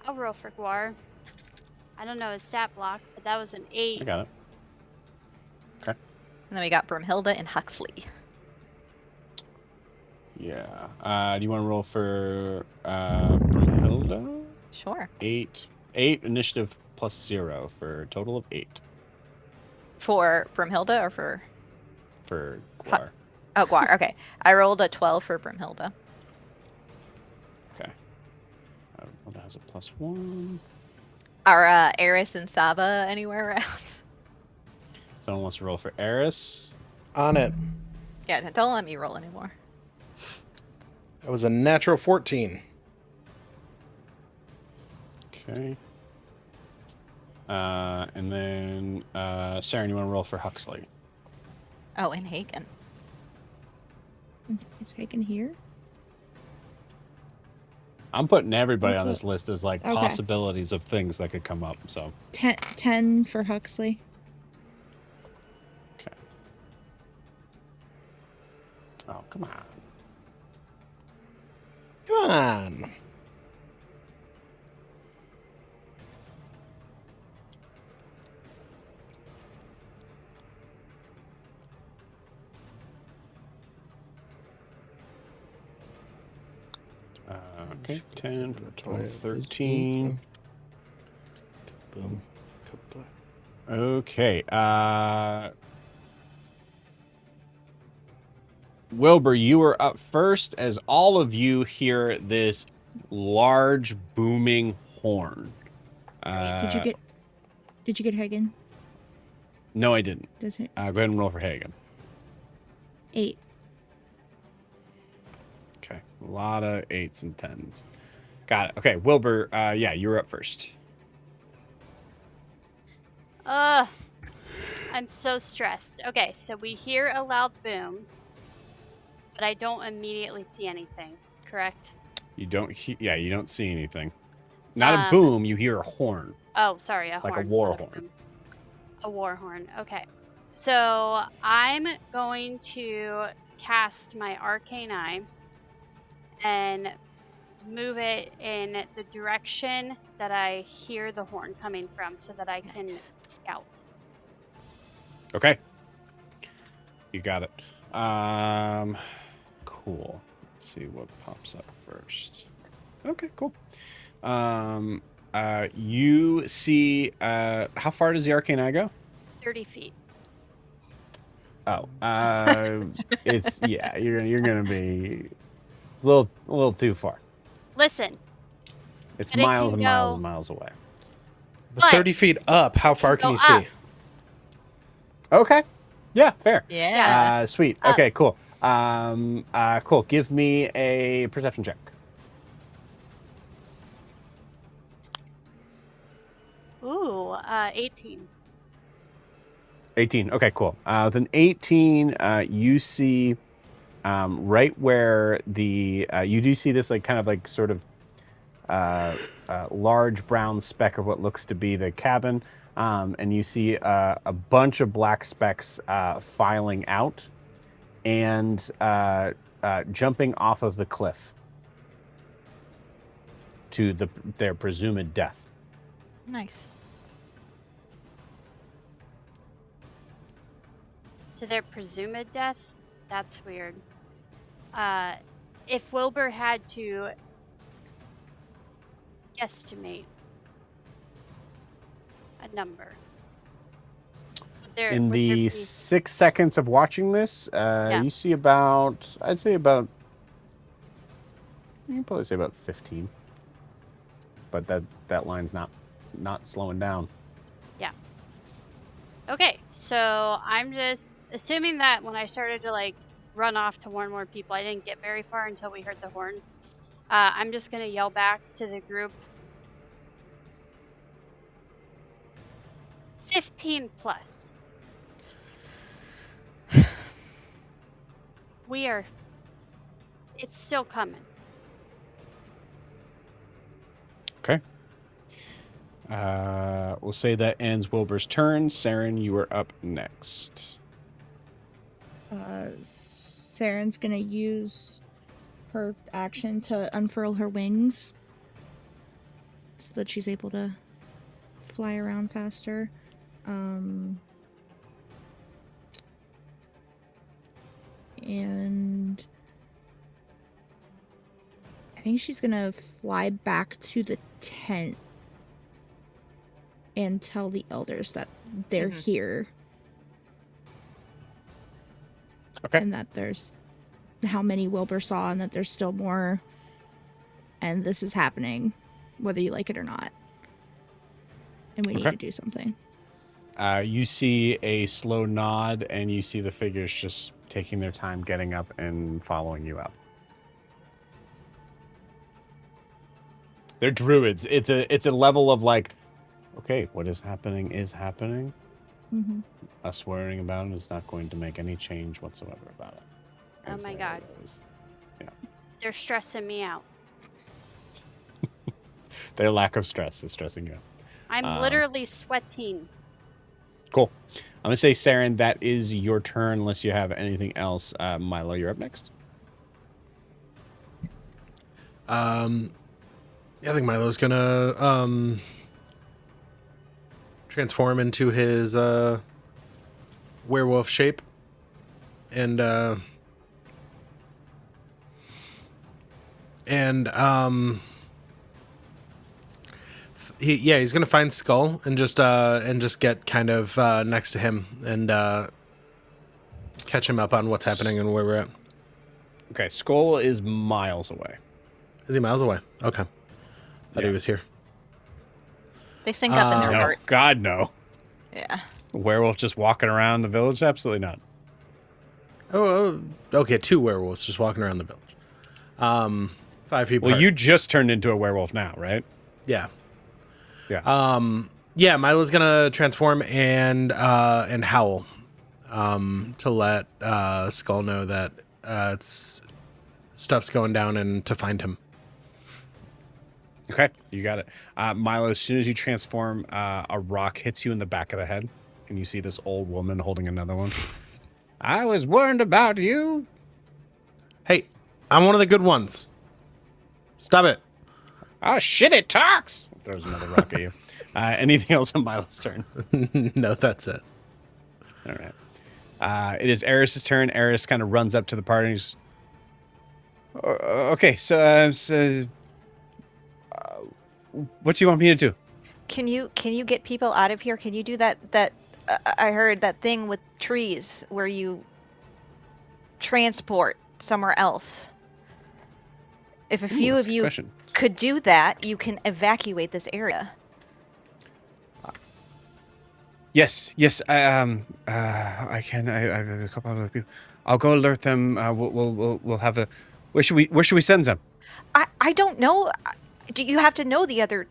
I'll roll for Guar. I don't know his stat block, but that was an 8. I got it. Okay. And then we got Brimhilda and Huxley. Yeah. Do you want to roll for Brunhilde? Sure. 8 initiative plus 0 for a total of 8 For Brimhilda or for... for Guar. Oh, Guar. Okay. I rolled a 12 for Brimhilda. Okay. Brunhilde has a plus 1. Are Eris and Saba anywhere around? Someone wants to roll for Eris. On it. Yeah, don't let me roll anymore. That was a natural 14. Okay. And then Saren, you want to roll for Huxley? Oh, and Hagen. Is Hagen here? I'm putting everybody on What's this list as like Okay. possibilities of things that could come up. So 10 for Huxley. okay. Oh, come on. Come on. Okay, 10, 12, 13. Boom. Okay. Wilbur, you are up first as all of you hear this large booming horn. Did you get Hagen? No, I didn't. Does it? Go ahead and roll for Hagen. 8. Okay. A lot of 8s and 10s. Got it. Okay, Wilbur, yeah, you're up first. I'm so stressed. Okay, so we hear a loud boom, but I don't immediately see anything, correct? You don't you don't see anything. Not a boom, you hear a horn. Oh, sorry, a horn. Like a war not horn. boom. A war horn. Okay. So I'm going to cast my arcane eye and move it in the direction that I hear the horn coming from so that I can scout. Okay. You got it. Cool. Let's see what pops up first. Okay, cool. You see, how far does the arcane eye go? 30 feet. Oh, it's, yeah, you're gonna be a little too far. Listen, It's but it miles can and miles go- and miles away. But 30 feet up. How far can go you see? up. Okay. Yeah, fair. Yeah. Sweet. Up. Okay, cool. Cool. Give me a perception check. Ooh, 18. 18. Okay, cool. With an 18, you see right where the you do see this like kind of like sort of large brown speck of what looks to be the cabin, and you see a bunch of black specks filing out and jumping off of the cliff to their presumed death. Nice. To their presumed death? That's weird. If Wilbur had to guesstimate a number. In the 6 seconds of watching this, you see about, I'd say about You can probably say about 15. But that line's not slowing down. Yeah. Okay, so I'm just assuming that when I started to like run off to warn more people, I didn't get very far until we heard the horn. I'm just gonna yell back to the group. 15 plus. It's still coming. Okay. We'll say that ends Wilbur's turn. Saren, you are up next. Saren's gonna use her action to unfurl her wings so that she's able to fly around faster. And I think she's gonna fly back to the tent and tell the elders that they're here. Okay. And that there's how many Wilbur saw and that there's still more. And this is happening, whether you like it or not. And we need to do something. You see a slow nod, and you see the figures just taking their time getting up and following you out. They're druids. It's a level of like, okay, what is happening is happening. Mm-hmm. Us worrying about it is not going to make any change whatsoever about it. Oh my god. Yeah. They're stressing me out. Their lack of stress is stressing you out. I'm literally sweating. Cool. I'm going to say, Saren, that is your turn unless you have anything else. Milo, you're up next. I think Milo's gonna transform into his werewolf shape, and he's gonna find Skull and just get kind of next to him and catch him up on what's happening and where we're at. Okay, Skull is miles away. Is he miles away? Okay. Thought he was here. They sync up in their No, heart. God, no. Yeah. Werewolf just walking around the village? Absolutely not. Oh, okay. 2 werewolves just walking around the village. 5 people. Well, you just turned into a werewolf now, right? Yeah. Yeah. Yeah. Milo's gonna transform and howl, to let Skull know that stuff's going down and to find him. Okay, you got it. Milo, as soon as you transform, a rock hits you in the back of the head, and you see this old woman holding another one. I was warned about you. Hey, I'm one of the good ones. Stop it. Oh, shit, it talks. Throws another rock at you. Anything else on Milo's turn? No, that's it. All right. It is Eris's turn. Eris kind of runs up to the party. And okay, so what do you want me to do? Can you get people out of here? Can you do that I heard that thing with trees where you transport somewhere else? If a few of you could do that, you can evacuate this area. Yes, I can. I have a couple of other people. I'll go alert them. We'll have a. Where should we send them? I don't know. Do you have to know the other?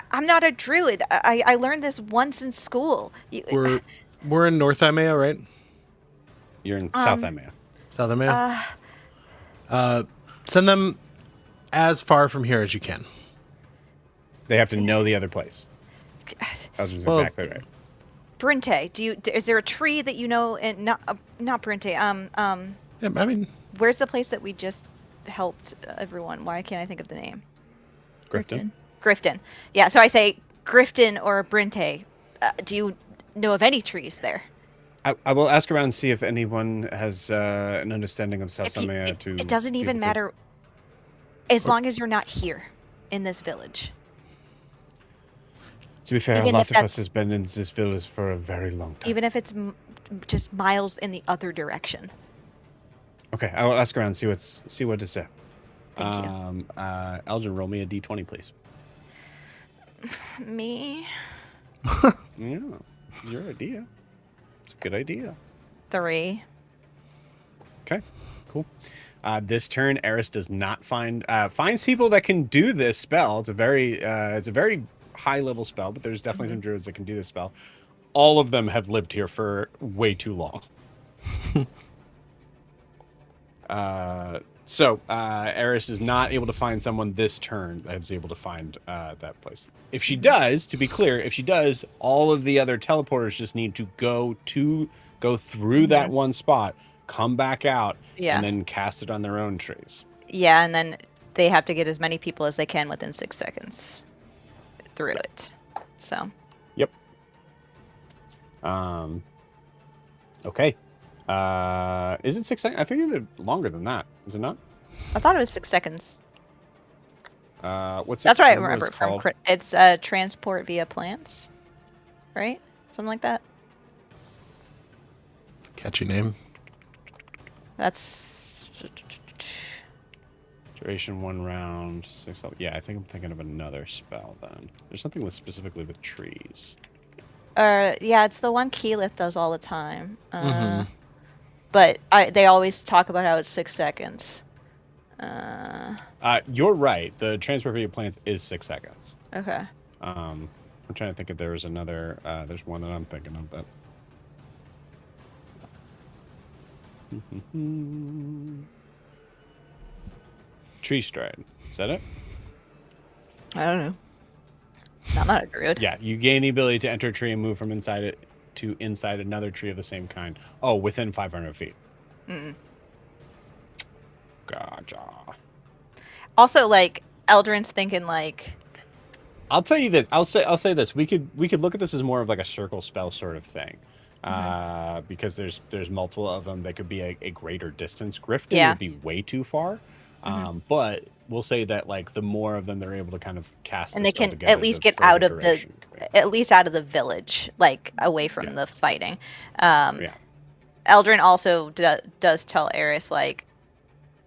I'm not a druid. I learned this once in school. We're in North Imea, right? You're in South Imea. South Imea. Send them as far from here as you can. They have to know the other place. That was exactly right. Brinte, is there a tree that you know? And not Brinte. Yeah, I mean, where's the place that we just helped everyone? Why can't I think of the name? Grifton. Yeah, so I say Grifton or Brinte. Do you know of any trees there? I will ask around and see if anyone has an understanding of South Imea. It doesn't even matter as long as you're not here in this village. To be fair, a lot of us has been in this village for a very long time. Even if it's just miles in the other direction. Okay, I will ask around and see what to say. Thank you. Eldryn, roll me a d20, please. Me? Yeah, your idea. It's a good idea. 3. Okay, cool. This turn, Eris does not finds people that can do this spell. It's a very high level spell, but there's definitely some druids that can do this spell. All of them have lived here for way too long. So Eris is not able to find someone this turn that is able to find that place. If she does, to be clear, if she does, all of the other teleporters just need to go through that one spot, come back out, Yeah. and then cast it on their own trees. Yeah, and then they have to get as many people as they can within 6 seconds through it. So. Yep. Okay. Is it 6 seconds? I think it's longer than that. Is it not? I thought it was 6 seconds. What's That's it, right. I what remember it's from called? it's transport via plants, right? Something like that. Catchy name. That's Duration 1 round. 6. Yeah, I think I'm thinking of another spell then. There's something with specifically with trees. yeah, it's the one Keyleth does all the time. But they always talk about how it's 6 seconds. You're right. The transfer via plants is 6 seconds. Okay. I'm trying to think if there was another. There's one that I'm thinking of, but. Tree stride. Is that it? I don't know. I'm not a druid. Yeah, you gain the ability to enter a tree and move from inside it to inside another tree of the same kind. Oh, within 500 feet. Gotcha. Also, like, Eldrin's thinking, like... I'll tell you this. I'll say this. We could look at this as more of like a circle spell sort of thing. Because there's multiple of them that could be a greater distance. Grifting would be way too far. But we'll say that like the more of them they're able to kind of cast, and the they spell can together, at least the get out further of duration at least out of the village, like away from the fighting. Yeah. Eldryn also does tell Eris, like,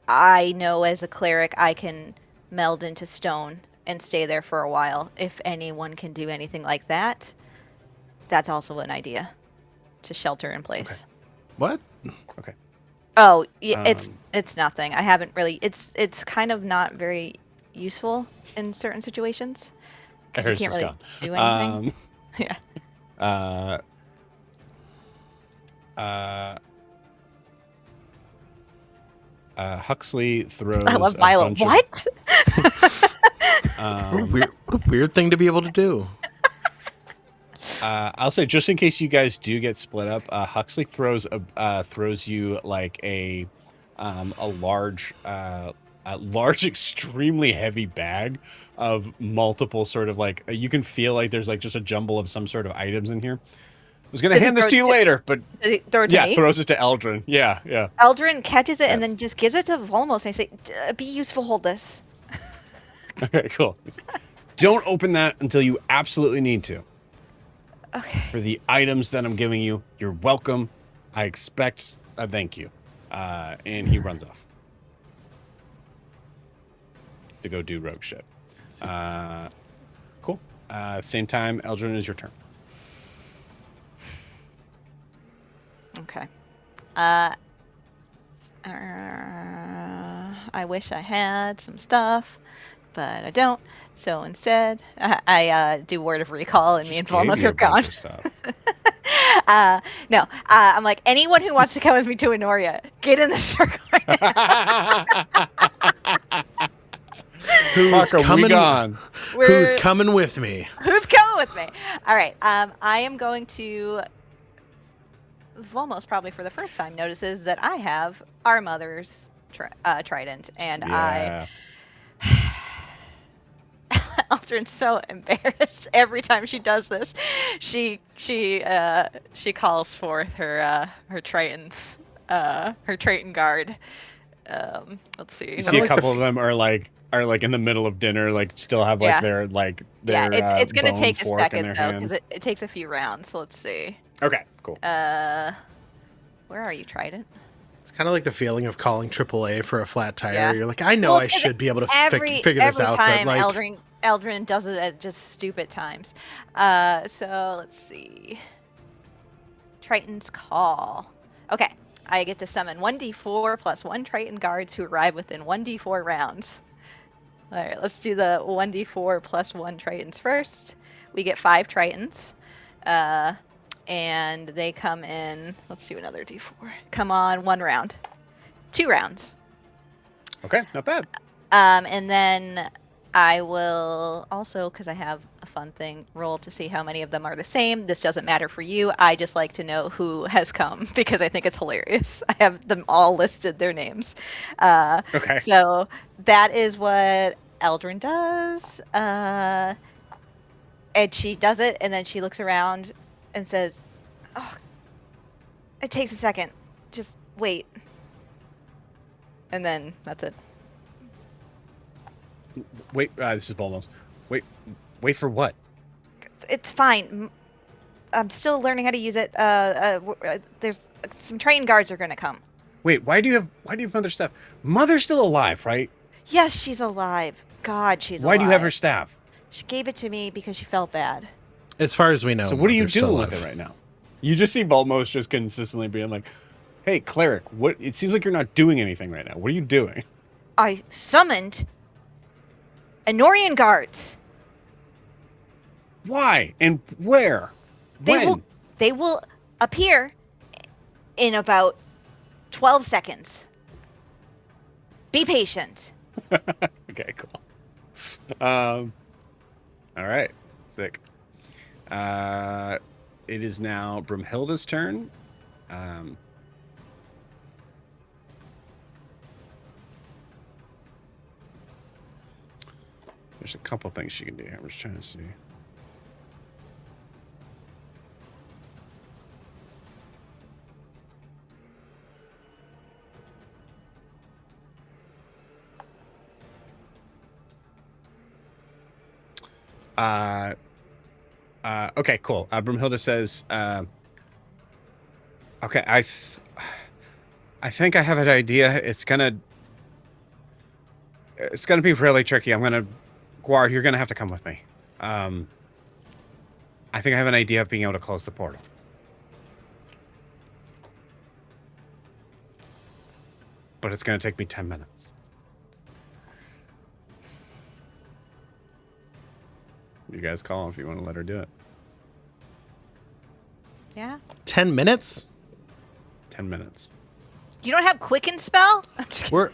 I know as a cleric I can meld into stone and stay there for a while. If anyone can do anything like that, that's also an idea to shelter in place. Okay. What? Okay. Oh, it's nothing. I haven't really. It's kind of not very useful in certain situations because you can't really do anything. Huxley throws. I love Milo. What? What a weird thing to be able to do. I'll say, just in case you guys do get split up, Huxley throws you like a large, extremely heavy bag of multiple sort of like, you can feel like there's like just a jumble of some sort of items in here. I was gonna hand this to you later, but throws it to Eldryn. Yeah. Eldryn catches it and then just gives it to Volmos. And I say, "Be useful. Hold this." Okay, cool. Don't open that until you absolutely need to. Okay. For the items that I'm giving you, you're welcome. I expect a thank you. And he runs off to go do rogue shit. Cool. Same time, Eldryn, is your turn. Okay. I wish I had some stuff, but I don't. So instead, I do Word of Recall, and me and Volmos are gone. No, I'm like, anyone who wants to come with me to Honoria, get in the circle. Who's coming? Who's coming with me? Who's coming with me? All right. I am going to. Volmos probably for the first time notices that I have our mother's trident, and Eldryn's so embarrassed every time she does this. She calls forth her Tritons, her Triton guard. Let's see. You see a couple of them are like in the middle of dinner, like still have like their it's gonna take a second though because it takes a few rounds. So let's see. Okay, cool. Where are you, Trident? It's kind of like the feeling of calling AAA for a flat tire. Yeah. You're like, I know Well, I it's 'cause should be able to every figure this out, time but like, Eldrin does it at just stupid times. So let's see. Triton's Call. Okay, I get to summon 1d4 plus 1 Triton guards who arrive within 1d4 rounds. All right, let's do the 1d4 plus 1 Tritons first. We get 5 Tritons. And they come in, let's do another d4. Come on, 1 round. 2 rounds. Okay, not bad. And then I will also, because I have a fun thing, roll to see how many of them are the same. This doesn't matter for you. I just like to know who has come because I think it's hilarious. I have them all listed, their names. Okay. So that is what Eldryn does. And she does it, and then she looks around and says, oh, it takes a second. Just wait. And then that's it. Wait, this is Volmos. Wait for what? It's fine. I'm still learning how to use it. There's some train guards are gonna come. Wait, why do you have Mother's staff? Mother's still alive, right? Yes, she's alive. God, she's alive. Why do you have her staff? She gave it to me because she felt bad. as far as we know. So what are you they're still doing with alive. it right now? You just see Volmos just consistently being like, "Hey, cleric, what? It seems like you're not doing anything right now. What are you doing?" I summoned Anorian guards. Why and where? When? They will appear in about 12 seconds. Be patient. Okay, cool. All right, sick. It is now Brumhilda's turn. There's a couple things she can do. I was trying to see. Okay, cool. Brumhilda says, okay, I think I have an idea. It's gonna be really tricky. Guar, you're gonna have to come with me. I think I have an idea of being able to close the portal. But it's gonna take me 10 minutes. You guys call if you want to let her do it. Yeah? 10 minutes? 10 minutes. You don't have Quicken spell? I'm just kidding. We're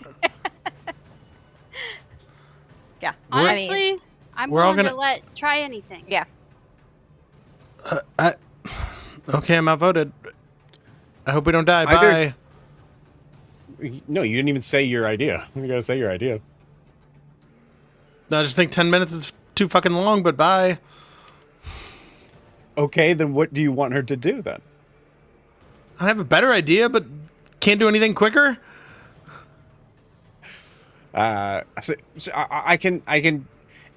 Yeah. Honestly, I'm we're all willing gonna- to try anything. Yeah. okay, I'm outvoted. I hope we don't die. Either- Bye. No, you didn't even say your idea. You gotta say your idea. No, I just think 10 minutes is too fucking long, but bye. Okay, then what do you want her to do then? I have a better idea, but can't do anything quicker. So I can,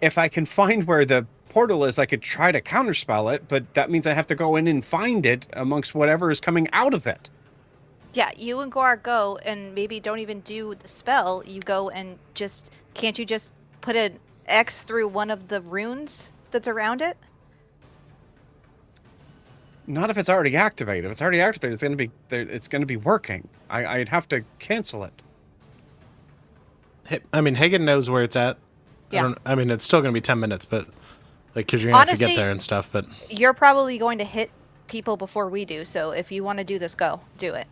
if I can find where the portal is, I could try to counterspell it, but that means I have to go in and find it amongst whatever is coming out of it. Yeah, you and Guar go and maybe don't even do the spell. You go and just... Can't you just put an X through one of the runes that's around it? Not if it's already activated. If it's already activated, it's gonna be working. I'd have to cancel it. I mean, Hagen knows where it's at. Yeah. I mean, it's still going to be 10 minutes, but like, because you're going to have to Honestly, get there and stuff. But You're probably going to hit people before we do, so if you want to do this, go. Do it.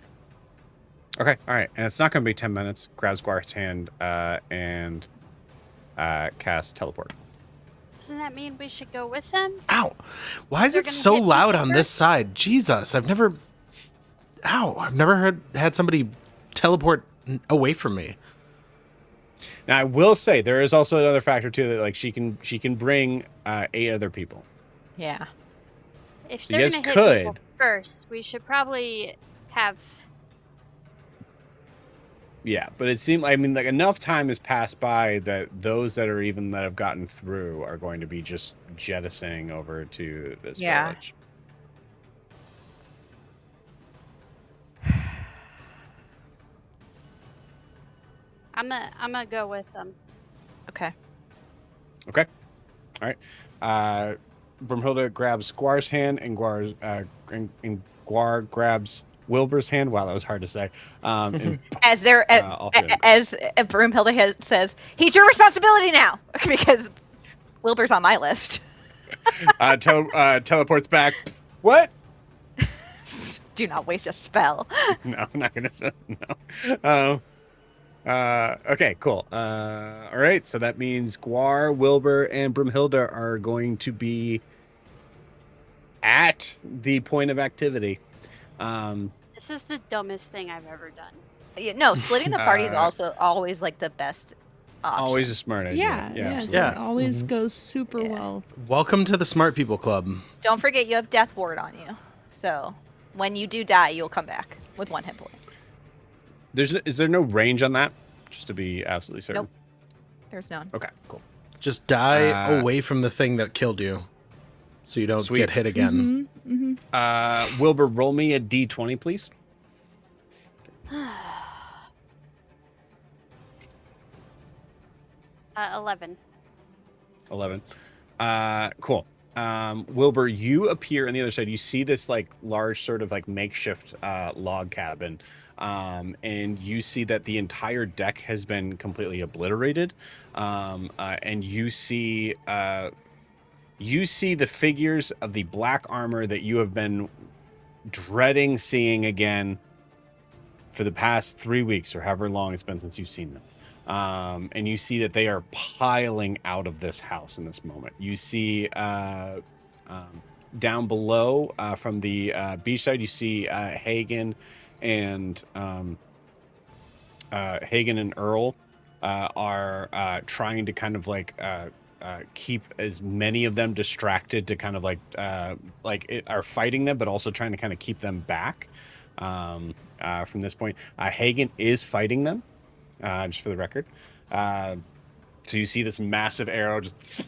Okay, all right, and it's not gonna be 10 minutes. Grabs Guar's hand and cast teleport. Doesn't that mean we should go with them? ow, why is They're it gonna so hit loud people on this first? side? Jesus, I've never had somebody teleport away from me. Now I will say there is also another factor too that like she can bring 8 other people. Yeah. If So they're you gonna guys hit people could- first, we should probably have. Yeah, but it seemed, I mean, like enough time has passed by that those that have gotten through are going to be just jettisoning over to this Yeah. village. I'm gonna go with them. Okay. Okay. All right. Brumhilda grabs Guar's hand, and Guar grabs Wilbur's hand. Wow, that was hard to say. And As they're all three of them. as Broomhilda says, he's your responsibility now because Wilbur's on my list. Teleports back. What? Do not waste a spell. No, I'm not gonna. No. Okay, cool. All right, so that means Guar, Wilbur, and Brumhilda are going to be at the point of activity. This is the dumbest thing I've ever done. No, splitting the party is also always like the best option. Always a smart idea. Absolutely. It always goes super well. Welcome to the Smart People Club. Don't forget you have Death Ward on you. So when you do die, you'll come back with 1 hit point. Is there no range on that? Just to be absolutely certain. Nope. There's none. Okay, cool. Just die away from the thing that killed you, so you don't get hit again. Wilbur, roll me a d20, please. 11. 11. Cool. Wilbur, you appear on the other side. You see this like large sort of like makeshift log cabin. And you see that the entire deck has been completely obliterated. And you see the figures of the black armor that you have been dreading seeing again for the past 3 weeks or however long it's been since you've seen them. And you see that they are piling out of this house in this moment. You see down below from the beach side, you see Hagen and Earl are trying to kind of like keep as many of them distracted to kind of are fighting them, but also trying to kind of keep them back from this point. Hagen is fighting them, just for the record. So you see this massive arrow just...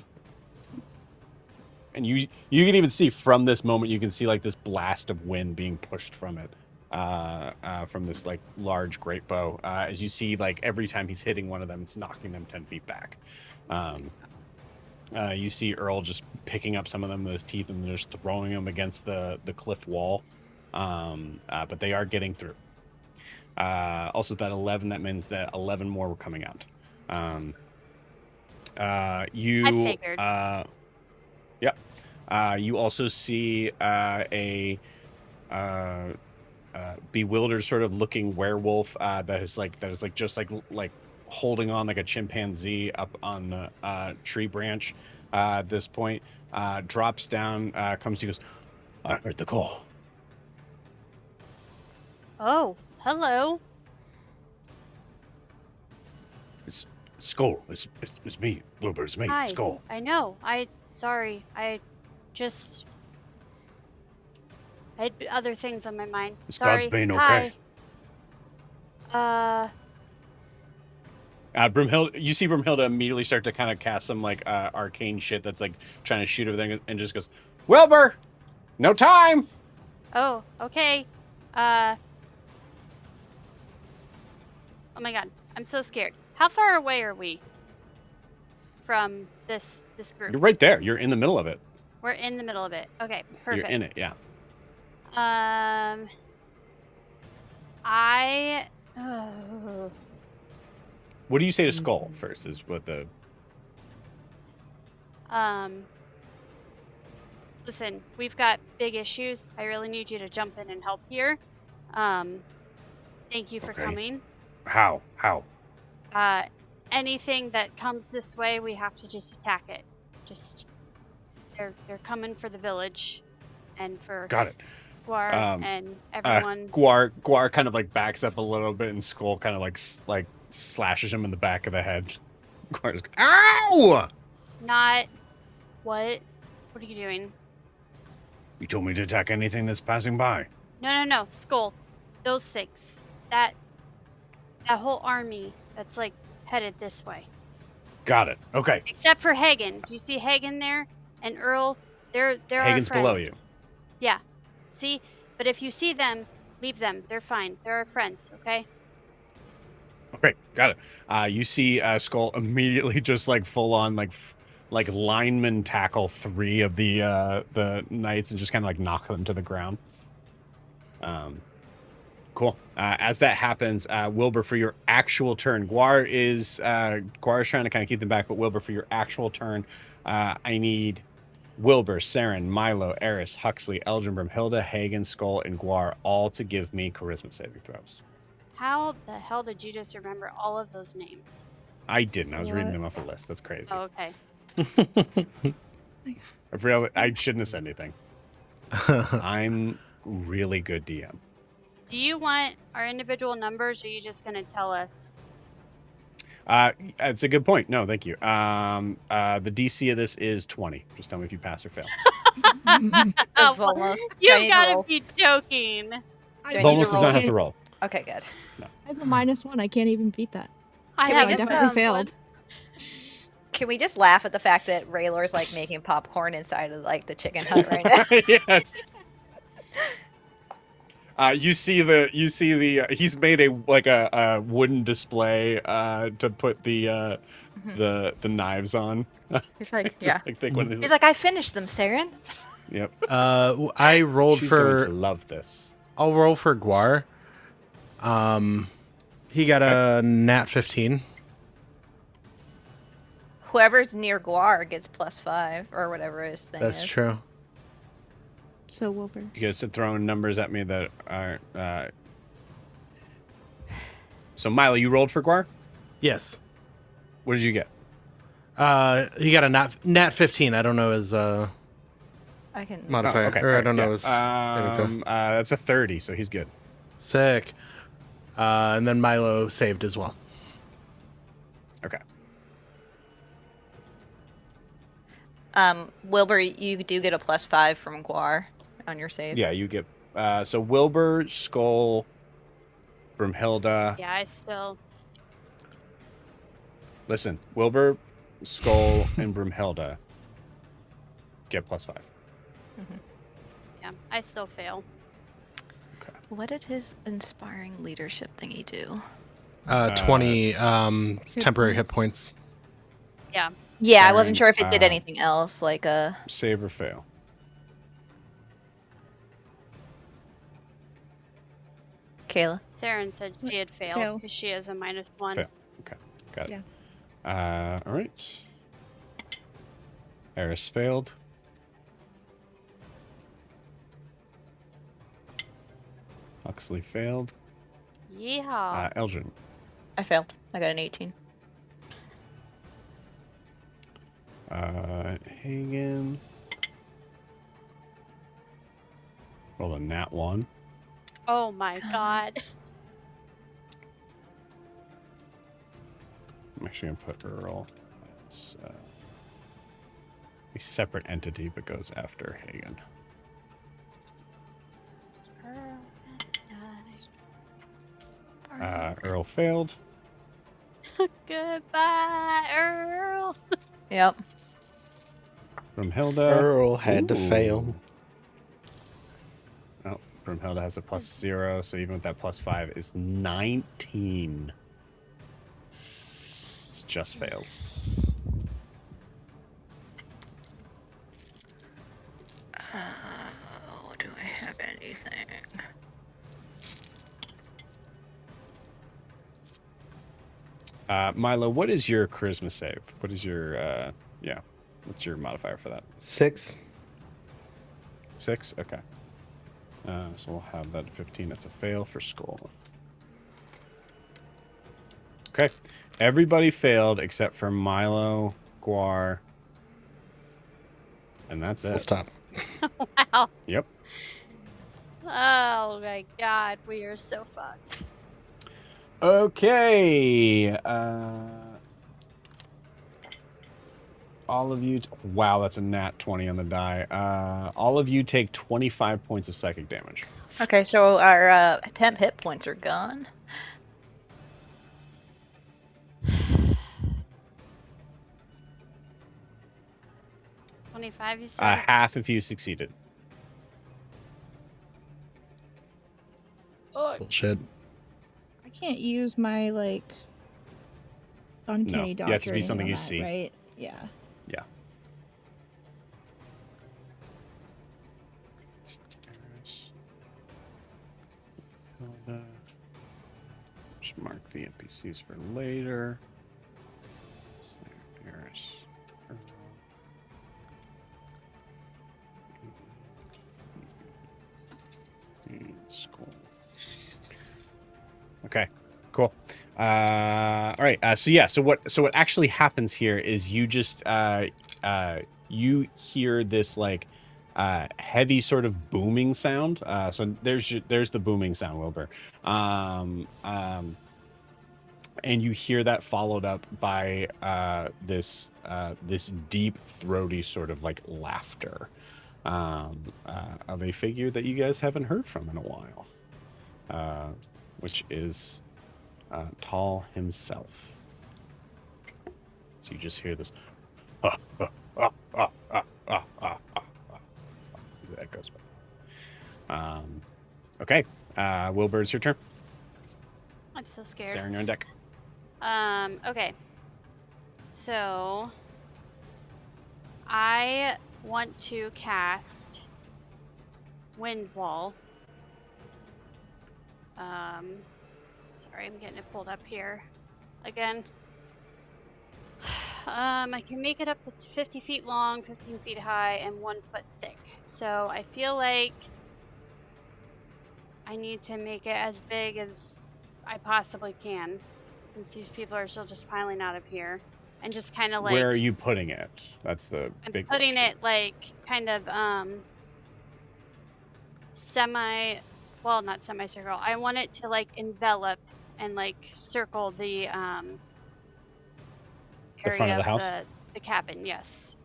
And you can even see from this moment, you can see like this blast of wind being pushed from it. From this like large great bow, as you see, like every time he's hitting one of them, it's knocking them 10 feet back. You see Earl just picking up some of them with his teeth and just throwing them against the cliff wall. But they are getting through. Also with that 11, that means that 11 more were coming out. I figured. You also see a bewildered sort of looking werewolf that is just holding on like a chimpanzee up on the tree branch at this point. Drops down, comes to you, goes, I heard the call. Oh, hello. It's Skull. It's me. Wilbur, it's me. Hi. Skull. I know. Sorry. I had other things on my mind. Is Sorry. Godsbane okay? Hi. Brumhilda, you see Brumhilda immediately start to kind of cast some like arcane shit that's like trying to shoot everything, and just goes, Wilbur, no time. Oh, okay. Oh my god, I'm so scared. How far away are we from this group? You're right there. You're in the middle of it. We're in the middle of it. Okay, perfect. You're in it, yeah. What do you say to Skull first? Is what the... Listen, we've got big issues. I really need you to jump in and help here. Thank you for coming. How? Anything that comes this way, we have to just attack it. They're coming for the village, and for Got it. Guar and everyone. Guar kind of like backs up a little bit, and Skull kind of like slashes him in the back of the head. Guar's, ow! Not what? What are you doing? You told me to attack anything that's passing by. No, Skull. Those things. That whole army that's like headed this way. Got it. Okay. Except for Hagen. Do you see Hagen there? And Earl, they're Hagen's our friends. below you. Yeah. See? But if you see them, leave them. They're fine. They're our friends, okay? Okay, got it. You see Skull immediately just like full on like lineman tackle 3 of the knights and just kind of like knock them to the ground. Cool. As that happens, Wilbur, for your actual turn, Guar is trying to kind of keep them back, but Wilbur, for your actual turn, I need Wilbur, Saren, Milo, Eris, Huxley, Eldryn, Brimhilda, Hagen, Skull, and Guar all to give me charisma saving throws. How the hell did you just remember all of those names? I didn't. I was reading them off a list. That's crazy. Oh, okay. I shouldn't have said anything. I'm really good DM. Do you want our individual numbers, or are you just going to tell us? It's a good point. No, thank you. The DC of this is 20. Just tell me if you pass or fail. Almost. You've got to be joking. Almost does not have to roll. Okay, good. No. I have a -1. I can't even beat that. I Can have we I just, definitely failed. Can we just laugh at the fact that Raylor's like making popcorn inside of like the chicken hut right now? Yes. You see the he's made a wooden display to put the knives on. He's like, Just, yeah. like, think one of these- He's like, I finished them, Saren. Yep. I rolled She's going for. to love this. I'll roll for Guar. He got a nat 15. Whoever's near Guar gets +5 or whatever his thing That's is. true. So Wilbur. You guys are throwing numbers at me that are. So Milo, you rolled for Guar. Yes. What did you get? He got a nat 15. I don't know his I can. modifier. okay. Or I alright, don't yeah. know his saving throw. That's a 30, so he's good. Sick. And then Milo saved as well. Okay. Wilbur, you do get a +5 from Guar on your save. Yeah, you get. So Wilbur, Skull, Brimhilda. Yeah, I still. Listen, Wilbur, Skull, and Brimhilda get +5. Yeah, I still fail. What did his inspiring leadership thingy do? 20 Hit temporary hit points. points. Yeah. Yeah, I Saren, wasn't sure if it did anything else, like Save or fail. Kayla. Saren said she had failed Fail. because she has a -1. Fail. Okay, got it. Yeah. All right. Eris failed. Huxley failed. Yeehaw. Eldryn. I failed. I got an 18. Hagen. Rolled a nat 1. Oh my god. I'm actually gonna put Earl as a separate entity, but goes after Hagen. Earl failed. Goodbye, Earl. Yep. Brimhilda. Earl had to fail. Oh, Brimhilda has a +0, so even with that +5 is 19. It just fails. Do I have anything? Milo, what is your charisma save? What is your what's your modifier for that? 6. 6? Okay. So we'll have that at 15. That's a fail for Skull. Okay. Everybody failed except for Milo, Guar, and that's it. We'll stop. Wow. Yep. Oh my god, we are so fucked. Okay. All of you. Wow, that's a nat 20 on the die. All of you take 25 points of psychic damage. Okay, so our temp hit points are gone. 25, you said? Half if you succeeded. Bullshit. I can't use my like uncanny No, you have to be dodge something on you that, see. right? Yeah. Yeah. Just mark the NPCs for later. Okay, cool. All right. So what actually happens here is you just you hear this like heavy sort of booming sound. So there's the booming sound, Wilbur. And you hear that followed up by this deep throaty sort of like laughter of a figure that you guys haven't heard from in a while, which is Tall himself. So you just hear this as it echoes by. Okay, Wilbur, it's your turn. I'm so scared. Saren, you're on deck. Okay. So I want to cast Wind Wall. Sorry, I'm getting it pulled up here again. I can make it up to 50 feet long, 15 feet high, and 1 foot thick. So I feel like I need to make it as big as I possibly can, since these people are still just piling out of here. And just kind of like... Where are you putting it? That's the big putting question. it like kind of well, not semicircle. I want it to like envelop and like circle the front of the house? The cabin, yes.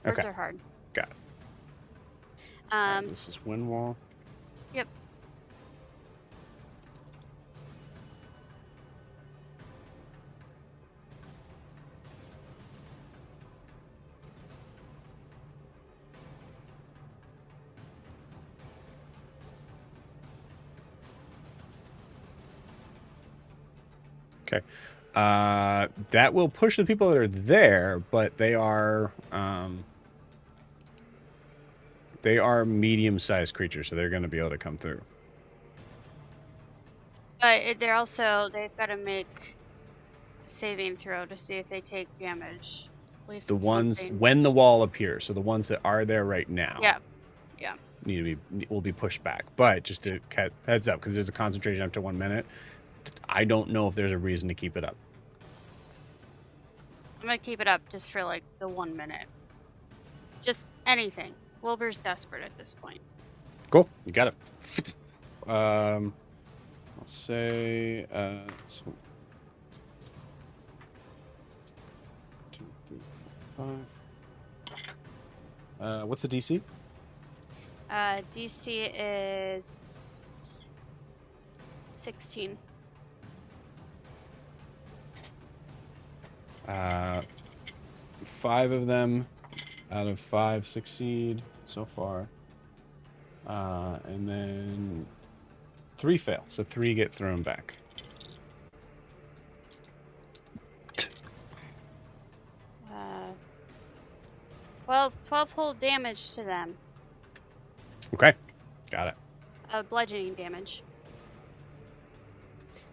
Okay. Words are hard. Got it. This is wind wall. Yep. Okay. That will push the people that are there, but they are medium-sized creatures, so they're going to be able to come through. But they've got to make a saving throw to see if they take damage. At least The ones when the wall appears, so the ones that are there right now. Yeah. Will be pushed back. But just to heads up, because there's a concentration up to 1 minute. I don't know if there's a reason to keep it up. I'm gonna keep it up just for like the 1 minute. Just anything. Wilbur's desperate at this point. Cool, you got it. I'll say so 2, 3, 4, 5. What's the DC? DC is 16. 5 of them out of 5 succeed so far. And then 3 fail, so 3 get thrown back. 12 whole damage to them. Okay, got it. Bludgeoning damage.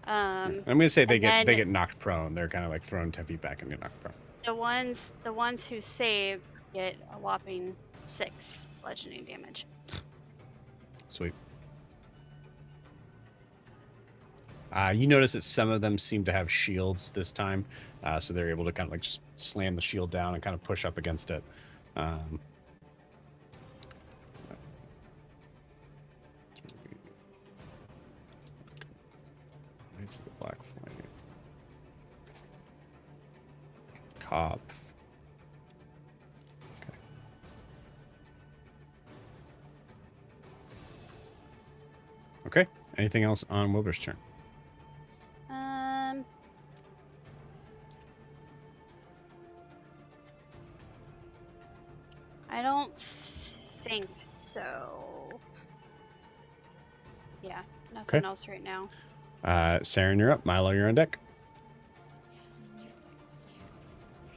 I'm gonna say they get knocked prone. They're kind of like thrown 10 feet back and get knocked prone. The ones who save get a whopping 6 bludgeoning damage. Sweet. You notice that some of them seem to have shields this time, so they're able to kind of like just slam the shield down and kind of push up against it. It's the black flame. Cobb. Okay. Okay. Anything else on Wilbur's turn? I don't think so. Yeah, nothing else right now. Saren, you're up. Milo, you're on deck.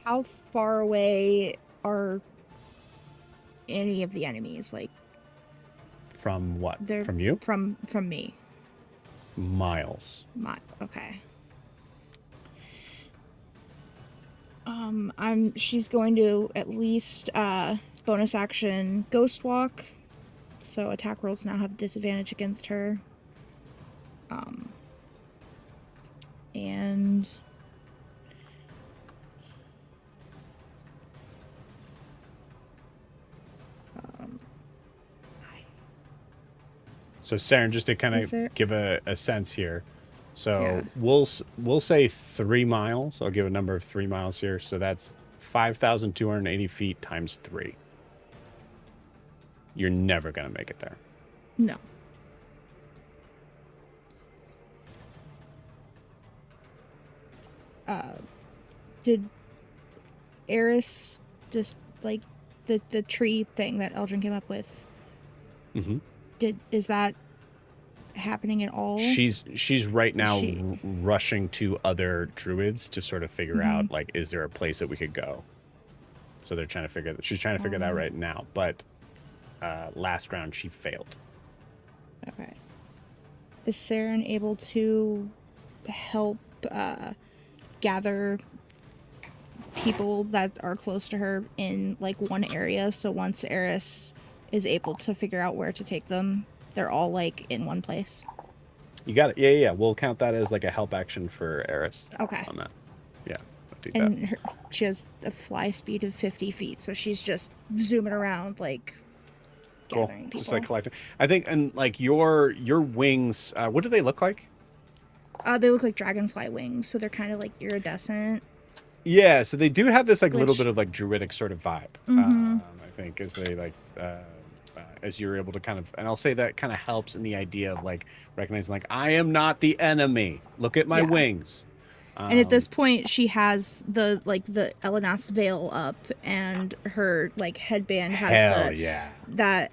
How far away are any of the enemies? Like, From what? they're From you? from me. Miles. Okay. She's going to at least bonus action Ghost Walk, so attack rolls now have disadvantage against her. And So Saren, just to kind Is there- of give a sense here. So Yeah. we'll say 3 miles. I'll give a number of 3 miles here. So that's 5,280 feet times 3. You're never going to make it there. no. Did Eris just like the tree thing that Eldryn came up with? Mm-hmm. Is that happening at all? She's right now She- rushing to other druids to sort of figure Mhm. out, like, is there a place that we could go? So they're trying to figure she's trying to figure that right now. But last round she failed. Okay. Is Saren able to help gather people that are close to her in like one area, so once Eris is able to figure out where to take them, they're all like in one place? You got it. Yeah. We'll count that as like a help action for Eris. Okay. On that. Yeah. I'll do that. And she has a fly speed of 50 feet, so she's just zooming around like Cool. gathering people. Just like collecting. I think, and like your wings. What do they look like? They look like dragonfly wings, so they're kind of like iridescent. Yeah. So they do have this like little Which- bit of like druidic sort of vibe. Mhm. I think as they like. As you're able to kind of, and I'll say that kind of helps in the idea of like recognizing, like, I am not the enemy. Look at my Yeah. wings. And at this point, she has the Elenath's veil up, and her like headband has hell yeah. that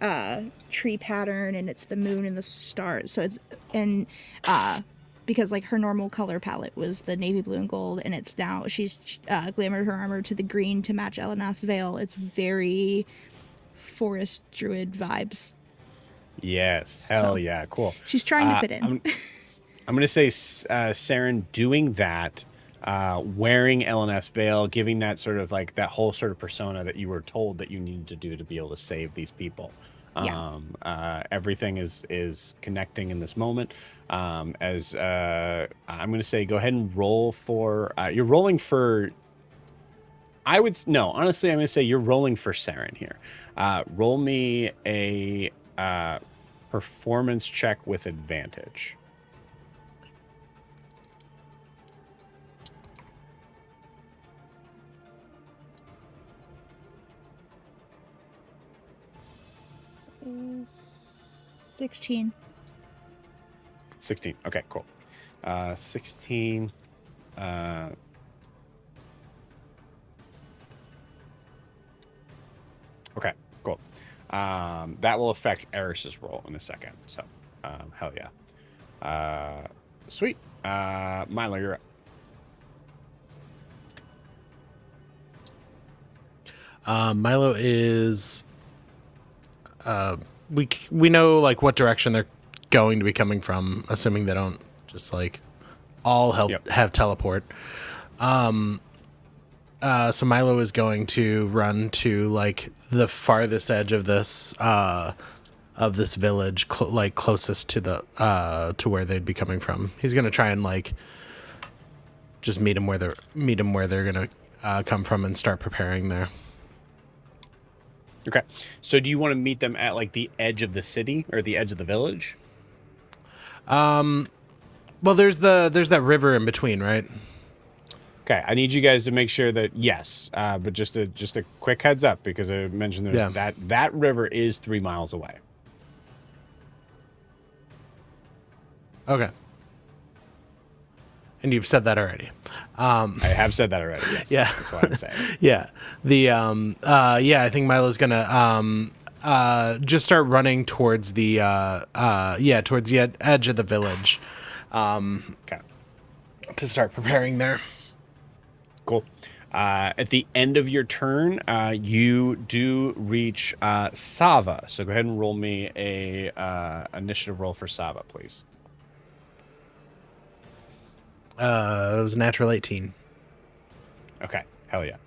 tree pattern, and it's the moon and the stars. So it's and because like her normal color palette was the navy blue and gold, and it's now she's glamored her armor to the green to match Elenath's veil. It's very forest druid vibes. Yes. Hell So- yeah. Cool. She's trying to fit in. I'm going to say Saren doing that, wearing LNS veil, giving that sort of like that whole sort of persona that you were told that you needed to do to be able to save these people. Yeah. Everything is connecting in this moment. I'm going to say go ahead and roll for, you're rolling for, honestly, I'm going to say you're rolling for Saren here. Roll me a performance check with advantage. So 16. 16. Okay, cool. 16. Okay, cool. That will affect Eris's roll in a second. So, hell yeah. Sweet. Milo, you're up. Milo is. We know like what direction they're going to be coming from, assuming they don't just like all have teleport. So Milo is going to run to like the farthest edge of this village, like closest to the to where they'd be coming from. He's gonna try and like just meet them where they're gonna come from and start preparing there. Okay. So do you want to meet them at like the edge of the city or the edge of the village? Well, there's that river in between, right? Okay, I need you guys to make sure that yes, but just a quick heads up because I mentioned there's that river is 3 miles away. Okay. And you've said that already. I have said that already. Yes. Yeah. That's what I'm saying. Yeah. I think Milo's gonna just start running towards the edge of the village. Okay. to start preparing there. Cool. At the end of your turn, you do reach Sava. So go ahead and roll me a initiative roll for Sava, please. It was a natural 18. Okay. Hell yeah.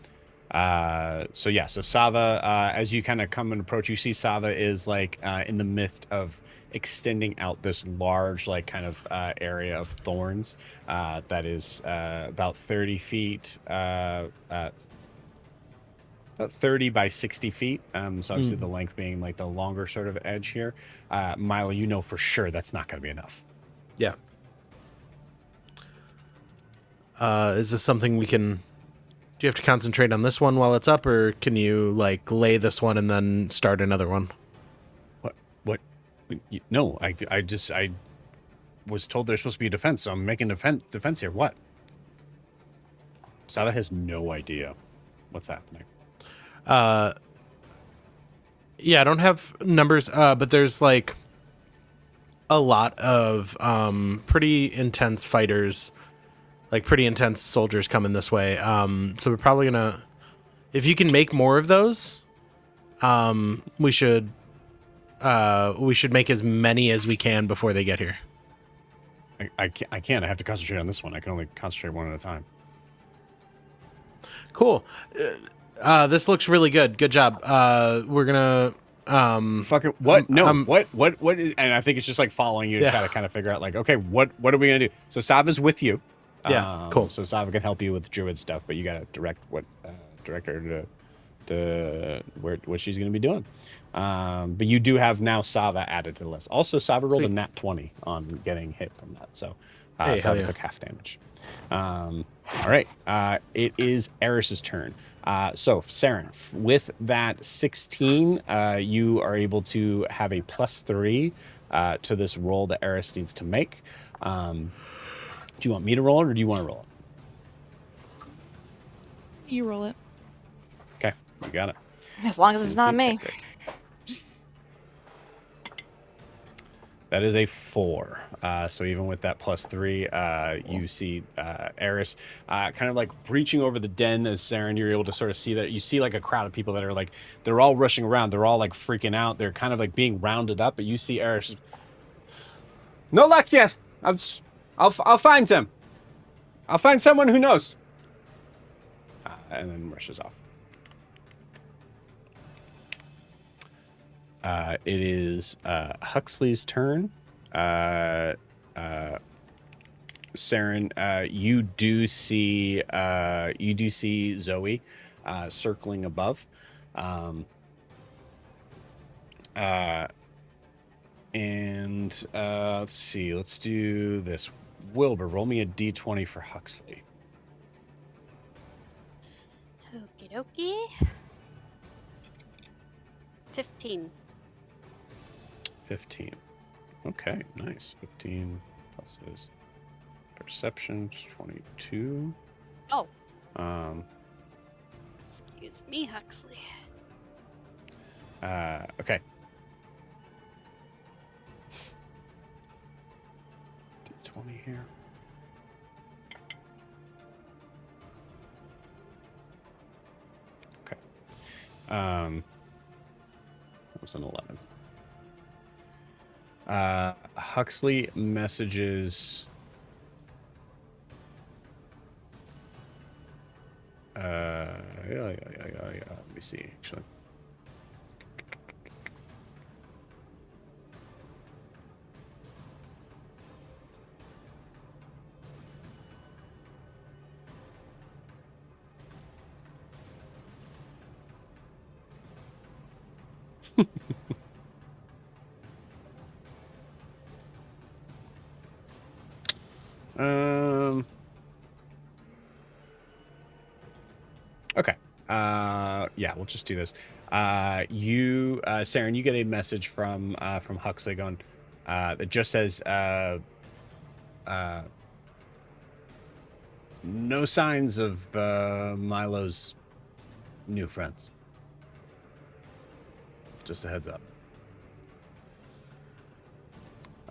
So Sava, as you kind of come and approach, you see Sava is like in the midst of extending out this large, like kind of area of thorns that is about 30 feet, about 30 by 60 feet. So obviously the length being like the longer sort of edge here. Milo, you know for sure that's not going to be enough. Yeah. Is this something we can... Do you have to concentrate on this one while it's up, or can you, like, lay this one and then start another one? What? No, I was told there's supposed to be a defense, so I'm making defense here. What? Sava has no idea what's happening. Yeah, I don't have numbers, but there's, like, a lot of pretty intense fighters, like pretty intense soldiers coming this way. So we're probably gonna, if you can make more of those, we should make as many as we can before they get here. I can't. I have to concentrate on this one. I can only concentrate one at a time. Cool. This looks really good. Good job. We're gonna Fucking what? No. What is, and I think it's just like following you to try to kind of figure out like, okay, what are we gonna do? So Sava's with you. Yeah, cool. So Sava can help you with druid stuff, but you gotta direct her to what she's gonna be doing. But you do have now Sava added to the list. Also, Sava rolled a nat 20 on getting hit from that, so Sava took half damage. All right, it is Eris's turn. So Saren, with that 16, you are able to have a +3 to this roll that Eris needs to make. Do you want me to roll it, or do you want to roll it? You roll it. Okay, you got it. As long as it's not me. That is a 4. So even with that +3, you see Eris kind of like breaching over the den as Saren. You're able to sort of see that. You see like a crowd of people that are like, they're all rushing around. They're all like freaking out. They're kind of like being rounded up. But you see Eris. No luck yet. I'll find him. I'll find someone who knows. And then rushes off. It is Huxley's turn. Saren, you do see Zoe circling above. And let's see. Let's do this. Wilbur, roll me a d20 for Huxley. Okie dokie. 15. 15. Okay, nice. 15 plus his perception, 22. Oh. Excuse me, Huxley. Okay. D20 here. Okay. That was an 11. Huxley messages. Yeah. Let me see, actually. Okay. Yeah, we'll just do this. Saren, you get a message from Huxley going, that just says, no signs of Milo's new friends. Just a heads up.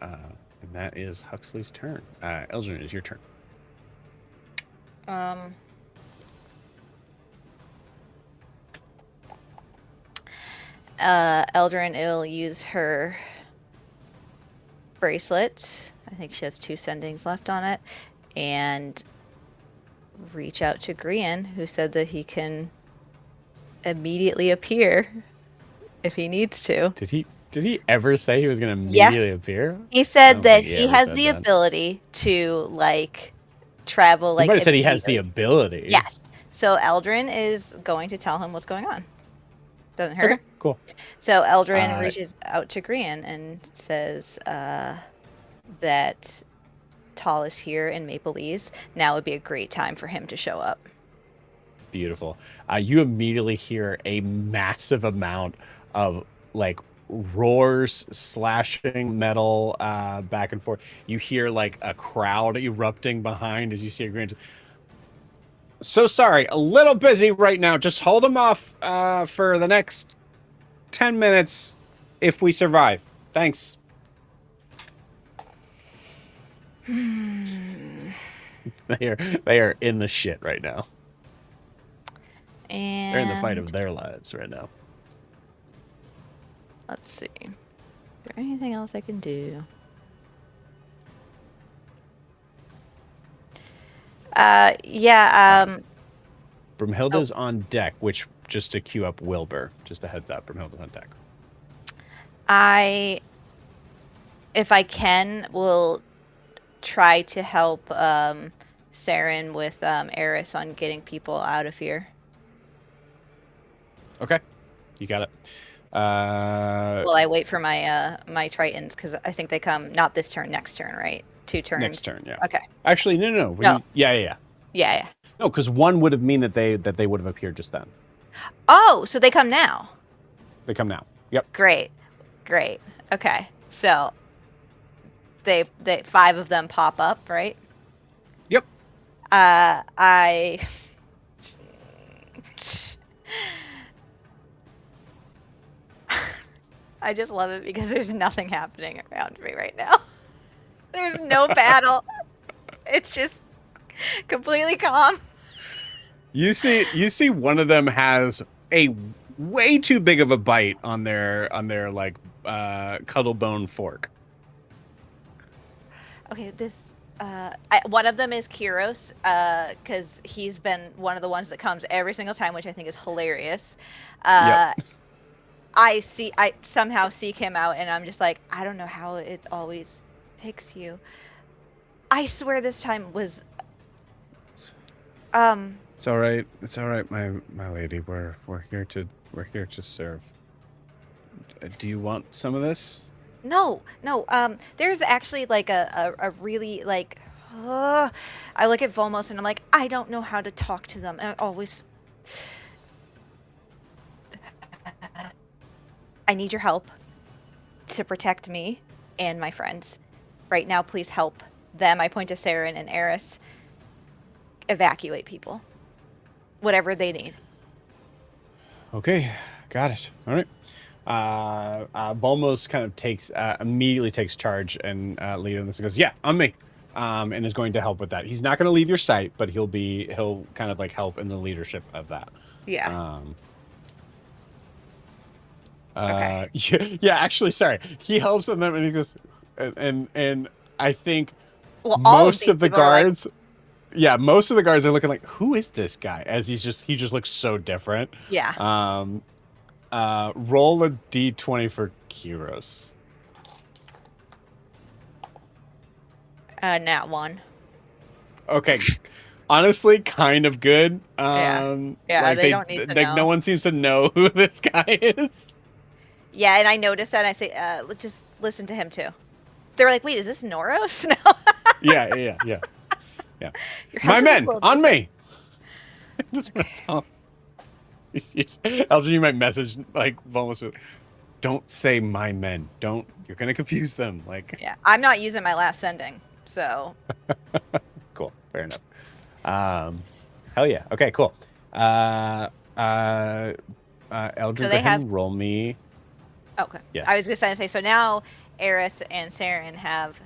And And that is Huxley's turn. Eldryn, it is your turn. Eldryn will use her bracelet. I think she has 2 sendings left on it, and reach out to Grian, who said that he can immediately appear if he needs to. Did he ever say he was going to immediately appear? He said that he has the ability to like travel. Like he might have said he has the ability. Yes. So Eldryn is going to tell him what's going on. Doesn't hurt. Okay, cool. So Eldryn reaches out to Grian and says that Tall is here in Maple Leaves. Now would be a great time for him to show up. Beautiful. You immediately hear a massive amount of like roars, slashing metal back and forth. You hear like a crowd erupting behind as you see a Grian. So sorry, a little busy right now. Just hold him off for the next 10 minutes if we survive. Thanks. They are in the shit right now. And they're in the fight of their lives right now. Let's see. Is there anything else I can do? Brumhilda's on deck, which just to cue up Wilbur. Just a heads up, Brumhilda's on deck. If I can, will try to help Saren with Eris on getting people out of here. Okay, you got it. Well, I wait for my my Tritons because I think they come not this turn, next turn, right? 2 turns. Next turn, yeah. Okay. Actually, no. Yeah. No, because one would have mean that they would have appeared just then. Oh, so they come now. They come now. Yep. Great. Okay, so they 5 of them pop up, right? Yep. I just love it because there's nothing happening around me right now. There's no battle. It's just completely calm. You see one of them has a way too big of a bite on their like cuddle bone fork. Okay, this one of them is Kyros, because he's been one of the ones that comes every single time, which I think is hilarious. Yep. I somehow seek him out, and I'm just like, I don't know how it always picks you. I swear this time was. It's all right. It's all right, my lady. We're here to serve. Do you want some of this? No. There's actually like a really like. I look at Volmos and I'm like, I don't know how to talk to them. And I always. I need your help to protect me and my friends. Right now, please help them. I point to Saren and Eris. Evacuate people. Whatever they need. Okay, got it. All right. Balmos kind of immediately takes charge and lead on this and goes, yeah, on me. And is going to help with that. He's not going to leave your sight, but he'll kind of like help in the leadership of that. Yeah. Okay. Yeah, actually, sorry. He helps them and he goes, and I think most of the guards, most of the guards are looking like, who is this guy? As he just looks so different. Yeah. Roll a d20 for Kyros. Nat 1. Okay. Honestly, kind of good. Yeah, like they don't need to know. No one seems to know who this guy is. Yeah, and I noticed that, and I say, just listen to him, too. They're like, wait, is this Noros? No. Yeah. My men, on me! Eldryn, you might message, like, almost with, don't say my men. You're going to confuse them. Like. Yeah, I'm not using my last sending, so. Cool, fair enough. Hell yeah. Okay, cool. Eldryn, go ahead and roll me. Okay. Yes. I was just going to say, so now Eris and Saren have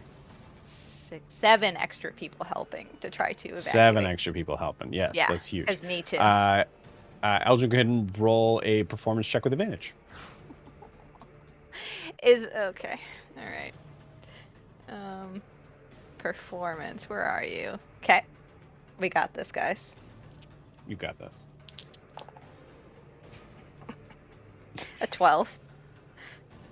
6, 7 extra people helping to try to evacuate. 7 extra people helping. Yes, Yeah, that's huge. because me too. Eldryn, go ahead and roll a performance check with advantage. Is okay. All right. Performance. Where are you? Okay, we got this, guys. You got this. A 12.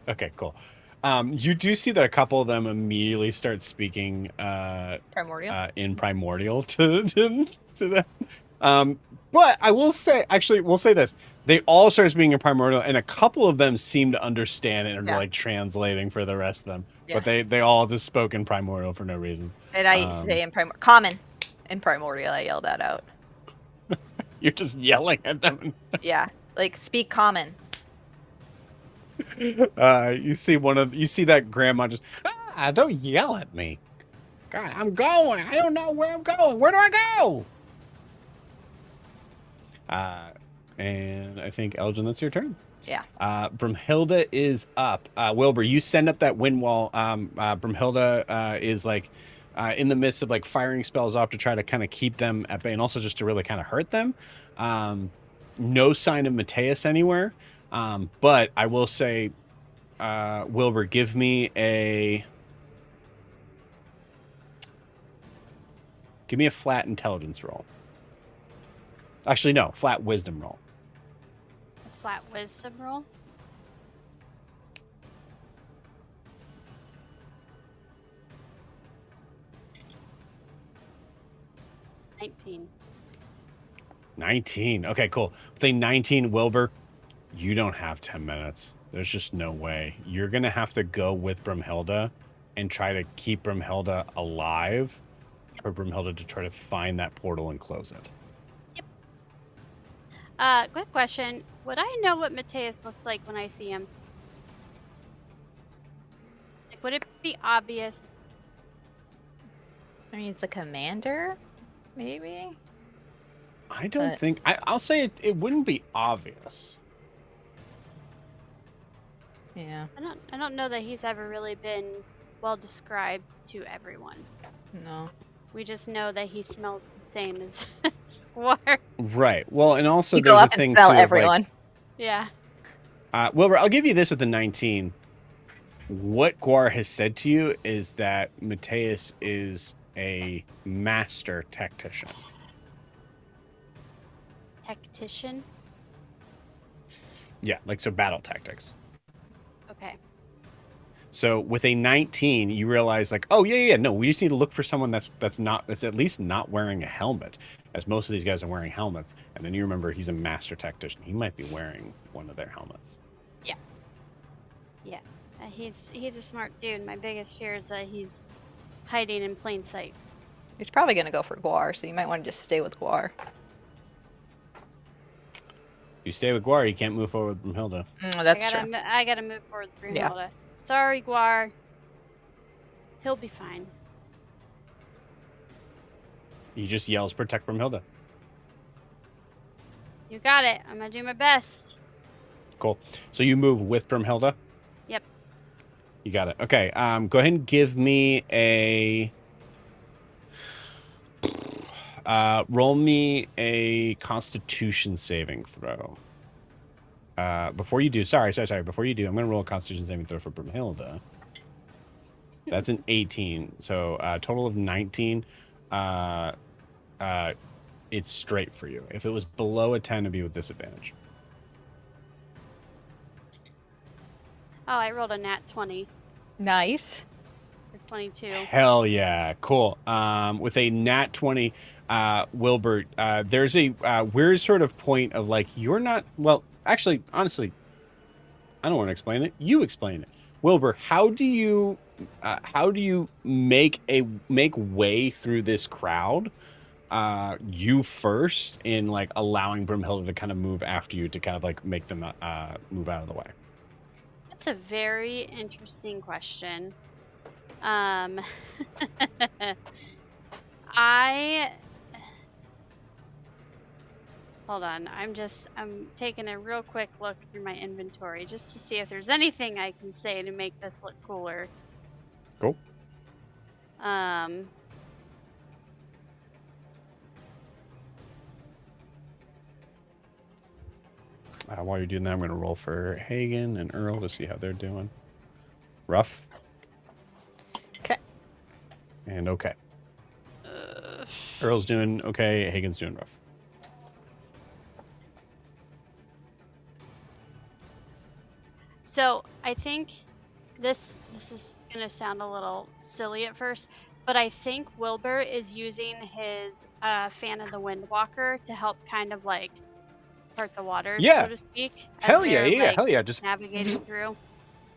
Okay, cool. You do see that a couple of them immediately start speaking Primordial. in primordial to them. But I will say, actually, we'll say this: they all start speaking in primordial, and a couple of them seem to understand it and are like translating for the rest of them. Yeah. But they all just spoke in primordial for no reason. And I say in common. In primordial, I yell that out. You're just yelling at them. Yeah, like speak common. You see that grandma just don't yell at me. God, I'm going. I don't know where I'm going. Where do I go? And I think Eldryn, that's your turn. Yeah. Brumhilda is up. Wilbur, you send up that wind wall. Brumhilda is like in the midst of like firing spells off to try to kind of keep them at bay and also just to really kind of hurt them. No sign of Mateus anywhere. But I will say, Wilbur, give me a flat intelligence roll. Actually, no, flat wisdom roll. A flat wisdom roll. $19. 19. Okay, cool. With a 19, Wilbur, you don't have 10 minutes. There's just no way. You're going to have to go with Brumhilda and try to keep Brumhilda alive for Brumhilda to try to find that portal and close it. Quick question. Would I know what Mateus looks like when I see him? Like, would it be obvious? I mean, it's a commander, maybe? I don't think... I'll say it wouldn't be obvious. Yeah. I don't know that he's ever really been well described to everyone. No. We just know that he smells the same as Squire. Right. Well, and also You there's go a up thing and spell too of, everyone. like, Yeah. Wilbur, I'll give you this with the 19. What Guar has said to you is that Mateus is a master tactician. Tactician? Yeah, like so battle tactics. Okay. So with a 19, you realize like, oh yeah, no, we just need to look for someone that's at least not wearing a helmet, as most of these guys are wearing helmets. And then you remember he's a master tactician. He might be wearing one of their helmets. Yeah. Yeah. He's a smart dude. My biggest fear is that he's hiding in plain sight. He's probably going to go for Guar, so you might want to just stay with Guar. If you stay with Guar, you can't move forward with Brumhilda. That's true. I gotta move forward with Brumhilda. Yeah. Sorry, Guar. He'll be fine. He just yells, protect Brumhilda. You got it. I'm gonna do my best. Cool. So you move with Brumhilda? Yep. You got it. Okay. Go ahead and give me a... roll me a Constitution saving throw. Before you do, sorry. Before you do, I'm going to roll a Constitution saving throw for Brumhilda. That's an 18. So total of 19. It's straight for you. If it was below a 10, it'd be with disadvantage. Oh, I rolled a nat 20 Nice. for 22. Hell yeah. Cool. With a nat 20, Wilbur, there's a weird sort of point of like, you're not, well, actually, honestly, I don't want to explain it. You explain it. Wilbur, how do you make way through this crowd? You first in like allowing Brumhilda to kind of move after you to kind of like make them move out of the way. That's a very interesting question. Hold on. I'm taking a real quick look through my inventory just to see if there's anything I can say to make this look cooler. Cool. While you're doing that, I'm going to roll for Hagen and Earl to see how they're doing. Rough. Okay. And okay. Earl's doing okay. Hagen's doing rough. So I think this is gonna sound a little silly at first, but I think Wilbur is using his fan of the Windwalker to help kind of like part the waters, Yeah. so to speak. Hell yeah, they're, yeah, like, hell yeah. Just navigating through.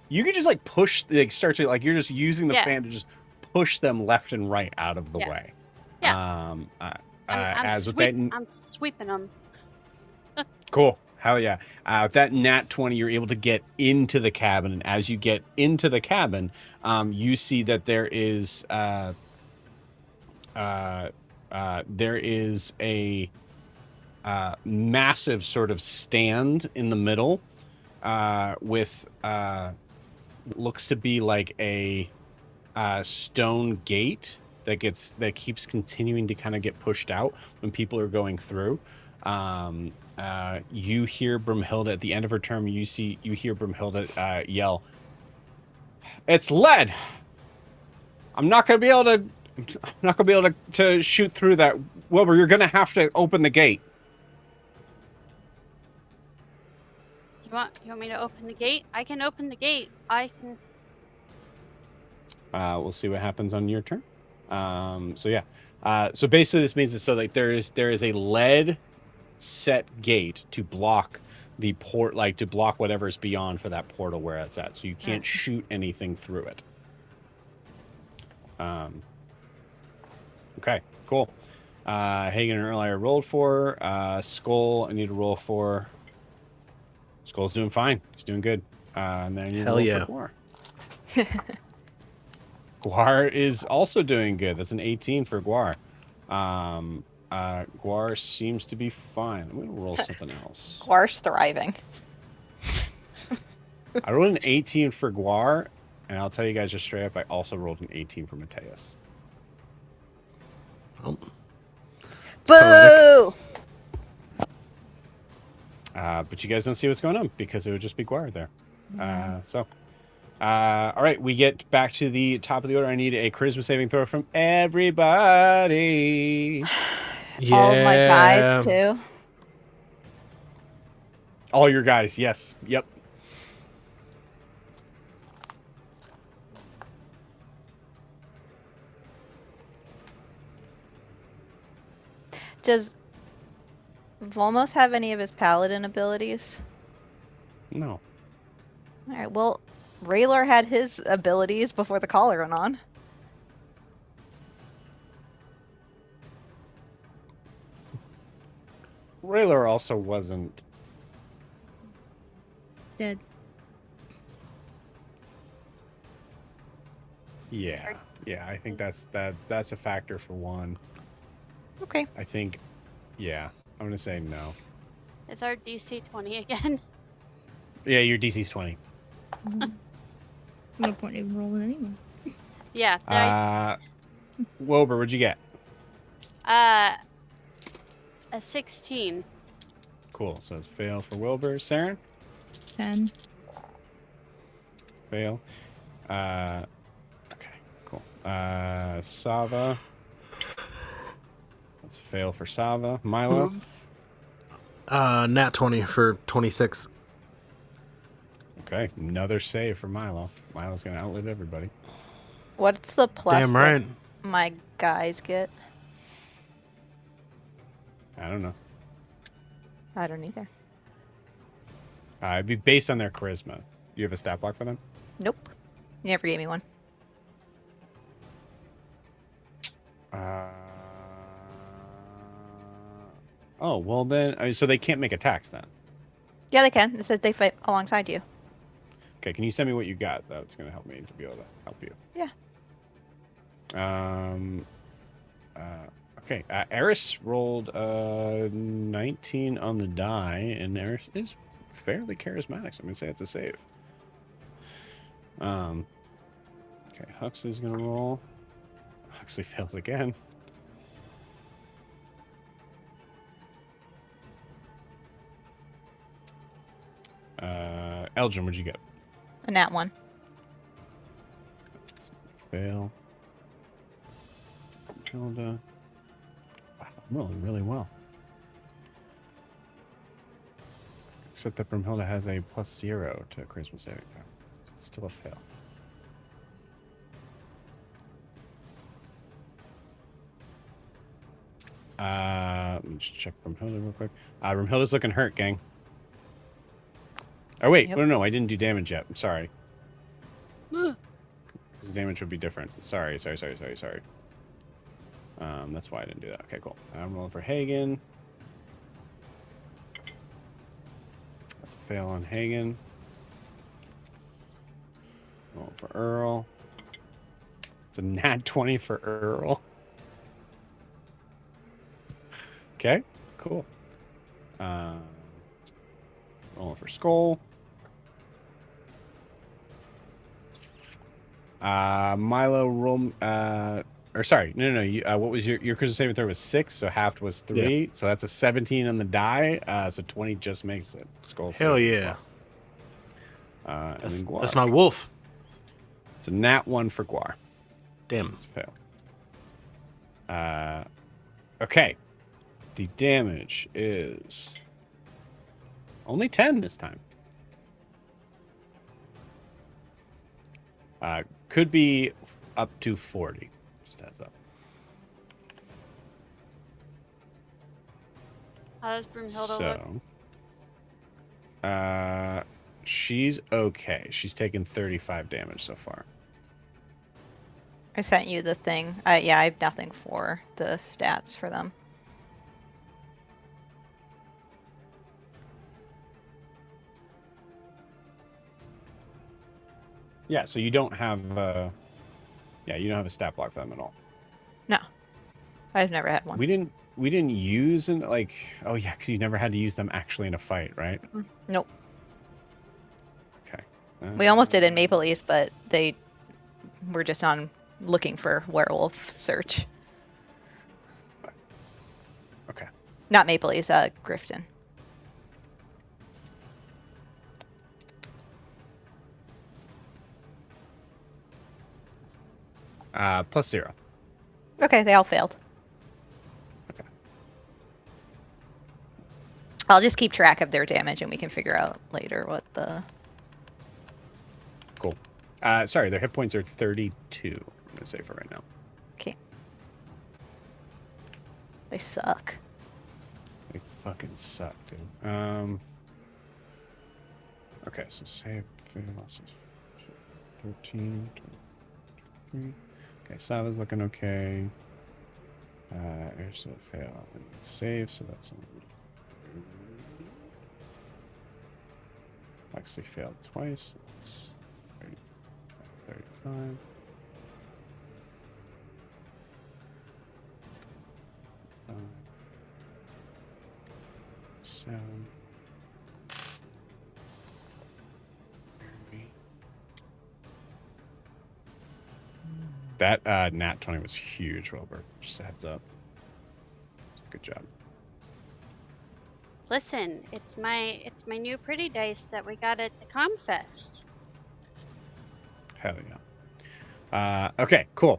You could just like push, like start to like you're just using the Yeah. fan to just push them left and right out of the Yeah. way. Yeah. As with that, I'm sweeping them. cool. Hell yeah. With that nat 20, you're able to get into the cabin, and as you get into the cabin, you see that there is a massive sort of stand in the middle with looks to be like a stone gate that keeps continuing to kind of get pushed out when people are going through. You hear Brimhilda at the end of her term. You hear Brimhilda yell, "It's lead! I'm not gonna be able to shoot through that. Wilbur, you're gonna have to open the gate." You want me to open the gate? I can open the gate. I can. We'll see what happens on your turn. So yeah. So basically, this means that so like there is a lead set gate to block the port, like to block whatever's beyond for that portal where it's at, so you can't shoot anything through it. Okay, cool. Hagen and Earl I rolled for. Skull, I need to roll for. Skull's doing fine. He's doing good. And then I need to roll for Guar. Guar is also doing good. That's an 18 for Guar. Guar seems to be fine. I'm going to roll something else. Guar's thriving. I rolled an 18 for Guar, and I'll tell you guys just straight up, I also rolled an 18 for Mateus. Oh. Boo! But you guys don't see what's going on because it would just be Guar there. All right, we get back to the top of the order. I need a charisma saving throw from everybody. Yeah. All of my guys, too. All your guys, yes. Yep. Does Volmos have any of his paladin abilities? No. Alright, well, Raylor had his abilities before the collar went on. Raylor also wasn't Dead. Yeah, I think that's a factor for one. Okay. I think, yeah, I'm gonna say no. Is our DC 20 again? Yeah, your DC's 20. No point in rolling anyway. Yeah. Wilbur, what'd you get? A 16. Cool. So it's fail for Wilbur. Saren? 10. Fail. Okay, cool. Sava. That's a fail for Sava. Milo? Nat 20 for 26. Okay, another save for Milo. Milo's gonna outlive everybody. What's the plus Damn right. that my guys get? I don't know. I don't either. It'd be based on their charisma. You have a stat block for them? Nope. You never gave me one. Oh, well then, so they can't make attacks then. Yeah, they can. It says they fight alongside you. Okay, can you send me what you got? That's going to help me to be able to help you. Yeah. Okay, Eris rolled 19 on the die, and Eris is fairly charismatic, so I'm going to say it's a save. Okay, Hux is going to roll. Huxley fails again. Eldryn, what'd you get? A nat 1. Fail. Hilda. Wow, I'm rolling really well. Except that Brimhilda has a +0 to charisma saving throw. So it's still a fail. Let me just check Brimhilda real quick. Brimhilda's looking hurt, gang. Oh, wait. Yep. No, I didn't do damage yet. I'm sorry. Because damage would be different. Sorry. That's why I didn't do that. Okay, cool. I'm rolling for Hagen. That's a fail on Hagen. Rolling for Earl. It's a nat 20 for Earl. Okay, cool. Rolling for Skull. Milo roll. Or sorry, no. You, what was your charisma saving throw was 6, so halved was 3. Yeah. So that's a 17 on the die. So 20 just makes it. Skull. Hell yeah. And then Guar. That's my wolf. It's a nat 1 for Guar. Damn. It's a fail. Okay. The damage is only 10 this time. Could be up to 40. Just heads up. How does Brimhilda look? She's okay. She's taken 35 damage so far. I sent you the thing. Yeah, I have nothing for the stats for them. Yeah, so you don't have you don't have a stat block for them at all. No, I've never had one. We didn't use because you never had to use them actually in a fight, right? Nope. Okay. We almost did in Maple East, but they were just on looking for werewolf search. Okay. Not Maple East, Grifton. +0. Okay, they all failed. Okay. I'll just keep track of their damage and we can figure out later what the... Cool. Sorry, their hit points are 32. I'm going to say for right now. Okay. They suck. They fucking suck, dude. Okay, so save losses. 13, 23. Okay, Sava's looking okay. Ursula fail and save, so that's actually failed twice. So it's 35. 7. That nat 20 was huge, Wilbur. Just a heads up. Good job. Listen, it's my new pretty dice that we got at the Comfest. Hell yeah. Okay, cool.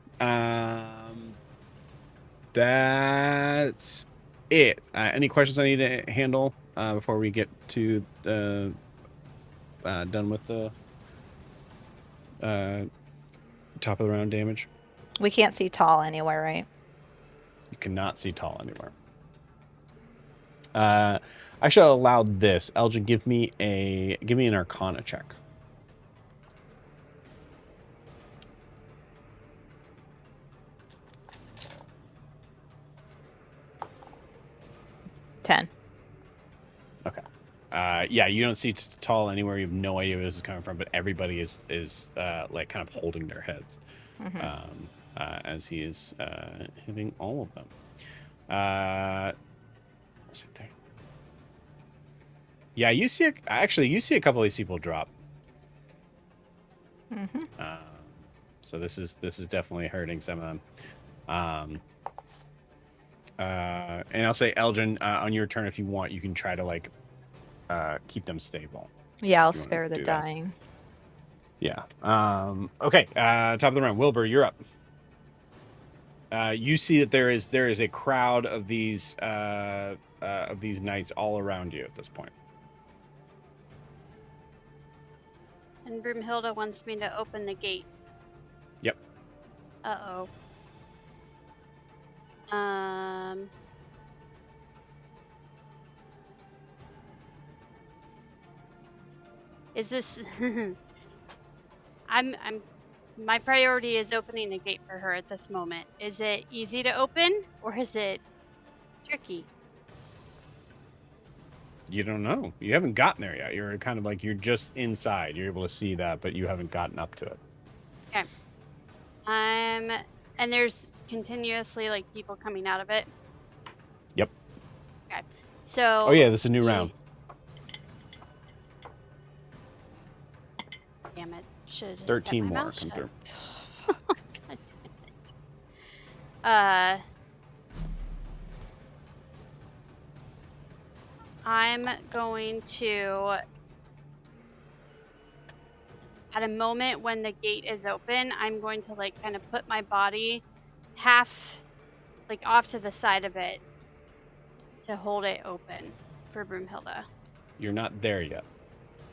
That's it. Any questions I need to handle before we get to the done with the top of the round damage? We can't see tall anywhere, right? You cannot see tall anywhere. I shall allow this. Eldryn, give me an Arcana check. $10. Okay. Yeah, you don't see tall anywhere. You have no idea where this is coming from, but everybody is like kind of holding their heads as he is hitting all of them. Let's sit there. Yeah, you see a couple of these people drop. So this is definitely hurting some of them. And I'll say, Eldryn, on your turn, if you want, you can try to like keep them stable. Yeah, I'll If you wanna spare the do that. dying. Yeah. Okay. Top of the round, Wilbur, you're up. You see that there is a crowd of these knights all around you at this point. And Broomhilda wants me to open the gate. Yep. Uh-oh. Is this... My priority is opening the gate for her at this moment. Is it easy to open, or is it tricky? You don't know. You haven't gotten there yet. You're kind of like, you're just inside. You're able to see that, but you haven't gotten up to it. Okay. And there's continuously like people coming out of it. Yep. Okay. So. Oh yeah, this is a new round. Damn it! Should have just 13 kept my more mouth come shut. through. God damn it. I'm going to, at a moment when the gate is open, I'm going to like kind of put my body half like off to the side of it to hold it open for Broomhilda. You're not there yet.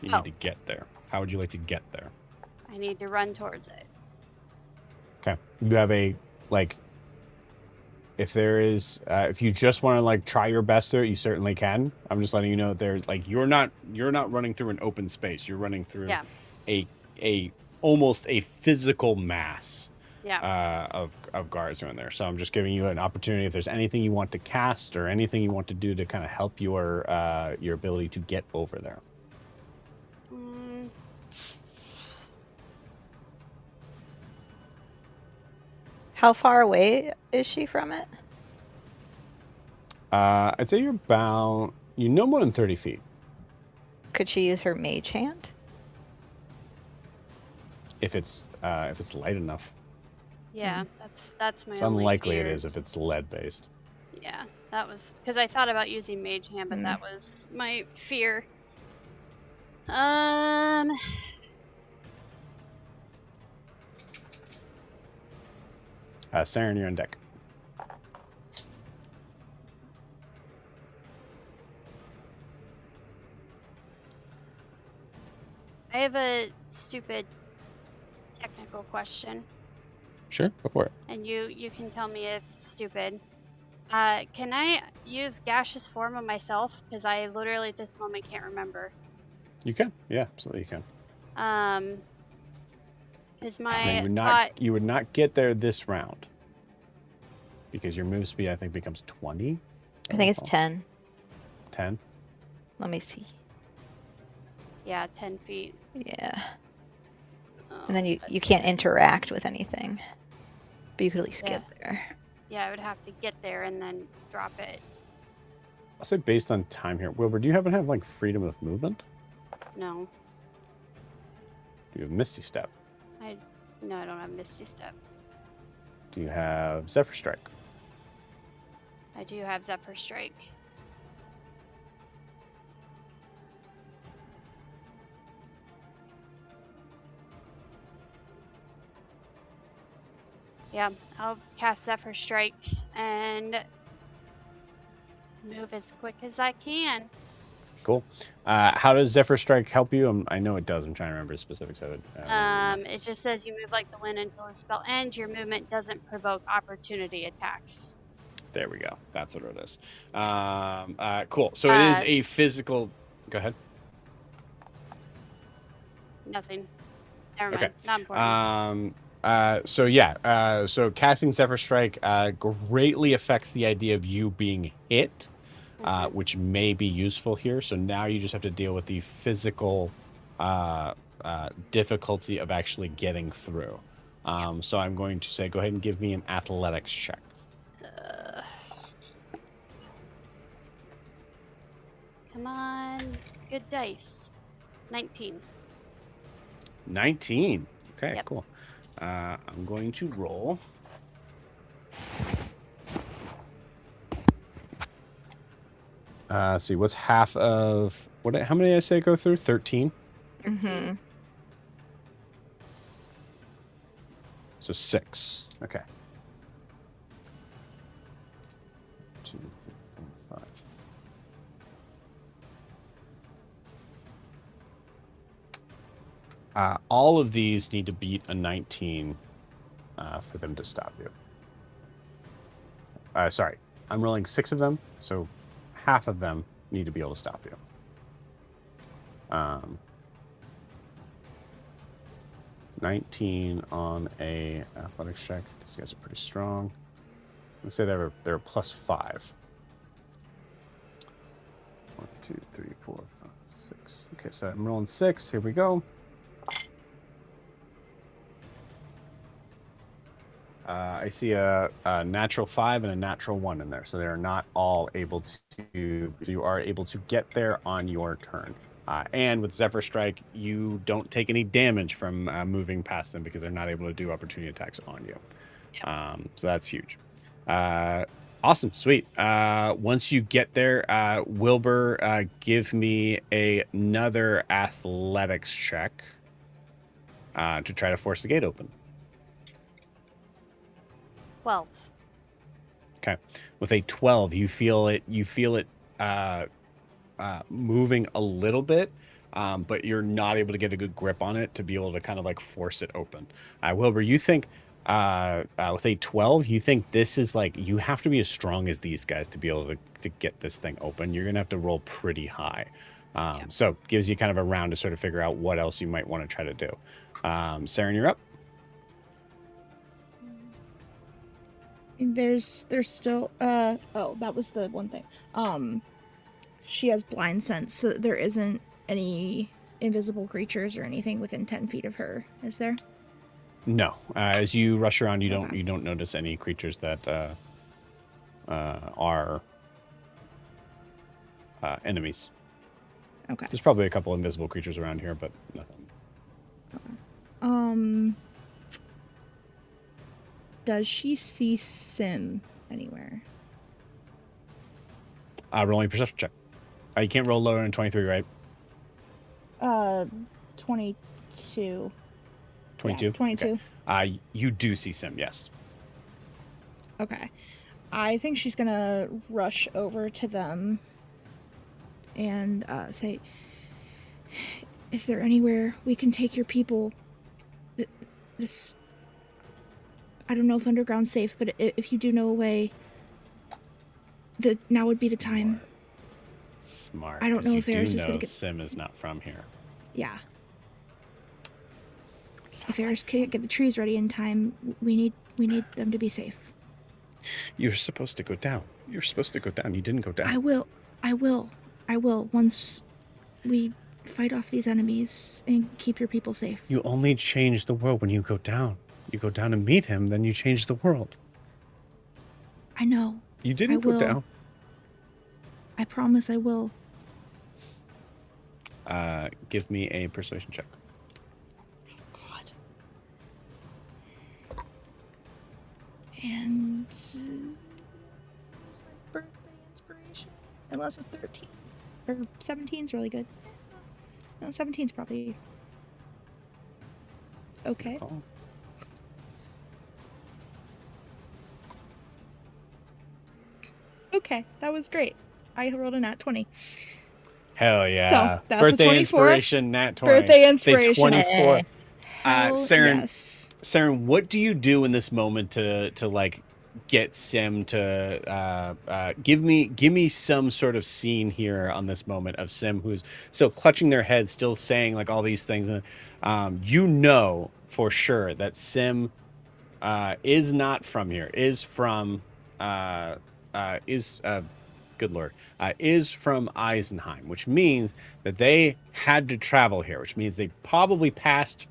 You Oh. need to get there. How would you like to get there? I need to run towards it. Okay. You have a, like, if there is, if you just want to like try your best there, you certainly can. I'm just letting you know that there's like, you're not running through an open space. You're running through a almost a physical mass of guards are in there. So I'm just giving you an opportunity. If there's anything you want to cast or anything you want to do to kind of help your ability to get over there. How far away is she from it? I'd say you're about, no more than 30 feet. Could she use her mage hand? If it's light enough. Yeah, that's my It's only unlikely fear. it is if it's lead based. Yeah, that was because I thought about using Mage Hand, but that was my fear. Saren, you're on deck. I have a stupid technical question, Sure, go for it. and you can tell me if it's stupid. Can I use gaseous form of myself? Because I literally at this moment can't remember. You can. Yeah, absolutely you can. Because Now, my you would not get there this round. Because your move speed, I think, becomes 20. I think it's 10. 10? Let me see. yeah, 10 feet. Yeah. Oh, And then you but- can't interact with anything. But you could at least get there. Yeah, I would have to get there and then drop it. I'll say based on time here. Wilbur, do you happen to have, like, freedom of movement? No, Do you have Misty Step? no, I don't have Misty Step. Do you have Zephyr Strike? I do have Zephyr Strike. Yeah, I'll cast Zephyr Strike and move as quick as I can. Cool. How does Zephyr Strike help you? I know it does. I'm trying to remember the specifics of it. It just says you move like the wind until the spell ends. Your movement doesn't provoke opportunity attacks. There we go. That's what it is. Cool. So it is a physical... Go ahead. Nothing. Never mind. Okay. Not important. So casting Zephyr Strike greatly affects the idea of you being hit, which may be useful here. So now you just have to deal with the physical difficulty of actually getting through. So I'm going to say, go ahead and give me an athletics check. Come on. Good dice. 19. 19. Okay, Yep. cool. I'm going to roll. See, what's half of what? How many did I say go through? 13. Mm-hmm. So 6. Okay. 2, 3, 4, 5. All of these need to beat a 19 for them to stop you. Sorry, I'm rolling 6 of them, so half of them need to be able to stop you. 19 on a athletics check. These guys are pretty strong. Let's say they're a +5. 1, 2, 3, 4, 5, 6. Okay, so I'm rolling 6. Here we go. I see a natural 5 and a natural 1 in there, so they are not all able to. You are able to get there on your turn, and with Zephyr Strike, you don't take any damage from moving past them because they're not able to do opportunity attacks on you. So that's huge. Awesome, sweet. Once you get there, Wilbur, give me another athletics check to try to force the gate open. 12. Okay. With a 12, you feel it moving a little bit, but you're not able to get a good grip on it to be able to kind of like force it open. Wilbur, you think with a 12, you think this is like, you have to be as strong as these guys to be able to get this thing open. You're going to have to roll pretty high. So gives you kind of a round to sort of figure out what else you might want to try to do. Saren, you're up. There's still oh, that was the one thing. She has blind sense, so there isn't any invisible creatures or anything within 10 feet of her, is there? No. As you rush around, you don't notice any creatures that are enemies. Okay. There's probably a couple invisible creatures around here, but nothing. Okay. Does she see Sim anywhere? Rolling perception check. You can't roll lower than 23, right? 22. 22? Yeah, 22. Okay. You do see Sim, yes. Okay. I think she's gonna rush over to them and say, is there anywhere we can take your people? This... I don't know if underground's safe, but if you do know a way, now would be the time. Smart. I don't know if Eris is gonna get... Sim is not from here. Yeah. If Eris can't get the trees ready in time, we need them to be safe. You're supposed to go down. You're supposed to go down. You didn't go down. I will. Once we fight off these enemies and keep your people safe. You only change the world when you go down. You go down and meet him, then you change the world. I know. You didn't go down. I promise I will. Give me a persuasion check. God. And it's my birthday inspiration. Unless a 13 or 17 is really good. No, 17 is probably okay. Oh. Okay, that was great. I rolled a nat 20. Hell yeah. So, that's birthday a 24. inspiration, nat 20. Birthday inspiration. 24. Hell Saren, yes. Saren, what do you do in this moment to like get Sim to give me some sort of scene here on this moment of Sim who's still clutching their head, still saying like all these things, and you know for sure that Sim is not from here, is from good lord, is from Eisenheim, which means that they had to travel here, which means they probably passed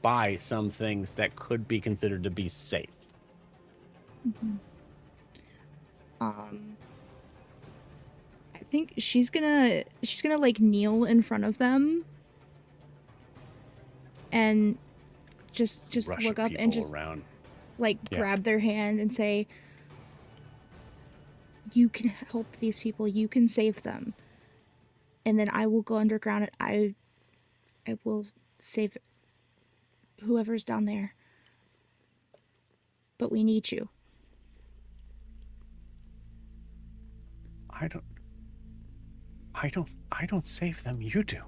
by some things that could be considered to be safe. Mm-hmm. I think she's gonna like kneel in front of them and just look up and just around. like grab their hand and say, you can help these people. You can save them. And then I will go underground and I will save whoever's down there. But we need you. I don't save them. You do.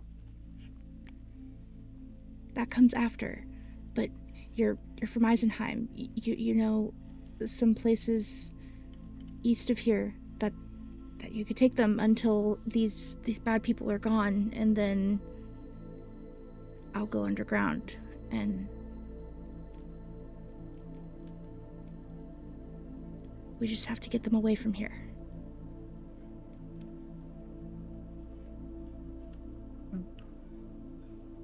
That comes after. But you're from Eisenheim. You know some places east of here that you could take them until these bad people are gone, and then I'll go underground and we just have to get them away from here.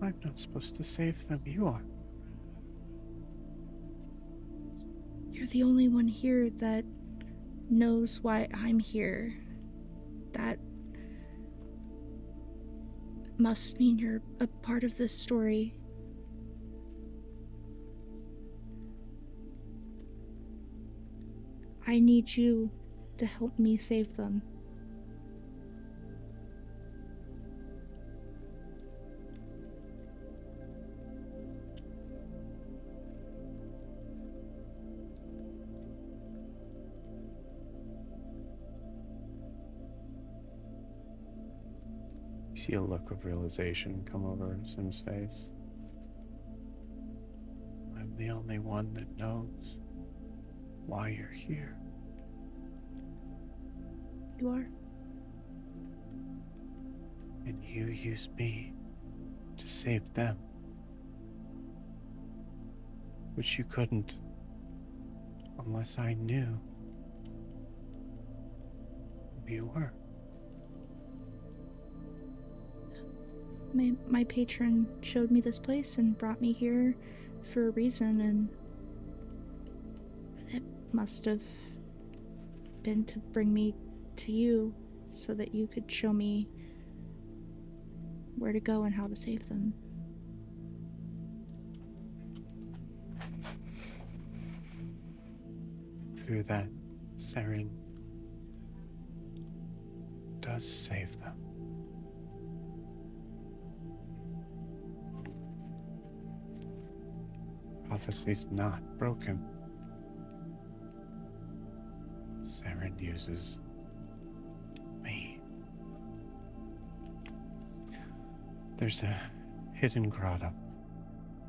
I'm not supposed to save them. You are. You're the only one here that knows why I'm here. That must mean you're a part of this story. I need you to help me save them. You see a look of realization come over Sim's face. I'm the only one that knows why you're here. You are? And you used me to save them. Which you couldn't unless I knew who you were. My patron showed me this place and brought me here for a reason, and it must have been to bring me to you so that you could show me where to go and how to save them. Through that, Saren does save them. Prophecy's not broken. Saren uses me. There's a hidden grotto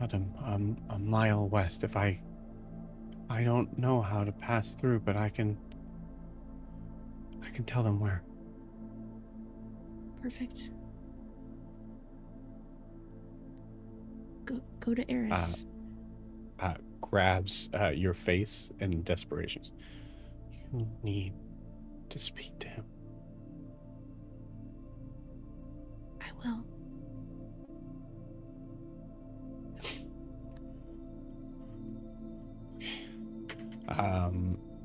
about a mile west. If I don't know how to pass through, but I can tell them where. Perfect. Go to Eris. Grabs your face in desperation. You need to speak to him. I will.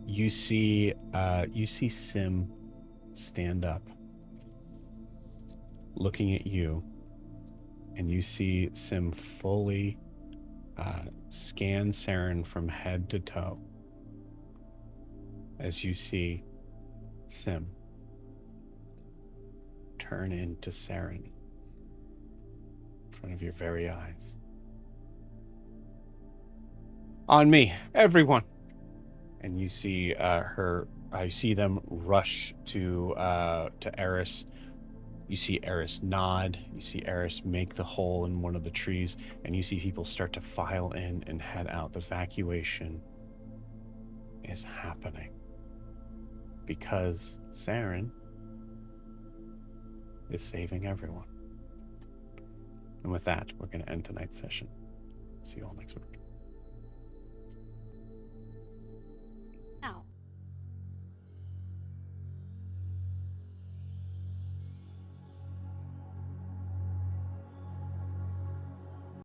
You see Sim stand up, looking at you, and you see Sim fully scan Saren from head to toe. As you see Sim turn into Saren in front of your very eyes. On me, everyone! And you see I see them rush to Eris. You see Eris nod. You see Eris make the hole in one of the trees, and you see people start to file in and head out. The evacuation is happening because Saren is saving everyone. And with that, we're going to end tonight's session. See you all next week.